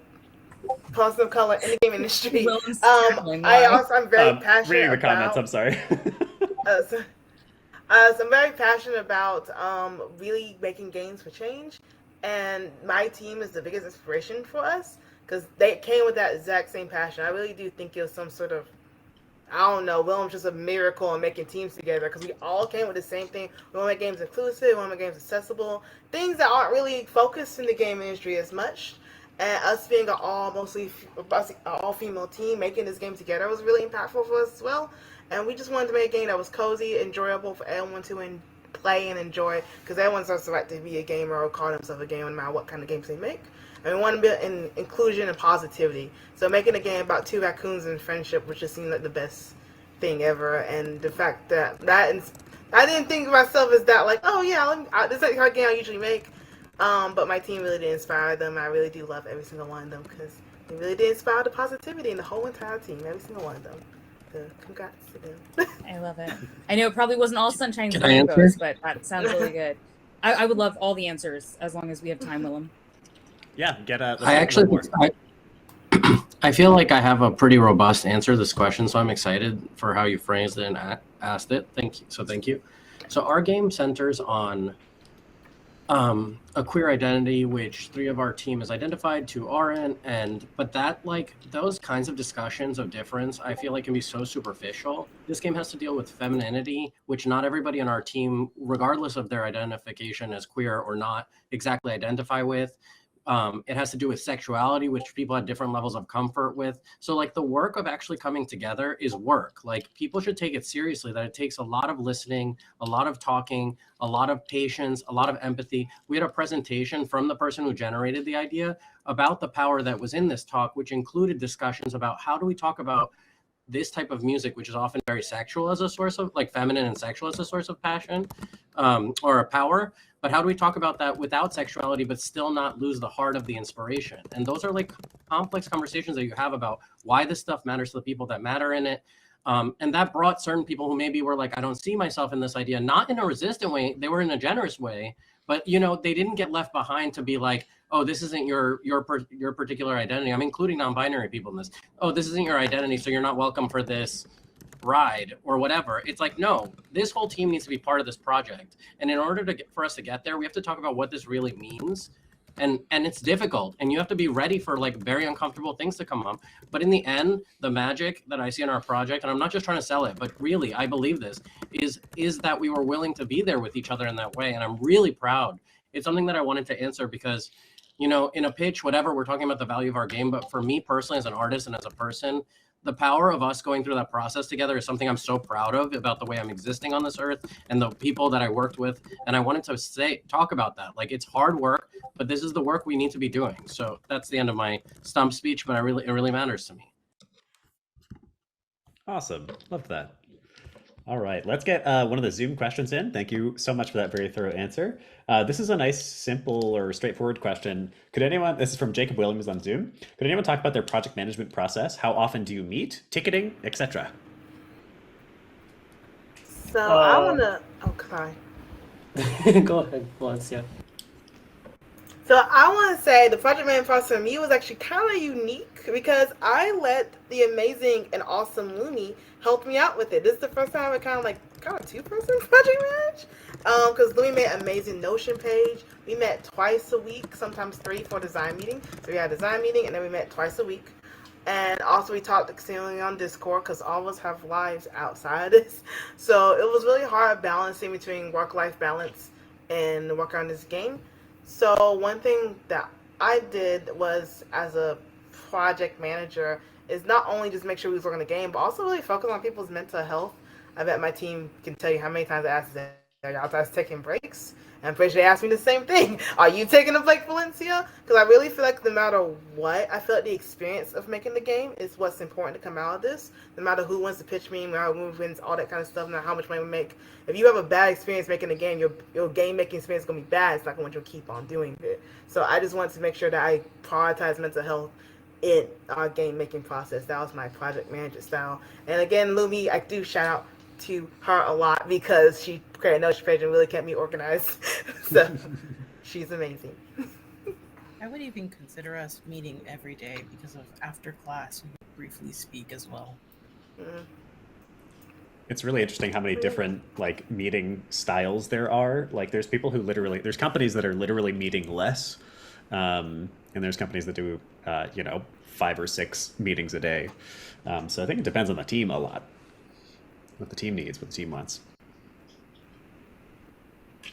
person of color in the game industry, I'm very passionate reading the about, comments, I'm sorry. so I'm very passionate about really making games for change, and my team is the biggest inspiration for us because they came with that exact same passion. I really do think it was some sort of, I don't know, Willem's just a miracle in making teams together because we all came with the same thing. We want to make games inclusive, we want to make games accessible, things that aren't really focused in the game industry as much. And us being an all-female team, making this game together was really impactful for us as well. And we just wanted to make a game that was cozy, enjoyable for everyone to play and enjoy, because everyone starts to like to be a gamer or call themselves a gamer no matter what kind of games they make. And we want to build in inclusion and positivity. So making a game about two raccoons and friendship, which just seemed like the best thing ever. And the fact that I didn't think of myself as that, like, oh yeah, this is like a game I usually make. But my team really did inspire them. I really do love every single one of them because they really did inspire the positivity in the whole entire team, every single one of them. So congrats to them. I love it. I know it probably wasn't all sunshine and Can I answer? rainbows, but that sounds really good. I would love all the answers as long as we have time, Willem. Yeah, I feel like I have a pretty robust answer to this question, so I'm excited for how you phrased it and asked it. Thank you. So our game centers on a queer identity, which 3 of our team is identified, 2 aren't, but that, like, those kinds of discussions of difference, I feel like can be so superficial. This game has to deal with femininity, which not everybody on our team, regardless of their identification as queer or not, exactly identify with. It has to do with sexuality, which people have different levels of comfort with. So like the work of actually coming together is work. Like people should take it seriously, that it takes a lot of listening, a lot of talking, a lot of patience, a lot of empathy. We had a presentation from the person who generated the idea about the power that was in this talk, which included discussions about how do we talk about this type of music, which is often very sexual as a source of, like, feminine and sexual as a source of passion or a power. But how do we talk about that without sexuality, but still not lose the heart of the inspiration? And those are like complex conversations that you have about why this stuff matters to the people that matter in it. And that brought certain people who maybe were like, I don't see myself in this idea, not in a resistant way, they were in a generous way, but you know, they didn't get left behind to be like, oh, this isn't your particular identity. I'm including non-binary people in this. Oh, this isn't your identity, so you're not welcome for this ride or whatever. It's like, no, this whole team needs to be part of this project. And in order for us to get there, we have to talk about what this really means. And it's difficult, and you have to be ready for like very uncomfortable things to come up. But in the end, the magic that I see in our project, and I'm not just trying to sell it, but really I believe this, is that we were willing to be there with each other in that way. And I'm really proud. It's something that I wanted to answer because, you know, in a pitch, whatever, we're talking about the value of our game. But for me personally, as an artist and as a person, the power of us going through that process together is something I'm so proud of about the way I'm existing on this earth and the people that I worked with. And I wanted to talk about that. Like, it's hard work, but this is the work we need to be doing. So that's the end of my stump speech, but it really matters to me. Awesome. Love that. All right, let's get one of the Zoom questions in. Thank you so much for that very thorough answer. This is a nice, simple, or straightforward question. Could anyone, this is from Jacob Williams on Zoom, could anyone talk about their project management process? How often do you meet, ticketing, etc.? So I want to. Oh, sorry. Go ahead, Valencia. So I want to say the project management process for me was actually kind of unique because I let the amazing and awesome Lumi help me out with it. This is the first time I kind of two-person project manage. Because Lumi made an amazing Notion page. We met twice a week, sometimes 3 for design meeting. So we had a design meeting and then we met twice a week. And also we talked extensively on Discord because all of us have lives outside of this. So it was really hard balancing between work-life balance and work on this game. So one thing that I did was, as a project manager, is not only just make sure we was working the game, but also really focus on people's mental health. I bet my team can tell you how many times I asked them, are y'all guys taking breaks? And I'm pretty sure they asked me the same thing. Are you taking a break, Valencia? Because I really feel like no matter what, I feel like the experience of making the game is what's important to come out of this. No matter who wants to pitch me, no matter who wins, all that kind of stuff, no matter how much money we make. If you have a bad experience making a game, your game making experience is going to be bad. It's not going to want you to keep on doing it. So I just wanted to make sure that I prioritize mental health in our game making process. That was my project management style. And again, Lumi, I do shout out to her a lot because she created a Notion page and really kept me organized. So she's amazing. I would even consider us meeting every day because of after class we would briefly speak as well. It's really interesting how many different like meeting styles there are. Like there's people who there's companies that are literally meeting less, and there's companies that do 5 or 6 meetings a day. So I think it depends on the team a lot. What the team needs, what the team wants.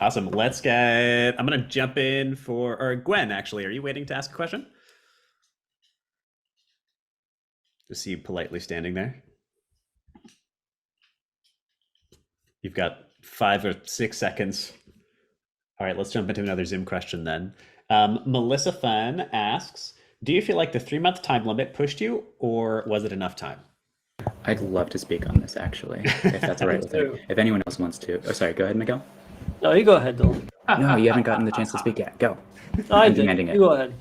Awesome. I'm going to jump in or Gwen, actually. Are you waiting to ask a question? Just see you politely standing there. You've got 5 or 6 seconds. All right, let's jump into another Zoom question then. Melissa Fun asks, do you feel like the 3-month time limit pushed you, or was it enough time? I'd love to speak on this, actually, if that's all right with you. If anyone else wants to. Oh, sorry, go ahead, Miguel. No, you go ahead, Dylan. No, you haven't gotten the chance to speak yet. Go. I I'm did. demanding it. You go ahead.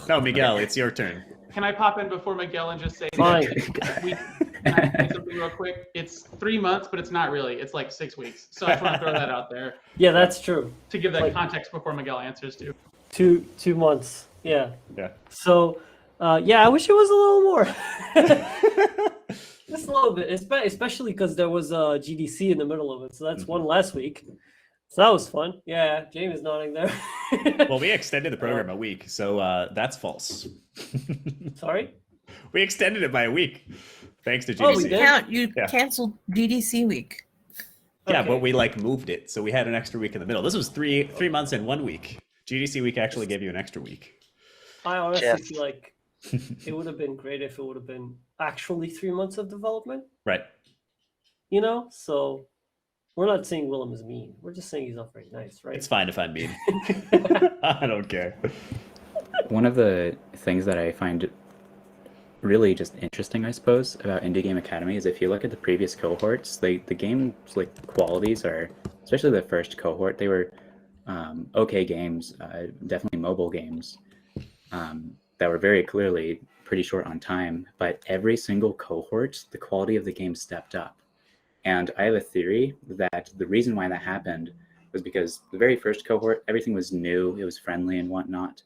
No, Miguel, it's your turn. Can I pop in before Miguel and just say Fine. Can I say something real quick? It's 3 months, but it's not really. It's like 6 weeks. So I just want to throw that out there. Yeah, that's true. To give that context before Miguel answers too. 2 months. Yeah. Yeah. So, I wish it was a little more. Just a little bit, especially because there was a GDC in the middle of it. So that's one last week. So that was fun. Yeah, Jamie's nodding there. Well, we extended the program a week, so that's false. Sorry? We extended it by a week, thanks to GDC. Oh, we did? You canceled GDC week. Yeah, Okay. but we moved it, so we had an extra week in the middle. This was three months and 1 week. GDC week actually gave you an extra week. I honestly feel like it would have been great if it would have been actually 3 months of development. Right. So we're not saying Willem is mean. We're just saying he's not very nice, right? It's fine if I'm mean. I don't care. One of the things that I find really just interesting, I suppose, about Indie Game Academy is if you look at the previous cohorts, the game's qualities are, especially the first cohort, they were okay games, definitely mobile games that were very clearly pretty short on time, but every single cohort, the quality of the game stepped up. And I have a theory that the reason why that happened was because the very first cohort, everything was new, it was friendly and whatnot.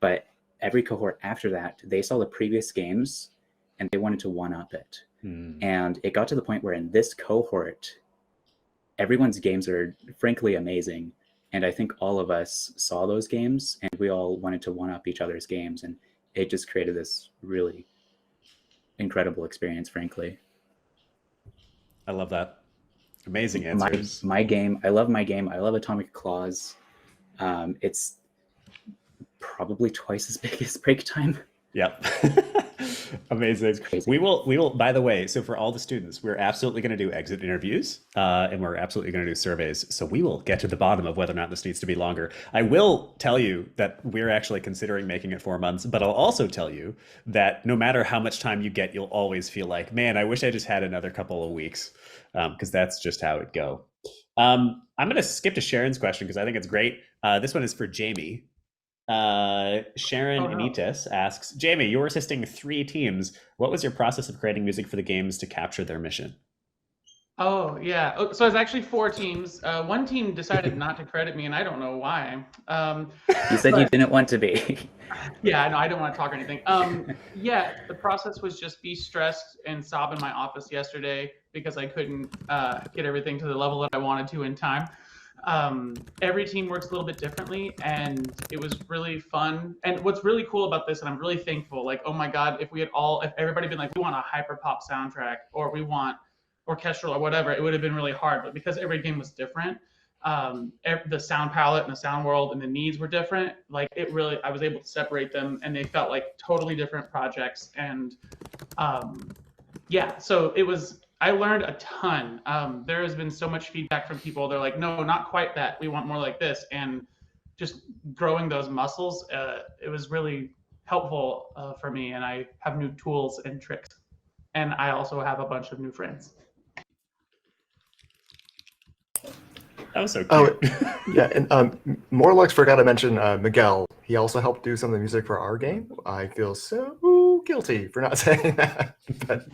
But every cohort after that, they saw the previous games and they wanted to one-up it. And it got to the point where in this cohort, everyone's games are frankly amazing. And I think all of us saw those games and we all wanted to one-up each other's games. And it just created this really incredible experience, frankly. I love that. Amazing answers. My game, I love my game. I love Atomic Claws. It's probably twice as big as Break Time. Yep. Amazing. We will, by the way, so for all the students, we're absolutely going to do exit interviews and we're absolutely going to do surveys. So we will get to the bottom of whether or not this needs to be longer. I will tell you that we're actually considering making it 4 months, but I'll also tell you that no matter how much time you get, you'll always feel like, man, I wish I just had another couple of weeks, because that's just how it go. I'm going to skip to Sharon's question because I think it's great. This one is for Jamie. Sharon Anitas asks, Jamie, you were assisting 3 teams. What was your process of creating music for the games to capture their mission? Oh, yeah. So it's actually 4 teams. One team decided not to credit me, and I don't know why. You said you didn't want to be. Yeah, no, I don't want to talk or anything. Yeah, the process was just be stressed and sob in my office yesterday because I couldn't get everything to the level that I wanted to in time. Every team works a little bit differently, and it was really fun. And what's really cool about this, and I'm really thankful, like, oh my God, if everybody been like, we want a hyper pop soundtrack, or we want orchestral or whatever, it would have been really hard. But because every game was different, the sound palette and the sound world and the needs were different, like I was able to separate them, and they felt like totally different projects. And yeah, so I learned a ton. There has been so much feedback from people. They're like, no, not quite that. We want more like this. And just growing those muscles, it was really helpful for me. And I have new tools and tricks. And I also have a bunch of new friends. That was so cute. Yeah, and Morlocks forgot to mention Miguel. He also helped do some of the music for our game. I feel so guilty for not saying that. But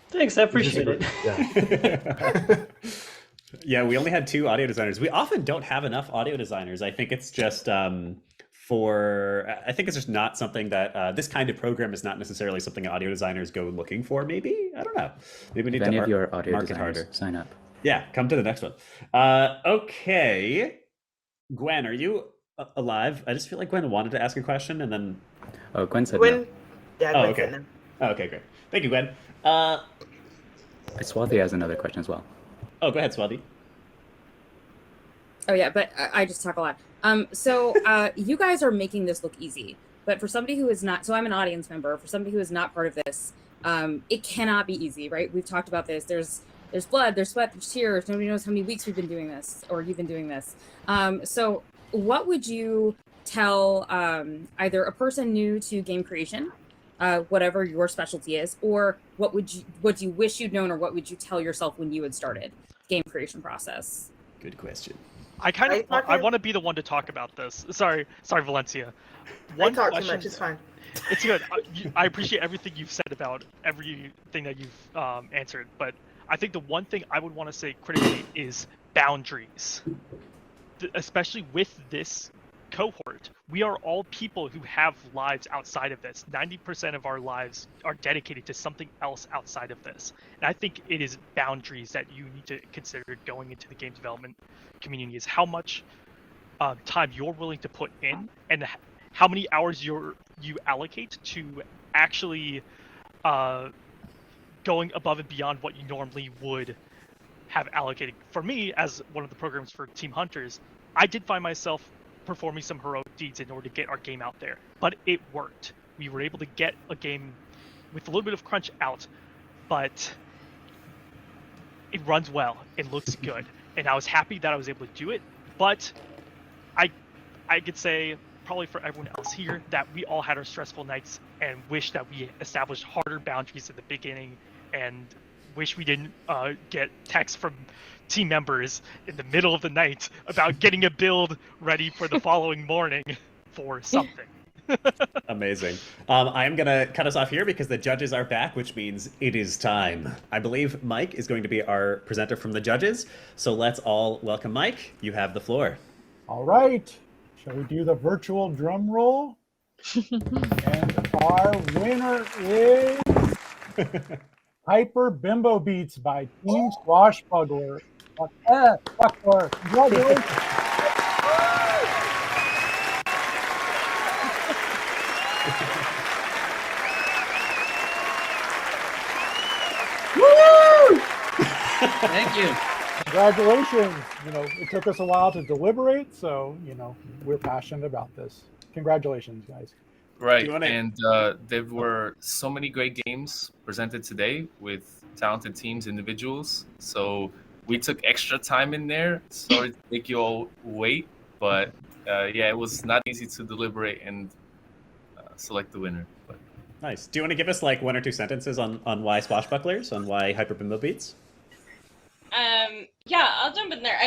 thanks, I appreciate it. Yeah. Yeah, we only had 2 audio designers. We often don't have enough audio designers. I think it's just I think it's just not something that this kind of program is not necessarily something audio designers go looking for. Maybe, I don't know. Maybe we need If any to of your audio market designers harder. sign up. Yeah, come to the next one. Okay, Gwen, are you alive? I just feel like Gwen wanted to ask a question, and then Gwen said Gwen, no. yeah, Oh, Gwen okay. said no. Oh, okay, great. Thank you, Gwen. Swathi has another question as well. Oh, go ahead, Swathi. Oh yeah, but I just talk a lot. So you guys are making this look easy, but for somebody who is not, so I'm an audience member. For somebody who is not part of this, it cannot be easy, right? We've talked about this. There's blood, there's sweat, there's tears. Nobody knows how many weeks we've been doing this, or you've been doing this. So what would you tell either a person new to game creation, whatever your specialty is, or what do you wish you'd known, or what would you tell yourself when you had started game creation process? Good question. I want to be the one to talk about this. Sorry, Valencia. I talk too much. It's fine. It's good. I appreciate everything you've said about everything that you've answered, but I think the one thing I would want to say critically is boundaries. Especially with this cohort, we are all people who have lives outside of this. 90% of our lives are dedicated to something else outside of this. And I think it is boundaries that you need to consider going into the game development community, is how much time you're willing to put in and how many hours you allocate to actually going above and beyond what you normally would have allocated. For me, as one of the programs for Team Hunters, I did find myself performing some heroic deeds in order to get our game out there, but it worked. We were able to get a game with a little bit of crunch out, but it runs well, it looks good, and I was happy that I was able to do it. But I could say, probably for everyone else here, that we all had our stressful nights and wish that we established harder boundaries at the beginning, and wish we didn't get texts from team members in the middle of the night about getting a build ready for the following morning for something. Amazing. I am going to cut us off here because the judges are back, which means it is time. I believe Mike is going to be our presenter from the judges. So let's all welcome Mike. You have the floor. All right. Shall we do the virtual drum roll? And our winner is Hyper Bimbo Beats by Team Swashbuckler. Congratulations. Woo! Thank you. Congratulations. It took us a while to deliberate, so, we're passionate about this. Congratulations, guys. Right, wanna- and there were so many great games presented today with talented teams, individuals. So we took extra time in there. Sorry to make you all wait, but yeah, it was not easy to deliberate and select the winner. But Nice. Do you want to give us like 1 or 2 sentences on why Swashbucklers, on why Hyper Bimbo Beats? Yeah, I'll jump in there.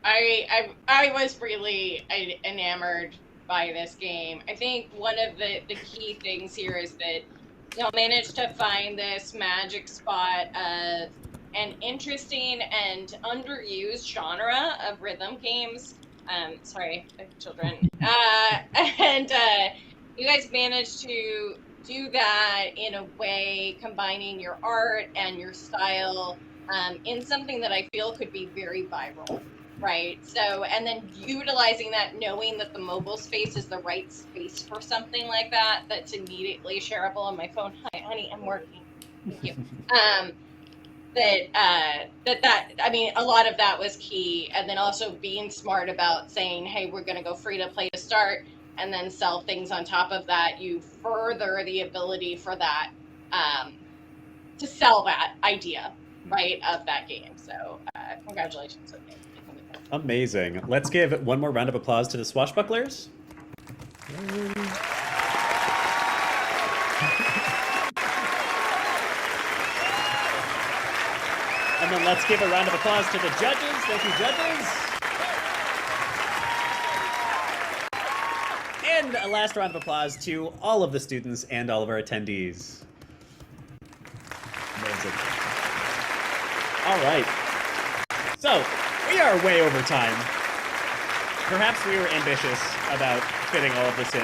I was really enamored by this game. I think one of the key things here is that y'all managed to find this magic spot of an interesting and underused genre of rhythm games. Sorry, children. And you guys managed to do that in a way combining your art and your style in something that I feel could be very viral, right? So, and then utilizing that, knowing that the mobile space is the right space for something like that, that's immediately shareable on my phone. Hi, honey, I'm working. Thank you. I mean, a lot of that was key. And then also being smart about saying, hey, we're going to go free to play to start and then sell things on top of that. You further the ability for that to sell that idea, right, of that game. So congratulations. Amazing. Let's give one more round of applause to the Swashbucklers. And then let's give a round of applause to the judges. Thank you, judges. And a last round of applause to all of the students and all of our attendees. Amazing. All right. So, we are way over time. Perhaps we were ambitious about fitting all of this in.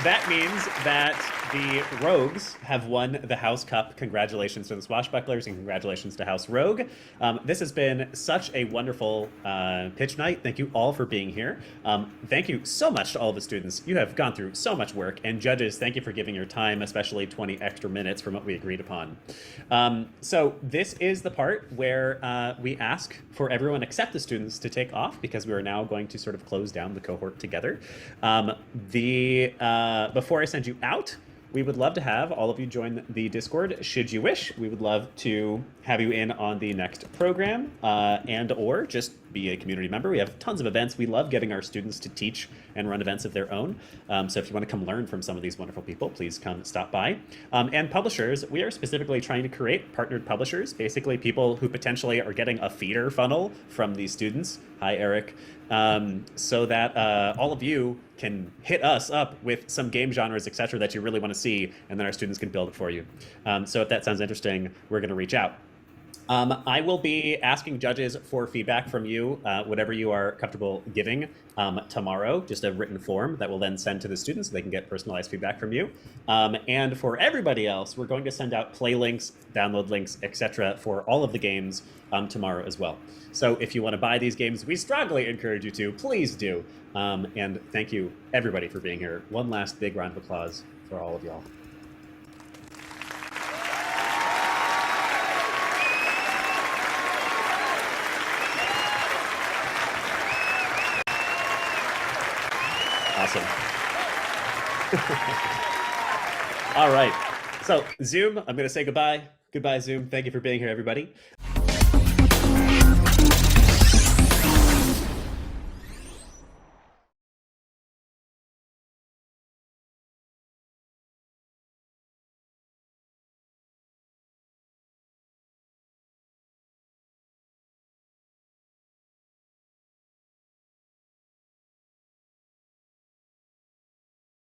That means that the Rogues have won the House Cup. Congratulations to the Swashbucklers and congratulations to House Rogue. This has been such a wonderful pitch night. Thank you all for being here. Thank you so much to all of the students. You have gone through so much work. And judges, thank you for giving your time, especially 20 extra minutes from what we agreed upon. So this is the part where we ask for everyone except the students to take off because we are now going to sort of close down the cohort together. Before I send you out, we would love to have all of you join the Discord should you wish. We would love to have you in on the next program and or just be a community member. We have tons of events. We love getting our students to teach and run events of their own. So if you want to come learn from some of these wonderful people, please come stop by. And publishers, we are specifically trying to create partnered publishers, basically people who potentially are getting a feeder funnel from these students. Hi, Eric. So that all of you can hit us up with some game genres, etc., that you really want to see, and then our students can build it for you. So if that sounds interesting, we're going to reach out. I will be asking judges for feedback from you, whatever you are comfortable giving, tomorrow, just a written form that we'll then send to the students so they can get personalized feedback from you. And for everybody else, we're going to send out play links, download links, etc. for all of the games tomorrow as well. So if you want to buy these games, we strongly encourage you to. Please do. And thank you, everybody, for being here. One last big round of applause for all of y'all. Awesome. All right. So Zoom, I'm going to say goodbye. Goodbye, Zoom. Thank you for being here, everybody.